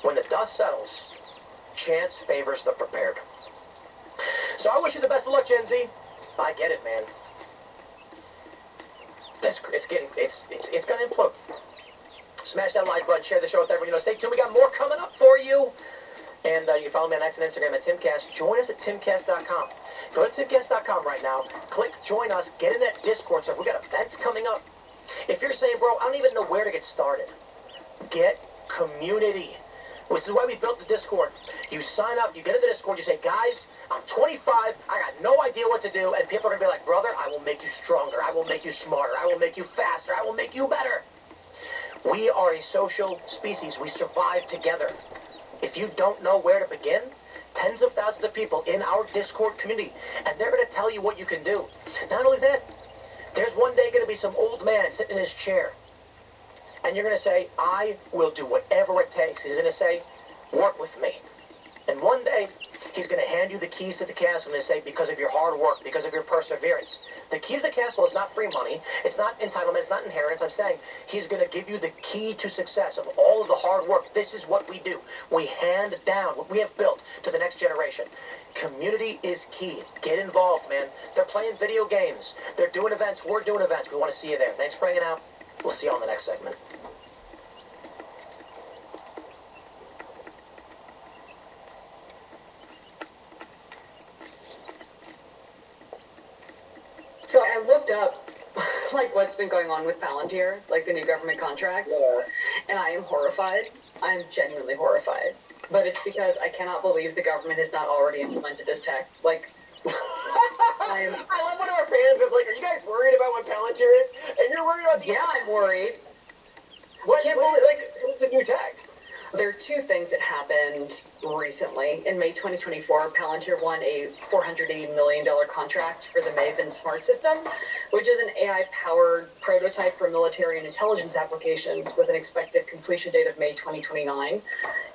When the dust settles, chance favors the prepared. So I wish you the best of luck, Gen Z. I get it, man. It's gonna implode. Smash that like button, share the show with everyone. Stay tuned. We got more coming up for you. And you can follow me on X and Instagram at Timcast. Join us at timcast.com. Go to timcast.com right now. Click join us. Get in that Discord server. We got events coming up. If you're saying, bro, I don't even know where to get started, get community. This is why we built the Discord. You sign up, you get in the Discord, you say, guys, I'm 25, I got no idea what to do, and people are going to be like, brother, I will make you stronger, I will make you smarter, I will make you faster, I will make you better. We are a social species. We survive together. If you don't know where to begin, tens of thousands of people in our Discord community, and they're going to tell you what you can do. Not only that, there's one day going to be some old man sitting in his chair, and you're going to say, I will do whatever it takes. He's going to say, work with me. And one day, he's going to hand you the keys to the castle and say, because of your hard work, because of your perseverance. The key to the castle is not free money. It's not entitlement. It's not inheritance. I'm saying he's going to give you the key to success of all of the hard work. This is what we do. We hand down what we have built to the next generation. Community is key. Get involved, man. They're playing video games. They're doing events. We're doing events. We want to see you there. Thanks for hanging out. We'll see you on the next segment. So I looked up, what's been going on with Palantir, the new government contracts, and I am horrified. I'm genuinely horrified. But it's because I cannot believe the government has not already implemented this tech. I love one of our fans was like, are you guys worried about what Palantir is? And you're worried about the... Yeah, I'm worried. What's the new tech? There are two things that happened recently. In May 2024, Palantir won a $480 million contract for the Maven Smart System, which is an AI-powered prototype for military and intelligence applications with an expected completion date of May 2029.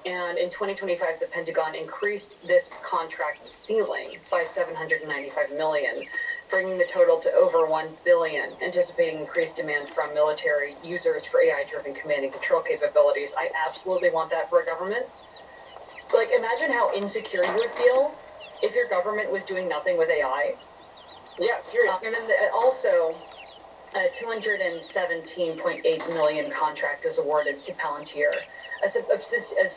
And in 2025, the Pentagon increased this contract ceiling by $795 million, bringing the total to over $1 billion, anticipating increased demand from military users for AI-driven command and control capabilities. I absolutely want that for a government. Imagine how insecure you would feel if your government was doing nothing with AI. Yeah, seriously. And then also, a $217.8 million contract was awarded to Palantir, a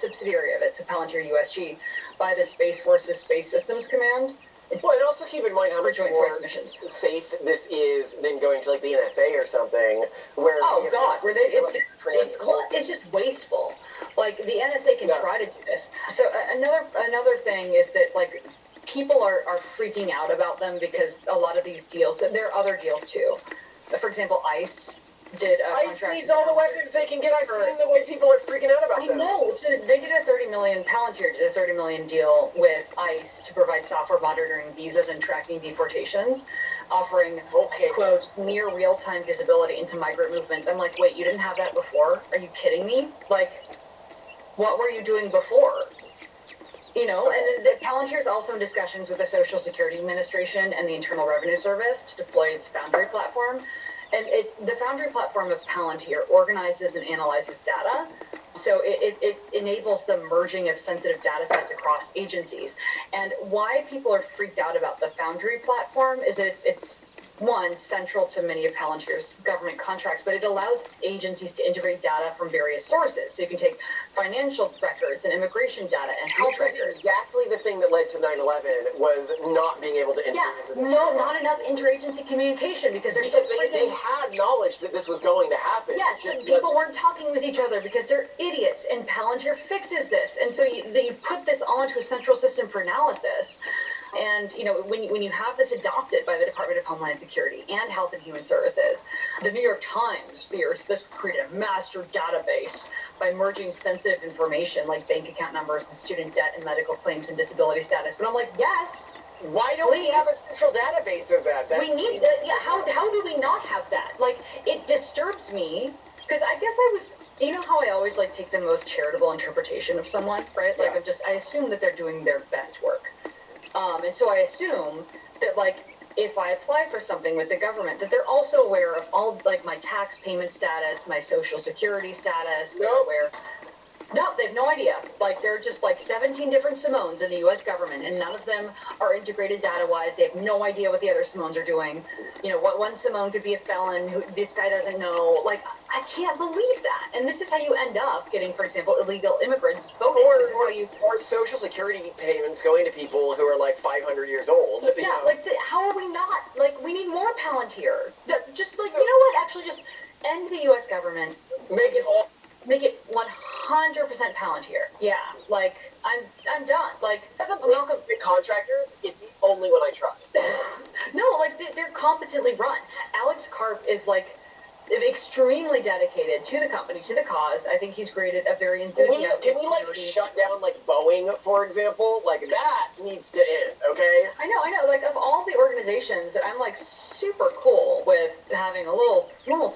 subsidiary of it, to Palantir USG, by the Space Force's Space Systems Command. Well, and also keep in mind how much more safe this is than going to the NSA or something, where it's just wasteful. The NSA can try to do this. So another thing is that people are freaking out about them because a lot of these deals, and there are other deals too. For example, ICE did a contract. ICE needs all the weapons they can get. I've seen the way people are freaking out about them. I know. So they did a Palantir did a $30 million deal with ICE to provide software monitoring visas and tracking deportations, offering, quote, near real-time visibility into migrant movements. I'm like, wait, you didn't have that before? Are you kidding me? What were you doing before? And Palantir is also in discussions with the Social Security Administration and the Internal Revenue Service to deploy its Foundry platform. And the Foundry platform of Palantir organizes and analyzes data, so it enables the merging of sensitive data sets across agencies. And why people are freaked out about the Foundry platform is that it's one, central to many of Palantir's government contracts, but it allows agencies to integrate data from various sources. So you can take financial records and immigration data and health records. Exactly the thing that led to 9/11 was not being able to integrate. Not enough interagency communication because they had knowledge that this was going to happen. Yes, but people weren't talking with each other because they're idiots, and Palantir fixes this. And so you put this onto a central system for analysis. And, when you have this adopted by the Department of Homeland Security and Health and Human Services, the New York Times fears this created a master database by merging sensitive information like bank account numbers and student debt and medical claims and disability status. But I'm like, yes. Why don't we have a central database of that? We need that. Yeah, how do we not have that? It disturbs me Because I guess I was, you know how I always like take the most charitable interpretation of someone, right? Like I assume that they're doing their best work. And so I assume that like if I apply for something with the government, that they're also aware of all like my tax payment status, my social security status, they're aware. No, they have no idea. Like, there are just like 17 different Simones in the U.S. government, and none of them are integrated data-wise. They have no idea what the other Simones are doing. You know, what one Simone could be a felon who this guy doesn't know. Like, I can't believe that. And this is how you end up getting, for example, illegal immigrants voting. Or social security payments going to people who are like 500 years old. Yeah, like, how are we not? Like, we need more Palantir. Just like, you know what? Actually, just end the U.S. government. Make it 100% Palantir. Yeah, like, I'm done. Like, Malcolm, contractors is the only one I trust. No, like, they're competently run. Alex Karp is, like, extremely dedicated to the company, to the cause. I think he's created a very enthusiastic Can we like, shut down, like, Boeing, for example? Like, that needs to end, okay? I know. Like, of all the organizations that I'm, like, super cool with having a little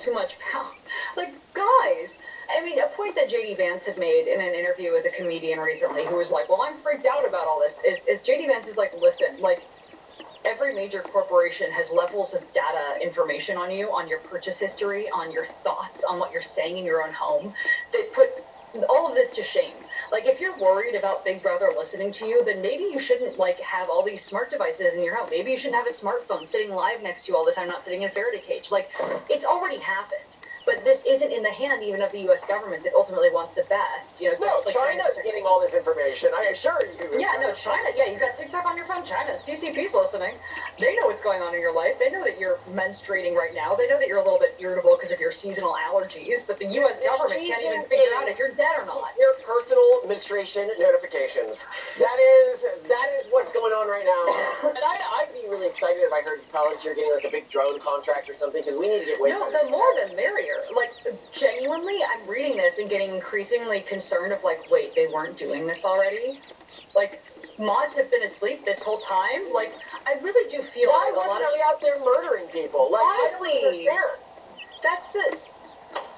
too much power, like, guys... I mean, a point that J.D. Vance had made in an interview with a comedian recently who was like, well, I'm freaked out about all this, is J.D. Vance is like, listen, like, every major corporation has levels of data information on you, on your purchase history, on your thoughts, on what you're saying in your own home, that put all of this to shame. Like, if you're worried about Big Brother listening to you, then maybe you shouldn't, like, have all these smart devices in your home. Maybe you shouldn't have a smartphone sitting live next to you all the time, not sitting in a Faraday cage. Like, it's already happened. But this isn't in the hand even of the U.S. government that ultimately wants the best. You know, no, like China's getting all this information, I assure you. Yeah, no, China, yeah, you've got TikTok on your phone, China. CCP's listening. They know what's going on in your life. They know that you're menstruating right now. They know that you're a little bit irritable because of your seasonal allergies, but the U.S. government can't even figure out if you're dead or not. Your personal menstruation notifications. That is what's going on right now. And I'd be really excited if I heard Palantir getting like a big drone contract or something, because we need to get way No, the more the merrier. Like, genuinely, I'm reading this and getting increasingly concerned of, like, wait, they weren't doing this already? Like, mods have been asleep this whole time? Like, I really do feel like a lot of... Why out there murdering people? Like, honestly, that's the...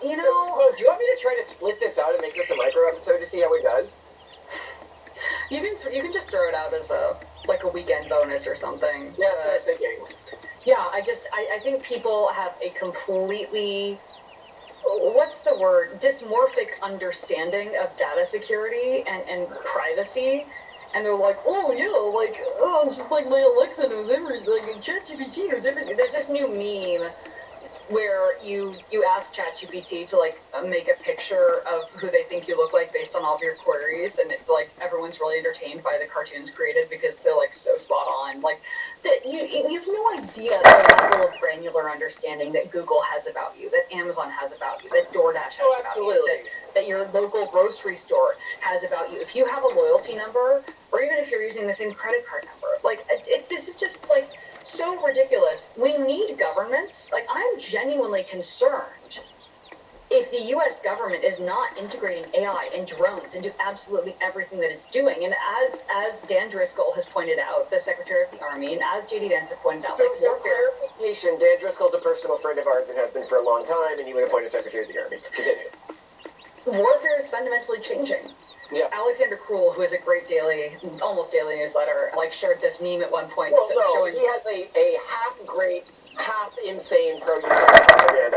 You know... So, do you want me to try to split this out and make this a micro episode to see how it does? You can just throw it out as a weekend bonus or something. Yeah, that's what I was thinking. Yeah, I think people have a completely... what's the word? Dysmorphic understanding of data security and privacy. And they're like, oh, yeah, like, oh, I'm just like my Alexa knows everything, like, ChatGPT knows everything. There's this new meme where you ask ChatGPT to, like, make a picture of who they think you look like based on all of your queries, and it's, like, everyone's really entertained by the cartoons created because they're, like, so spot on. Like, you have no idea the level of granular understanding that Google has about you, that Amazon has about you, that DoorDash has about you, that your local grocery store has about you. If you have a loyalty number, or even if you're using the same credit card number, like, this is just, like, so ridiculous. We need governments. Like, I'm genuinely concerned if the U.S. government is not integrating AI and drones into absolutely everything that it's doing. And as Dan Driscoll has pointed out, the Secretary of the Army, and as J.D. Vance have pointed out, so clarification, Dan Driscoll's a personal friend of ours and has been for a long time, and you would appointed Secretary of the Army. Continue. Warfare is fundamentally changing. Yeah. Alexander Krull, who has a great almost daily newsletter, like, shared this meme at one point. Well, showing... he has a half-great, half-insane pro-Ukraine.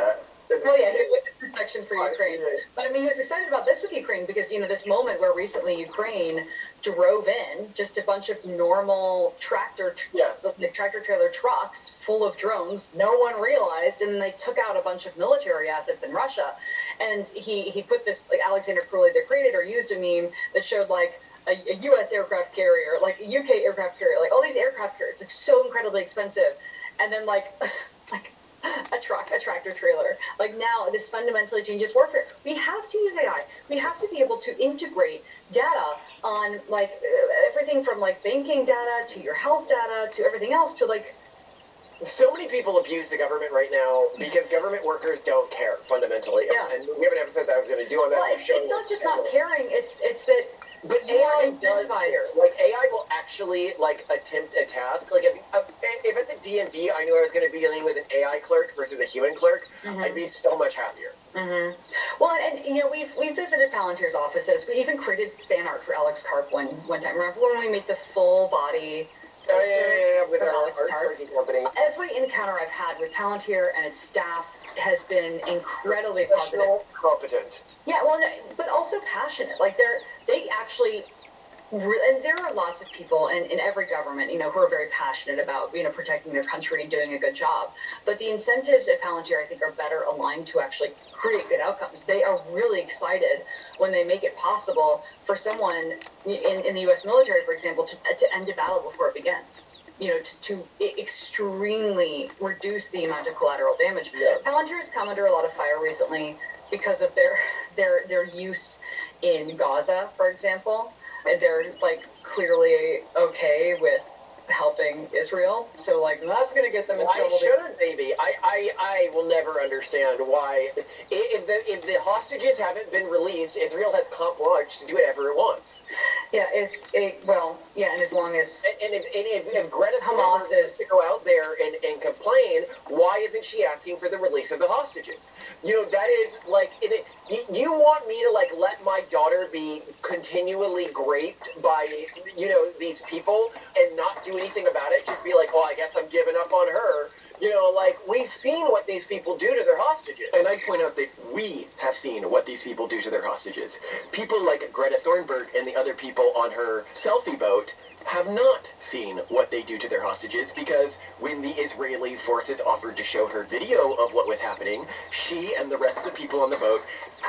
Oh, yeah, he went to this section for Ukraine. But, I mean, he was excited about this with Ukraine because, you know, this moment where recently Ukraine drove in just a bunch of normal tractor-trailer trucks full of drones. No one realized, and then they took out a bunch of military assets in Russia. And he put this, like, Alexander Krull, their creator, used a meme that showed, like, a U.S. aircraft carrier, like a UK aircraft carrier, like, all these aircraft carriers, like, so incredibly expensive. And then, like... a tractor trailer. Like, now this fundamentally changes warfare. We have to use AI. We have to be able to integrate data on, like, everything from, like, banking data to your health data to everything else to, like... So many people abuse the government right now because government workers don't care, fundamentally. Yeah. And we have an episode that I was going to do on that. Well, it's not just not caring, it's that... But AI does care. Like, AI will actually, like, attempt a task. Like, if at the DMV I knew I was going to be dealing with an AI clerk versus a human clerk, I'd be so much happier. Well, and you know, we've visited Palantir's offices. We even created fan art for Alex Karp one time. Remember when we made the full body? With our Alex art Karp? company. Every encounter I've had with Palantir and its staff has been incredibly positive. Competent. Yeah, well, no, but also passionate. Like they actually. And there are lots of people in every government, you know, who are very passionate about, you know, protecting their country and doing a good job. But the incentives at Palantir, I think, are better aligned to actually create good outcomes. They are really excited when they make it possible for someone in the U.S. military, for example, to end a battle before it begins. You know, to extremely reduce the amount of collateral damage. Yeah. Palantir has come under a lot of fire recently because of their use in Gaza, for example. And they're, like, clearly okay with helping Israel. So, like, that's going to get them in trouble. Why shouldn't they be? I will never understand why. If the hostages haven't been released, Israel has carte blanche to do whatever it wants. Yeah, and as long as... And if Greta Hamas is to go out there and complain, why isn't she asking for the release of the hostages? You know, that is, like, you want me to, like, let my daughter be continually raped by, you know, these people and not do anything about it? Just be like, oh, I guess I'm giving up on her. You know, like, we've seen what these people do to their hostages. And I point out that we have seen what these people do to their hostages. People like Greta Thunberg and the other people on her selfie boat have not seen what they do to their hostages, because when the Israeli forces offered to show her video of what was happening, she and the rest of the people on the boat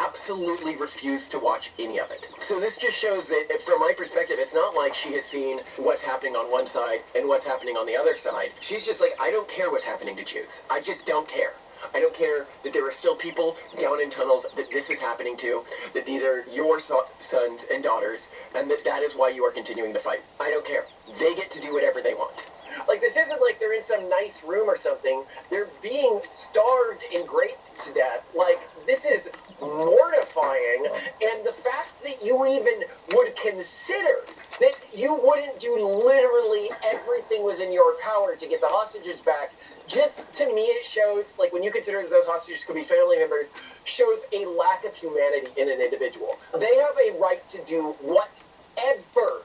absolutely refused to watch any of it. So this just shows that, from my perspective, it's not like she has seen what's happening on one side and what's happening on the other side. She's just like, I don't care what's happening to Jews. I just don't care. I don't care that there are still people down in tunnels that this is happening to, that these are your sons and daughters, and that is why you are continuing to fight. I don't care. They get to do whatever they want. Like, this isn't like they're in some nice room or something. They're being starved and raped to death. Like, this is mortifying. And the fact that you even would consider that you wouldn't do literally everything was in your power to get the hostages back, just, to me, it shows, like, when you consider that those hostages could be family members, shows a lack of humanity in an individual. They have a right to do whatever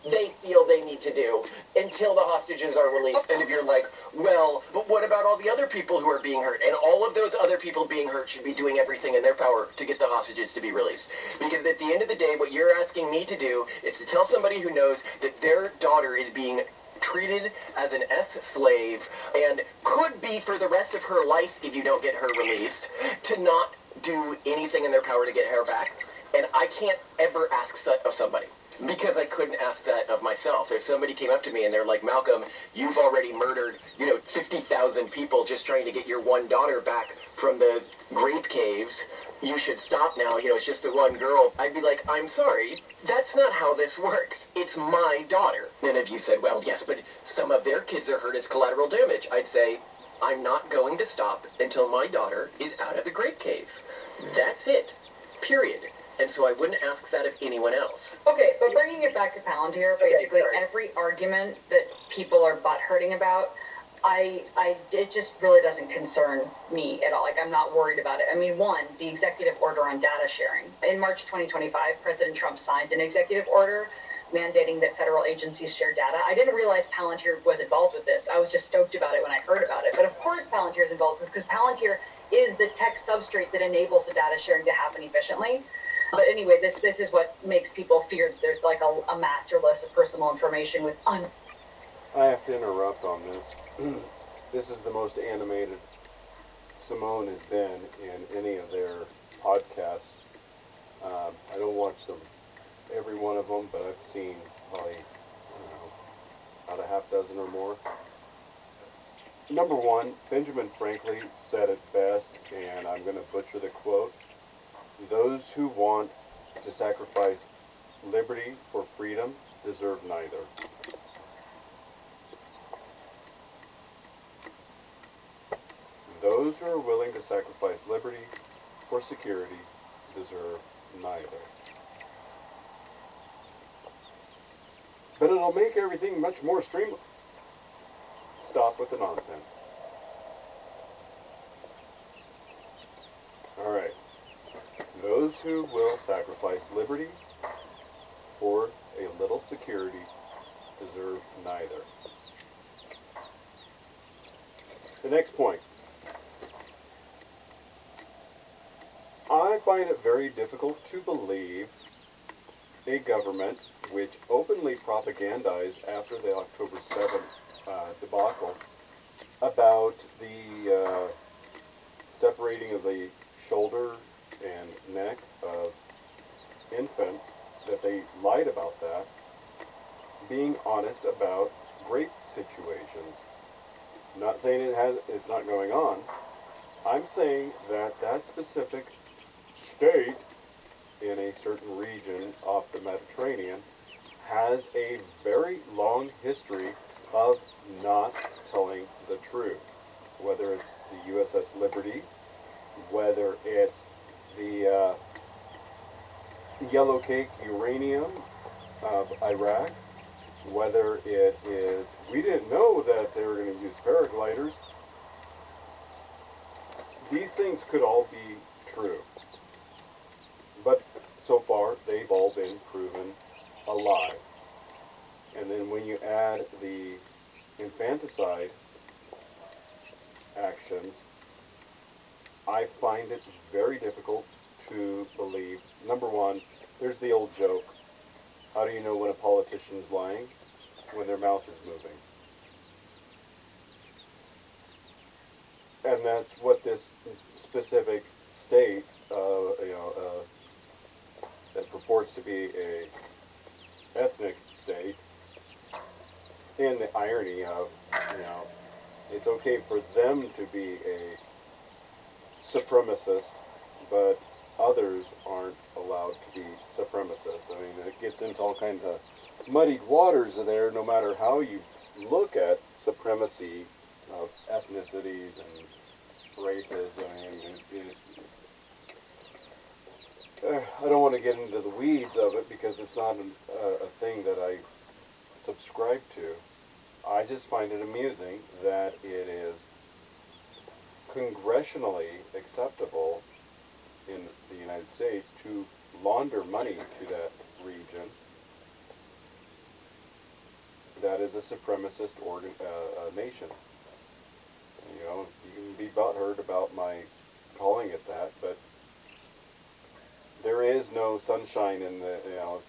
they feel they need to do until the hostages are released. And if you're like, well, but what about all the other people who are being hurt? And all of those other people being hurt should be doing everything in their power to get the hostages to be released. Because at the end of the day, what you're asking me to do is to tell somebody who knows that their daughter is being treated as an slave and could be for the rest of her life if you don't get her released, to not do anything in their power to get her back. And I can't ever ask of somebody, because I couldn't ask that of myself. If somebody came up to me and they're like, Malcolm, you've already murdered, 50,000 people just trying to get your one daughter back from the grape caves, you should stop now, it's just the one girl. I'd be like, I'm sorry, that's not how this works. It's my daughter. And if you said, well, yes, but some of their kids are hurt as collateral damage, I'd say, I'm not going to stop until my daughter is out of the grape cave. That's it. Period. And so I wouldn't ask that of anyone else. Okay, but bringing it back to Palantir, basically every argument that people are butt-hurting about, it just really doesn't concern me at all. Like, I'm not worried about it. I mean, one, the executive order on data sharing. In March 2025, President Trump signed an executive order mandating that federal agencies share data. I didn't realize Palantir was involved with this. I was just stoked about it when I heard about it. But of course Palantir is involved, because Palantir is the tech substrate that enables the data sharing to happen efficiently. But anyway, this is what makes people fear that there's like a master list of personal information with I have to interrupt on this. This is the most animated Simone has been in any of their podcasts. I don't watch every one of them, but I've seen probably, about a half dozen or more. Number one, Benjamin Franklin said it best, and I'm going to butcher the quote. Those who want to sacrifice liberty for freedom deserve neither. Those who are willing to sacrifice liberty for security deserve neither. But it'll make everything much more streamlined. Stop with the nonsense. All right. those who will sacrifice liberty for a little security deserve neither. The next point. I find it very difficult to believe a government which openly propagandized after the October 7th debacle about the separating of the shoulder and neck of infants, that they lied about that, being honest about rape situations. I'm not saying it's not going on. I'm saying that that specific state in a certain region off the Mediterranean has a very long history of not telling the truth. Whether it's the USS Liberty, whether it's the yellow cake uranium of Iraq, whether it is, we didn't know that they were going to use paragliders. These things could all be true. But so far, they've all been proven a lie. And then when you add the infanticide actions, I find it very difficult to believe. Number one, there's the old joke. How do you know when a politician's lying? When their mouth is moving. And that's what this specific state, that purports to be a ethnic state, and the irony of, it's okay for them to be a supremacist, but others aren't allowed to be supremacists. I mean, it gets into all kinds of muddied waters there, no matter how you look at supremacy of ethnicities and races. I mean, I don't want to get into the weeds of it because it's not a thing that I subscribe to. I just find it amusing that it is congressionally acceptable in the United States to launder money to that region. That is a supremacist nation. You can be butthurt about my calling it that, but there is no sunshine in the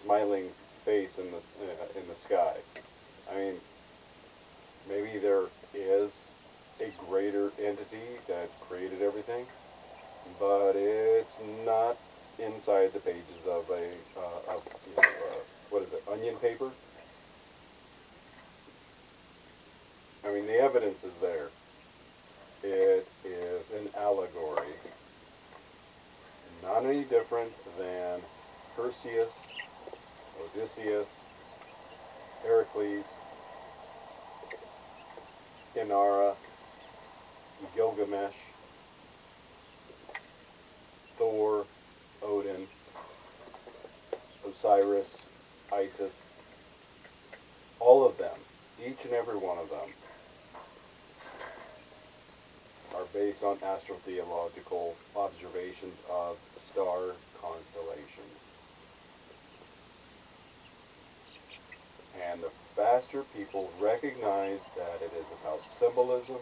smiling face in the sky. I mean, maybe there is a greater entity that created everything, but it's not inside the pages of what is it, onion paper? I mean, the evidence is there. It is an allegory. Not any different than Perseus, Odysseus, Heracles, Inara, Gilgamesh, Thor, Odin, Osiris, Isis, all of them, each and every one of them, are based on astrotheological observations of star constellations. And the faster people recognize that it is about symbolism,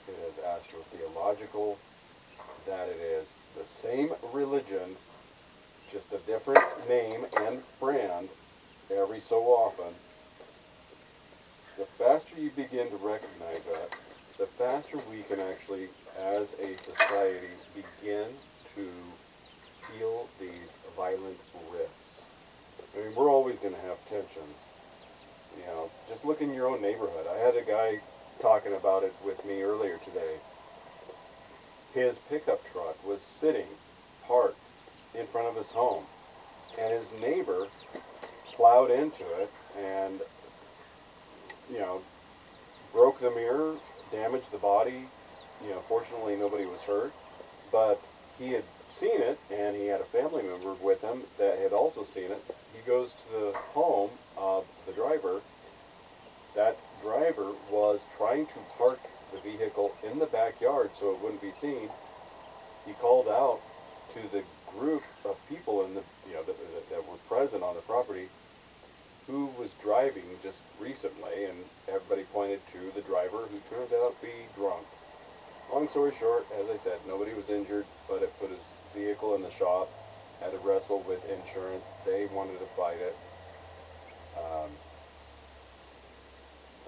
it is astrotheological, that it is the same religion, just a different name and brand every so often, the faster you begin to recognize that, the faster we can actually, as a society, begin to heal these violent rifts. I mean, we're always going to have tensions. Just look in your own neighborhood. I had a guy talking about it with me earlier today. His pickup truck was sitting parked in front of his home, and his neighbor plowed into it and, broke the mirror, damaged the body. Fortunately nobody was hurt, but he had seen it, and he had a family member with him that had also seen it. He goes to the home of the driver. That driver was trying to park the vehicle in the backyard so it wouldn't be seen. He called out to the group of people in the, that were present on the property who was driving just recently, and everybody pointed to the driver who turned out to be drunk. Long story short, as I said, nobody was injured, but it put his vehicle in the shop, had to wrestle with insurance. They wanted to fight it.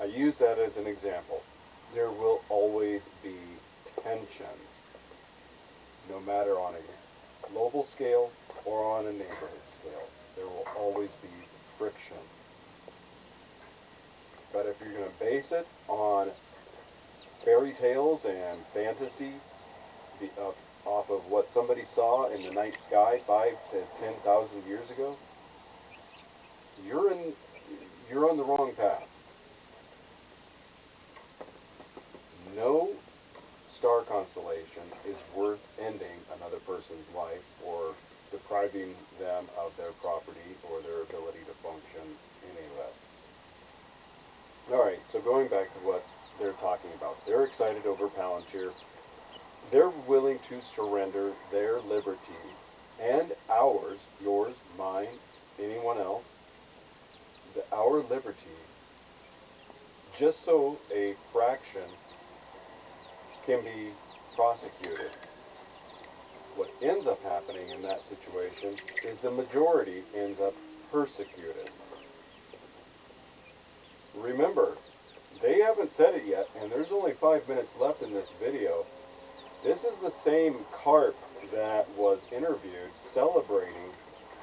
I use that as an example. There will always be tensions, no matter on a global scale or on a neighborhood scale. There will always be friction. But if you're going to base it on fairy tales and fantasy off of what somebody saw in the night sky 5 to 10,000 years ago, you're on the wrong path. No star constellation is worth ending another person's life or depriving them of their property or their ability to function, any of that. Alright, so going back to what they're talking about. They're excited over Palantir. They're willing to surrender their liberty and ours, yours, mine, anyone else, our liberty, just so a fraction can be prosecuted. What ends up happening in that situation is the majority ends up persecuted. Remember, they haven't said it yet, and there's only 5 minutes left in this video. This is the same carp that was interviewed celebrating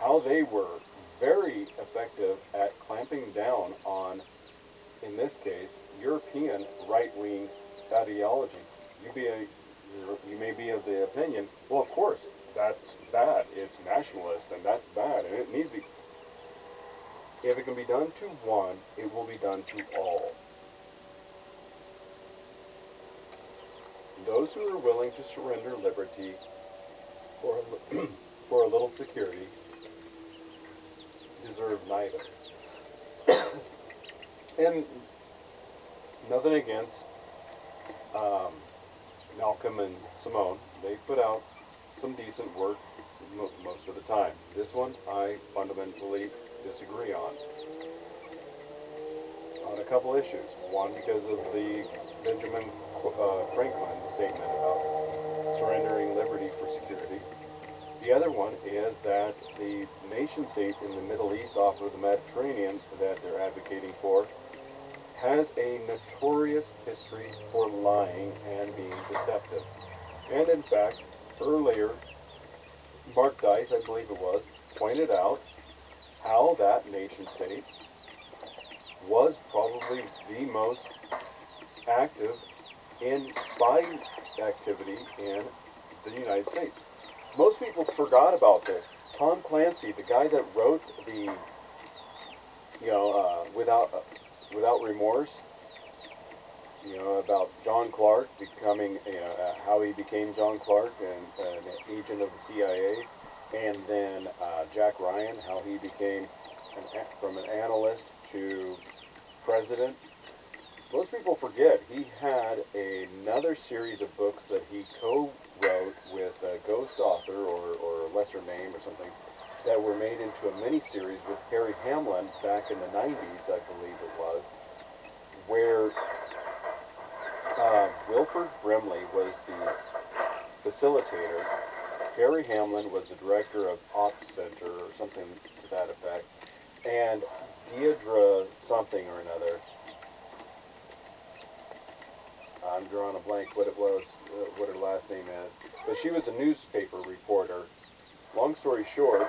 how they were very effective at clamping down on, in this case, European right-wing ideology. You may be of the opinion, well, of course, that's bad. It's nationalist, and that's bad, and it needs to be. If it can be done to one, it will be done to all. Those who are willing to surrender liberty for a little security deserve neither. And nothing against Malcolm and Simone. They put out some decent work most of the time. This one I fundamentally disagree on a couple issues. One, because of the Benjamin Franklin statement about surrendering liberty for security. The other one is that the nation state in the Middle East off of the Mediterranean that they're advocating for has a notorious history for lying and being deceptive. And in fact, earlier, Mark Dice, I believe it was, pointed out how that nation state was probably the most active in spy activity in the United States. Most people forgot about this. Tom Clancy, the guy that wrote the, Without Remorse, about John Clark becoming, how he became John Clark and an agent of the CIA, and then Jack Ryan, how he became from an analyst to president. Most people forget he had another series of books that he co-wrote with a ghost author or a lesser name or something that were made into a mini-series with Harry Hamlin back in the 90s, I believe it was, where Wilford Brimley was the facilitator. Harry Hamlin was the director of Ops Center or something to that effect, and Deidre something or another, I'm drawing a blank what her last name is, but she was a newspaper reporter. Long story short,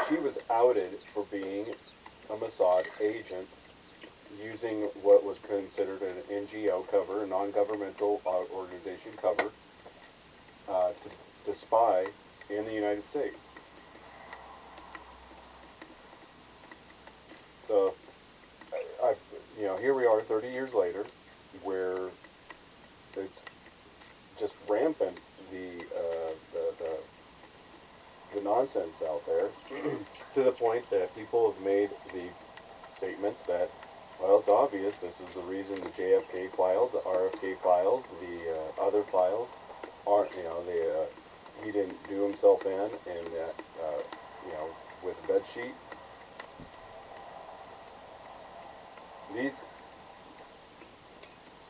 she was outed for being a Mossad agent using what was considered an NGO cover, a non-governmental organization cover, to spy in the United States. So, here we are 30 years later, where it's just rampant, the nonsense out there, to the point that people have made the statements that, well, it's obvious this is the reason the JFK files, the RFK files, the other files aren't, he didn't do himself in that, with a bed sheet. These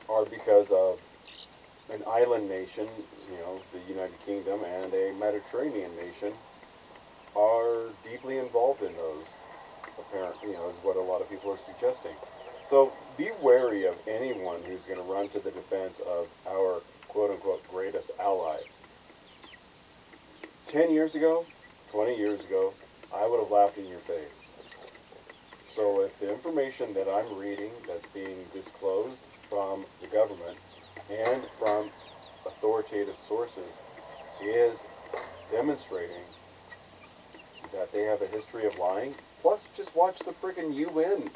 are because of an island nation, the United Kingdom, and a Mediterranean nation are deeply involved in those, apparently, is what a lot of people are suggesting. So be wary of anyone who's going to run to the defense of our quote-unquote greatest ally. 10 years ago, 20 years ago, I would have laughed in your face. So if the information that I'm reading that's being disclosed from the government and from authoritative sources is demonstrating that they have a history of lying, plus just watch the friggin' UN.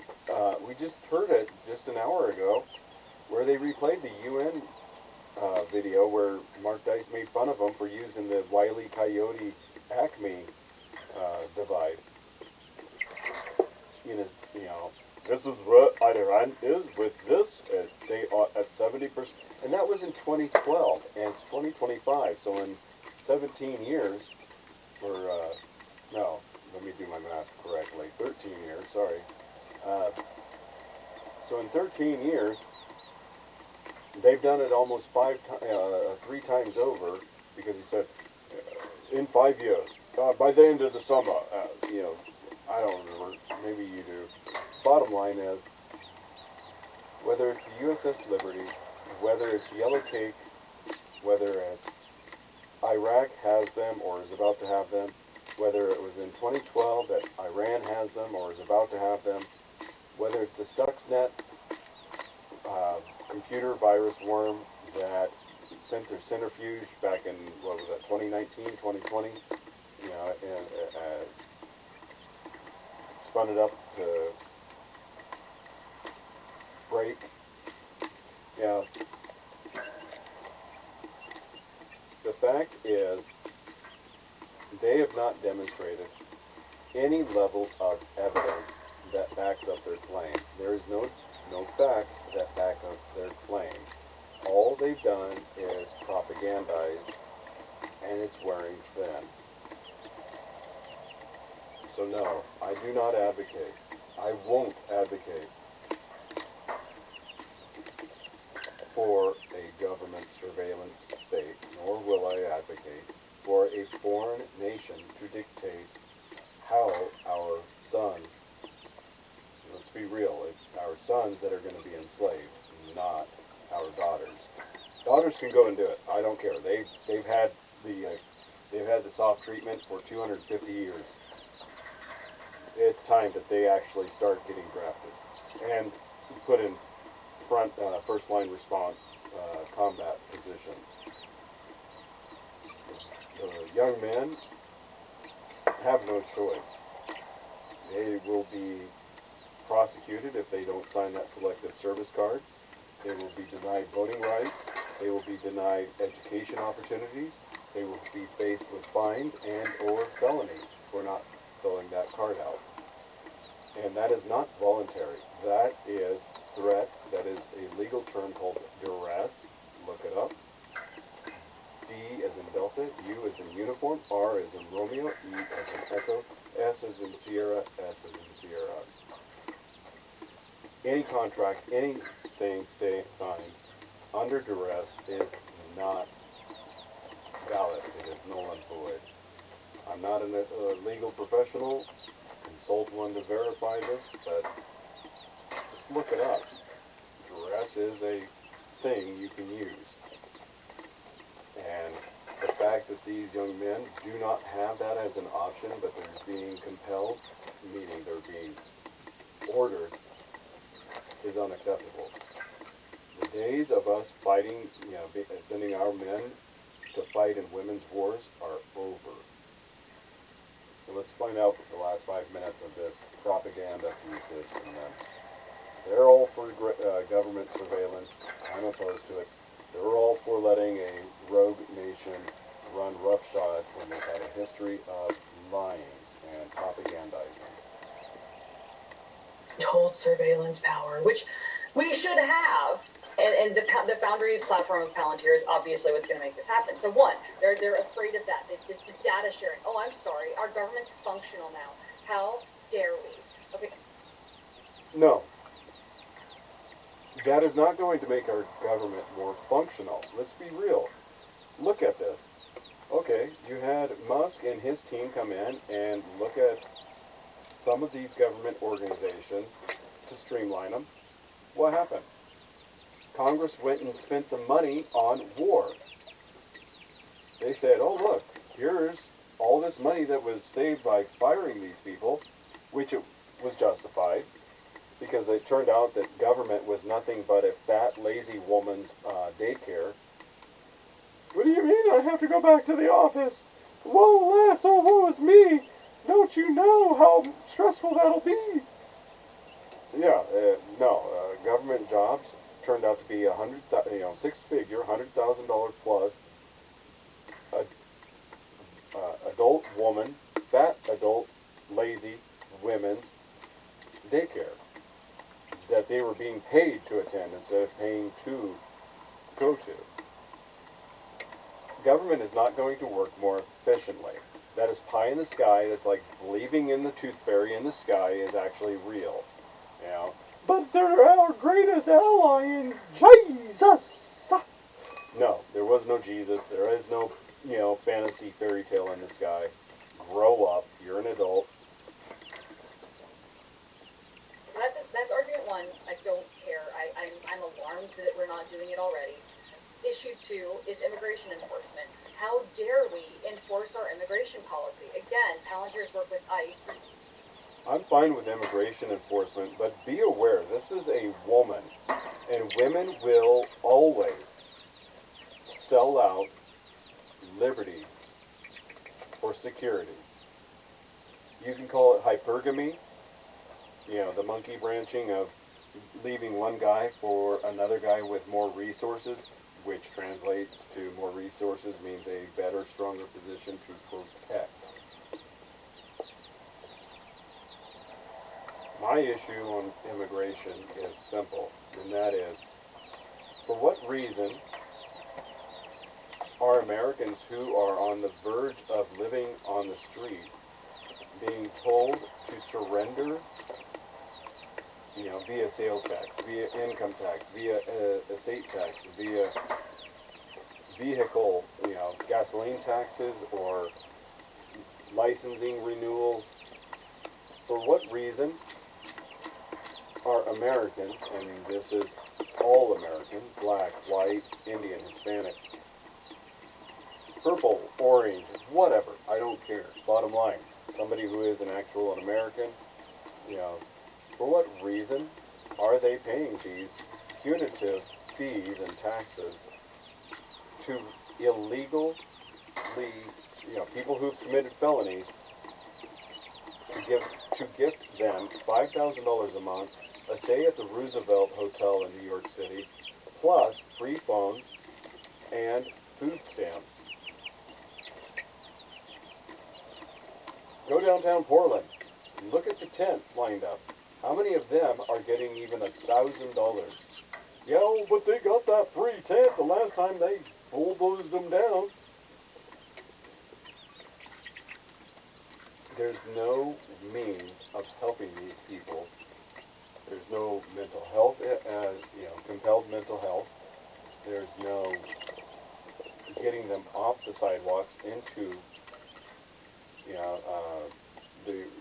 We just heard it just an hour ago where they replayed the UN video where Mark Dice made fun of them for using the Wile E. Coyote Acme device. This is what Iran is with this. They are at 70%, and that was in 2012, and it's 2025. So in 17 years, no, let me do my math correctly. 13 years, sorry. So in 13 years, they've done it almost 3 times over, because he said, in 5 years, by the end of the summer, I don't remember, maybe you do. Bottom line is, whether it's the USS Liberty, whether it's Yellow Cake, whether it's Iraq has them or is about to have them, whether it was in 2012 that Iran has them or is about to have them, whether it's the Stuxnet computer virus worm that sent their centrifuge back in, 2019, 2020, spun it up to break. The fact is, they have not demonstrated any level of evidence that backs up their claim. There is no facts that back up their claim. All they've done is propagandize, and it's wearing thin. So no, I do not advocate. I won't advocate for a government surveillance state, nor will I advocate for a foreign nation to dictate how our sons, let's be real, it's our sons that are going to be enslaved, not our daughters. Daughters can go and do it. I don't care. They've had the soft treatment for 250 years. It's time that they actually start getting drafted and put in first line response combat positions. The young men have no choice. They will be prosecuted if they don't sign that selective service card. They will be denied voting rights. They will be denied education opportunities. They will be faced with fines and or felonies for not filling that card out. And that is not voluntary. That is threat. That is a legal term called duress. Look it up. D as in Delta, U as in uniform, R as in Romeo, E as in Echo, S as in Sierra, S as in Sierra. Any contract, anything signed under duress is not valid. It is null and void. I'm not a legal professional. Consult one to verify this, but just look it up. Duress is a thing you can use. And the fact that these young men do not have that as an option, but they're being compelled, meaning they're being ordered, is unacceptable. The days of us fighting, sending our men to fight in women's wars are over. So let's find out what the last 5 minutes of this propaganda piece is from them. They're all for government surveillance. I'm opposed to it. They're all for letting a rogue nation run roughshod when they've had a history of lying and propagandizing. Told surveillance power, which we should have. And the Foundry platform of Palantir is obviously what's going to make this happen. So one, they're afraid of that. It's the data sharing. Oh, I'm sorry, our government's functional now. How dare we? Okay. No. That is not going to make our government more functional. Let's be real. Look at this. Okay, you had Musk and his team come in and look at some of these government organizations to streamline them. What happened? Congress went and spent the money on war. They said, oh look, here's all this money that was saved by firing these people, which it was justified, because it turned out that government was nothing but a fat, lazy woman's daycare. What do you mean I have to go back to the office? Whoa, lass, oh, woe is me. Don't you know how stressful that'll be? Yeah, government jobs turned out to be six-figure, $100,000 plus, adult woman, fat adult, lazy women's daycare that they were being paid to attend instead of paying to go to. Government is not going to work more efficiently. That is pie in the sky. That's like believing in the tooth fairy in the sky is actually real. You know? But they're our greatest ally in Jesus. No, there was no Jesus. There is no, fantasy fairy tale in the sky. Grow up. You're an adult. That's argument one. I don't care. I'm alarmed that we're not doing it already. Issue two is immigration enforcement. How dare we enforce our immigration policy? Again, Palantir's work with ICE. I'm fine with immigration enforcement, but be aware, this is a woman, and women will always sell out liberty for security. You can call it hypergamy, the monkey branching of leaving one guy for another guy with more resources, which translates to more resources means a better, stronger position to protect. My issue on immigration is simple, and that is, for what reason are Americans who are on the verge of living on the street being told to surrender, via sales tax, via income tax, via estate tax, via vehicle, gasoline taxes or licensing renewals? For what reason are Americans, and this is all American, black, white, Indian, Hispanic, purple, orange, whatever, I don't care. Bottom line, somebody who is an American, for what reason are they paying these punitive fees and taxes to illegally, people who've committed felonies, to gift them $5,000 a month, a stay at the Roosevelt Hotel in New York City, plus free phones and food stamps? Go downtown Portland. Look at the tents lined up. How many of them are getting even $1,000? Yeah, but they got that free tent the last time they bulldozed them down. There's no means of helping these people. There's no mental health, compelled mental health. There's no getting them off the sidewalks into,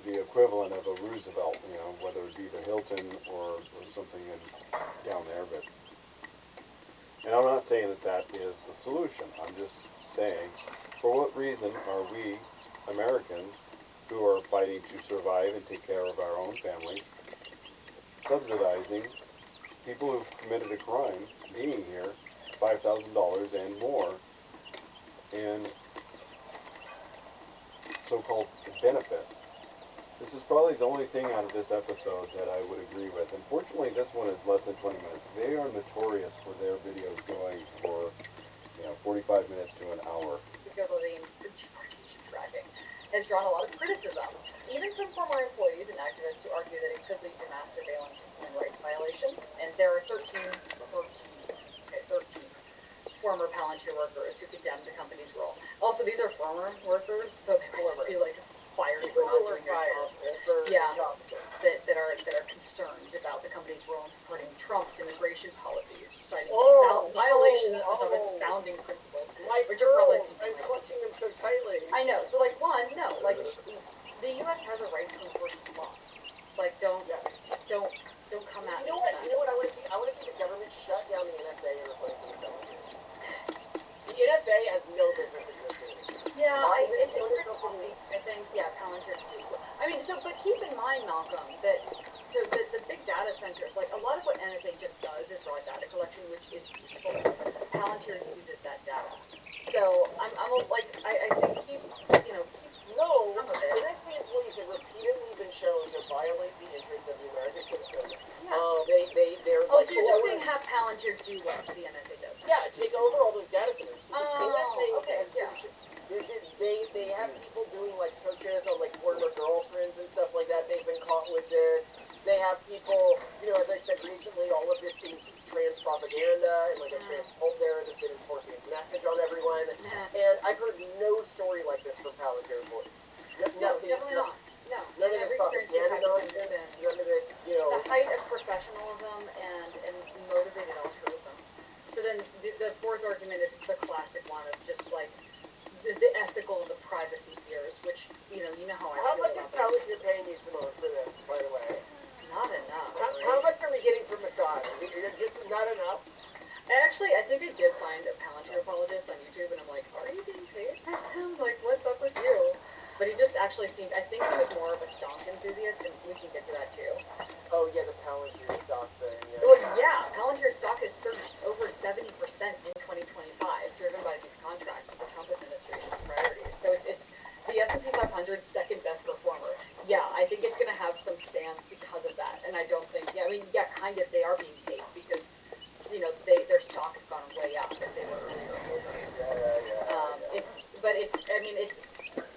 the equivalent of a Roosevelt, whether it be the Hilton or something down there. But, and I'm not saying that is the solution. I'm just saying, for what reason are we Americans who are fighting to survive and take care of our own families subsidizing people who've committed a crime being here $5,000 and more in so-called benefits? This is probably the only thing out of this episode that I would agree with. Unfortunately, this one is less than 20 minutes. They are notorious for their videos going for 45 minutes to an hour. Because of the deportation driving has drawn a lot of criticism, even from former employees and activists who argue that it could lead to mass surveillance and human rights violations. And there are 13 that are concerned about the company's role in supporting Trump's immigration policies, citing violations of its founding principles. Which are probably I'm clutching them so tightly. I know. So like the U.S. has a right to enforce laws. Like don't come at me. You know what I want to see? I want to see the government shut down the NSA and replace it with Palantir. The NSA has no business existing. Yeah, I think Palantir. I mean, but keep in mind, Malcolm, that the big data centers, like a lot of what NSA just does is raw data collection, which is useful. Palantir uses that data. So I think keep No, NSA employees have repeatedly been shown to violate the interests of the American citizens. They're so you're just saying have Palantir do what the NSA does? Yeah, take over all those data centers. Okay, They have people doing like searches on like former girlfriends and stuff like that. They've been caught with this. They have people, as I said recently, all of this being trans propaganda and like a trans cult there that's been enforcing its message on everyone. And I've heard no story like this from Palantir employees. No, definitely not. No. None of this propaganda nonsense. None of this, The height of professionalism and motivated altruism. So then the fourth argument is the classic one of just like the ethical and the privacy fears, which you know how I How feel much is about Palantir paying you for this, by the way? Not enough. How much are we getting from Massage? Is it just not enough? I think I did find a Palantir apologist on YouTube, and I'm like, are you being paid? I'm like, what's up with you? But he just actually seemed, I think he was more of a stock enthusiast, and we can get to that too. Oh yeah, the Palantir stock thing. Yeah. Well, yeah, Palantir stock has surged over 70% in 2025, driven by these contracts with the Trump administration's priorities. So it's the S&P 500's second best performer. Yeah, I think it's going to have some stance because of that, and I don't think, kind of they are being paid because, their stock has gone way up if they were earlier holders. It's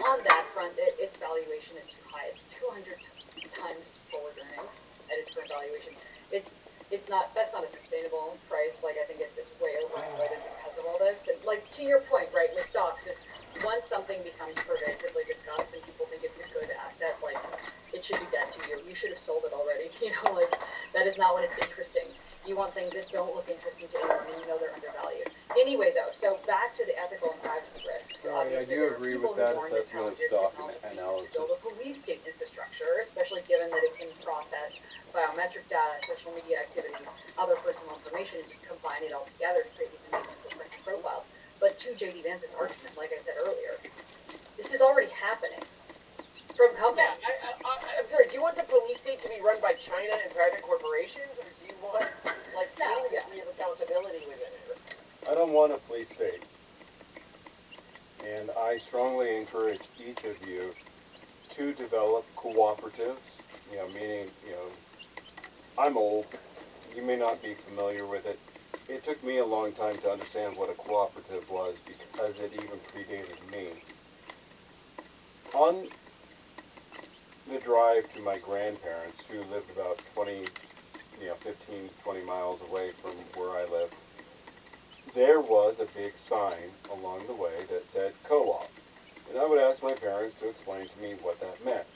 on that front, its valuation is too high. It's 200 times forward earnings at its current valuation. That's not a sustainable price. Like I think it's way overvalued because of all this. And like to your point, right, with stocks, once something becomes pervasively discussed and people think it's a good asset, like it should be dead to you. You should have sold it already. That is not when it's interesting. You want things that don't look interesting to anyone and they're undervalued. Anyway, though, so back to the ethical and privacy risks. Sorry, I do agree with that assessment of stock analysis. To build a police state infrastructure, especially given that it can process biometric data, social media activity, other personal information, and just combine it all together to create these amazing different profiles. But to J.D. Vance's argument, like I said earlier, this is already happening. From companies. Yeah, I'm sorry, do you want the police state to be run by China and private corporations, or do you want, some degree of accountability within it? I don't want a police state. And I strongly encourage each of you to develop cooperatives, meaning, I'm old, you may not be familiar with it. It took me a long time to understand what a cooperative was because it even predated me. On the drive to my grandparents, who lived about 15, 20 miles away from where I live, there was a big sign along the way that said co-op. And I would ask my parents to explain to me what that meant.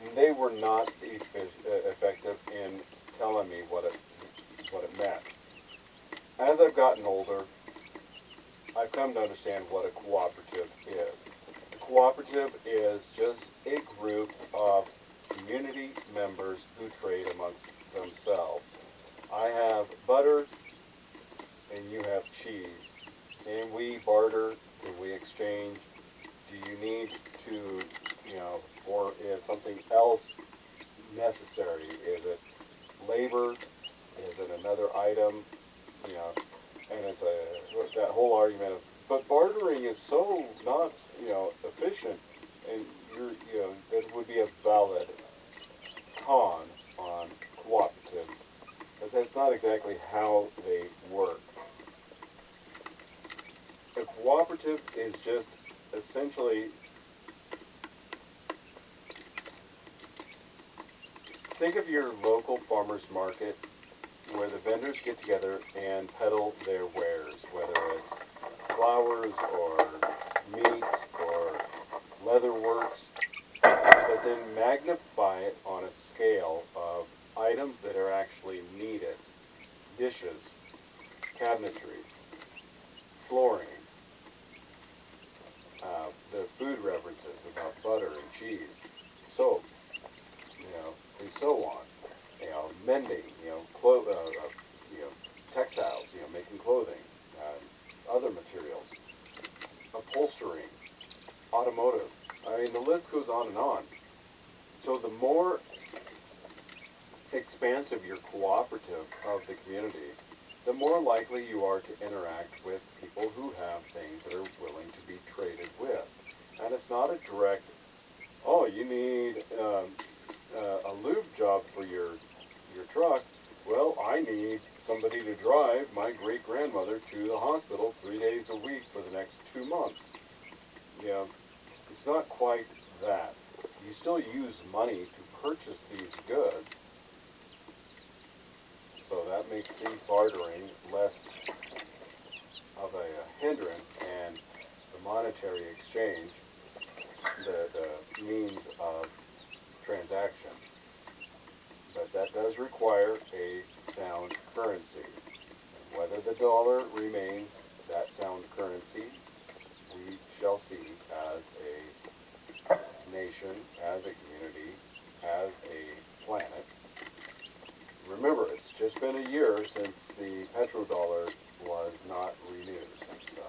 And they were not effective in telling me what it meant. As I've gotten older, I've come to understand what a cooperative is. A cooperative is just a group of community members who trade amongst themselves. I have butter and you have cheese. Can we barter? Can we exchange? Do you need to, or is something else necessary? Is it labor? Is it another item? And it's that whole argument of, but bartering is so not, efficient, and that would be a valid con on cooperatives, but that's not exactly how they work. A cooperative is just essentially, think of your local farmer's market where the vendors get together and peddle their wares, whether it's flowers or meats or leather works. but then magnify it on a scale of items that are actually needed. Dishes, cabinetry, flooring, the food references about butter and cheese, soap, and so on. Mending, textiles, making clothing, other materials, upholstery, automotive. I mean, the list goes on and on. So the more expansive your cooperative of the community, the more likely you are to interact with people who have things that are willing to be traded with. And it's not a direct, oh, you need a lube job for your truck. Well, I need somebody to drive my great-grandmother to the hospital 3 days a week for the next 2 months. It's not quite that. You still use money to purchase these goods, so that makes the bartering less of a hindrance, and the monetary exchange the means of transaction. But that does require a sound currency. And whether the dollar remains that sound currency, we shall see as a nation, as a community, as a planet. Remember, it's just been a year since the petrodollar was not renewed. So,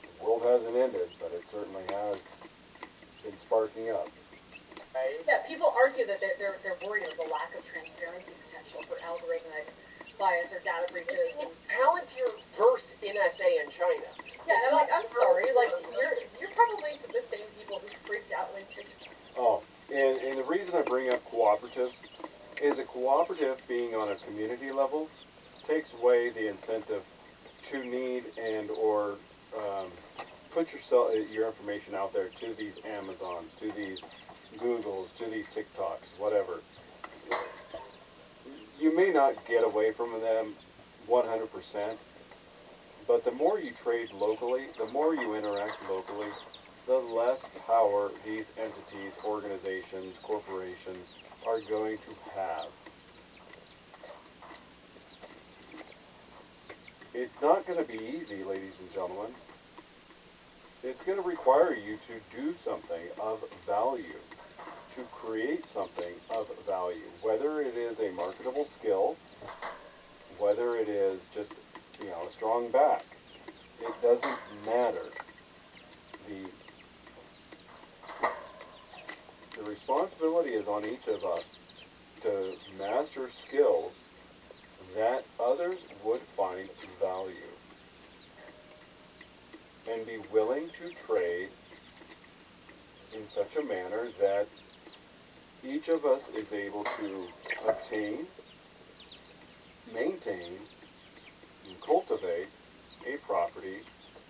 the world hasn't ended, but it certainly has been sparking up. Yeah, people argue that they're worried of the lack of transparency potential for algorithmic bias or data breaches. And Palantir versus NSA in China. Yeah, and I'm sorry, you're probably the same people who freaked out when TikTok. Oh, and the reason I bring up cooperatives is a cooperative being on a community level takes away the incentive to need and or put your information out there to these Amazons, to these Googles, to these TikToks, whatever. You may not get away from them 100%, but the more you trade locally, the more you interact locally, the less power these entities, organizations, corporations are going to have. It's not going to be easy, ladies and gentlemen. It's going to require you to do something of value, to create something of value, whether it is a marketable skill, whether it is just, a strong back. It doesn't matter. The responsibility is on each of us to master skills that others would find value and be willing to trade in such a manner that each of us is able to obtain, maintain, and cultivate a property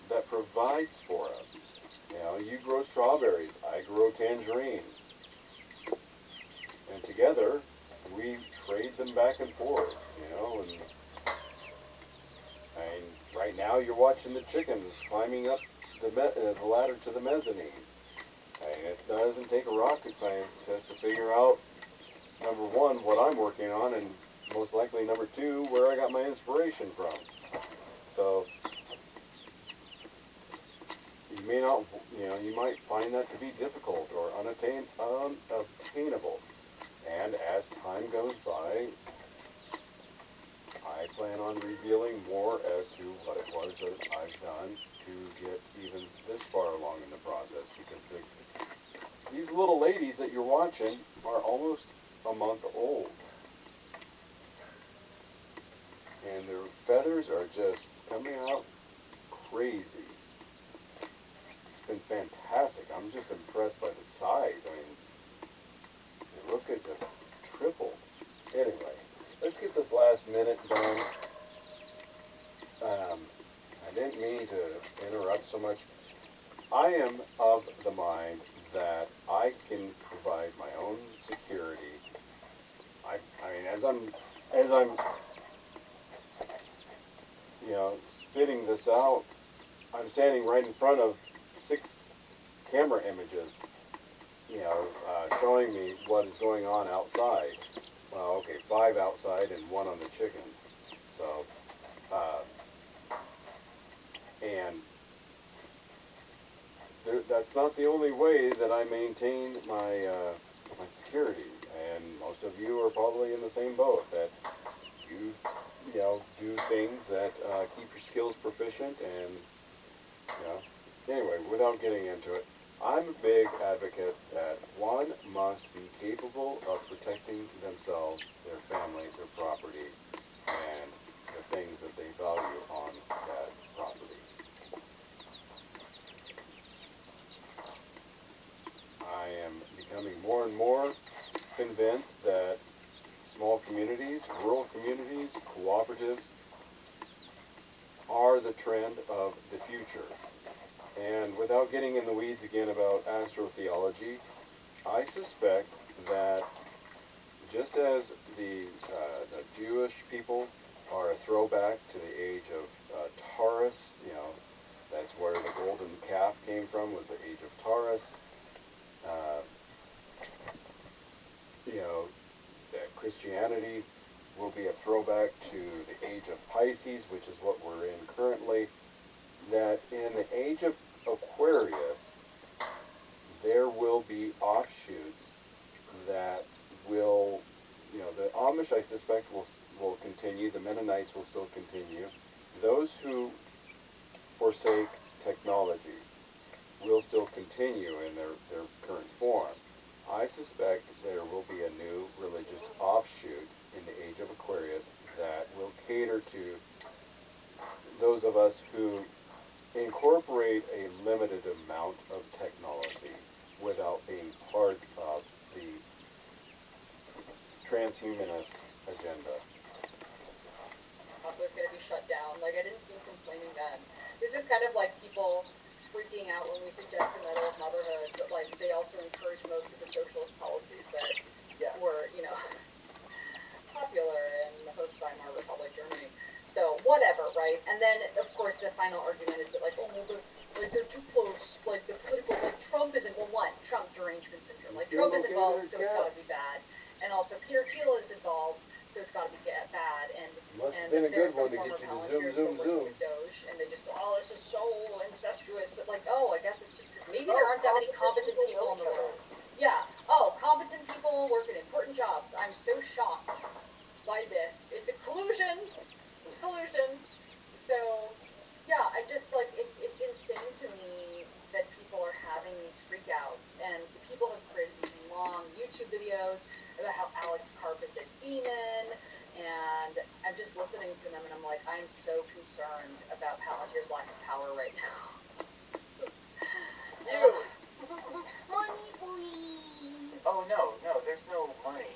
that provides for us. You grow strawberries, I grow tangerines, and together we trade them back and forth, and right now you're watching the chickens climbing up the ladder to the mezzanine. And it doesn't take a rocket scientist to figure out, number one, what I'm working on, and most likely number two, where I got my inspiration from. So, you may not, you might find that to be difficult or unobtainable. And as time goes by, I plan on revealing more as to what it was that I've done to get even this far along in the process, because these little ladies that you're watching are almost a month old. And their feathers are just coming out crazy. It's been fantastic. I'm just impressed by the size. I mean, the look is a triple. Anyway, let's get this last minute done. I didn't mean to interrupt so much. I am of the mind that I can provide my own security. I mean, as I'm spitting this out, I'm standing right in front of 6 camera images, showing me what is going on outside. Well, okay, 5 outside and 1 on the chickens. So, and that's not the only way that I maintain my my security. And most of you are probably in the same boat, that you do things that keep your skills proficient. And anyway, without getting into it, I'm a big advocate that one must be capable of protecting themselves, their family, their property, and the things that they value on that property. I am becoming more and more convinced that small communities, rural communities, cooperatives are the trend of the future. And without getting in the weeds again about astrotheology, I suspect that just as the Jewish people are a throwback to the age of Taurus, that's where the golden calf came from, was the age of Taurus. That Christianity will be a throwback to the age of Pisces, which is what we're in currently. That in the age of Aquarius, there will be offshoots that will, the Amish, I suspect, will continue. The Mennonites will still continue. Those who forsake technology will still continue in their current form. I suspect there will be a new religious offshoot in the age of Aquarius that will cater to those of us who incorporate a limited amount of technology without being part of the transhumanist agenda. Was going to be shut down. Like, I didn't see complaining then. This is kind of like people freaking out when we suggest the medal of motherhood, but like they also encourage most of the socialist policies that were, popular in the post-Weimar Republic Germany. So whatever, right? And then of course the final argument is that like, they're too close. Like the political, like Trump isn't. Well, one, Trump derangement syndrome. Like Trump is involved, so it's got to be bad. And also Peter Thiel is involved, so it's got to be bad. And must have been a good one to get you to zoom. Doge, and they just this is so incestuous. But like, I guess it's just because maybe there aren't that many competent people in the world. Yeah. Competent people work in important jobs. I'm so shocked by this. It's a collusion. So, yeah, I just like it's insane to me that people are having these freakouts, and people have created these long YouTube videos about how Alex Karp is a demon, and I'm just listening to them, and I'm like, I'm so concerned about Palantir's lack of power right now. Money, please. Oh, no, there's no money.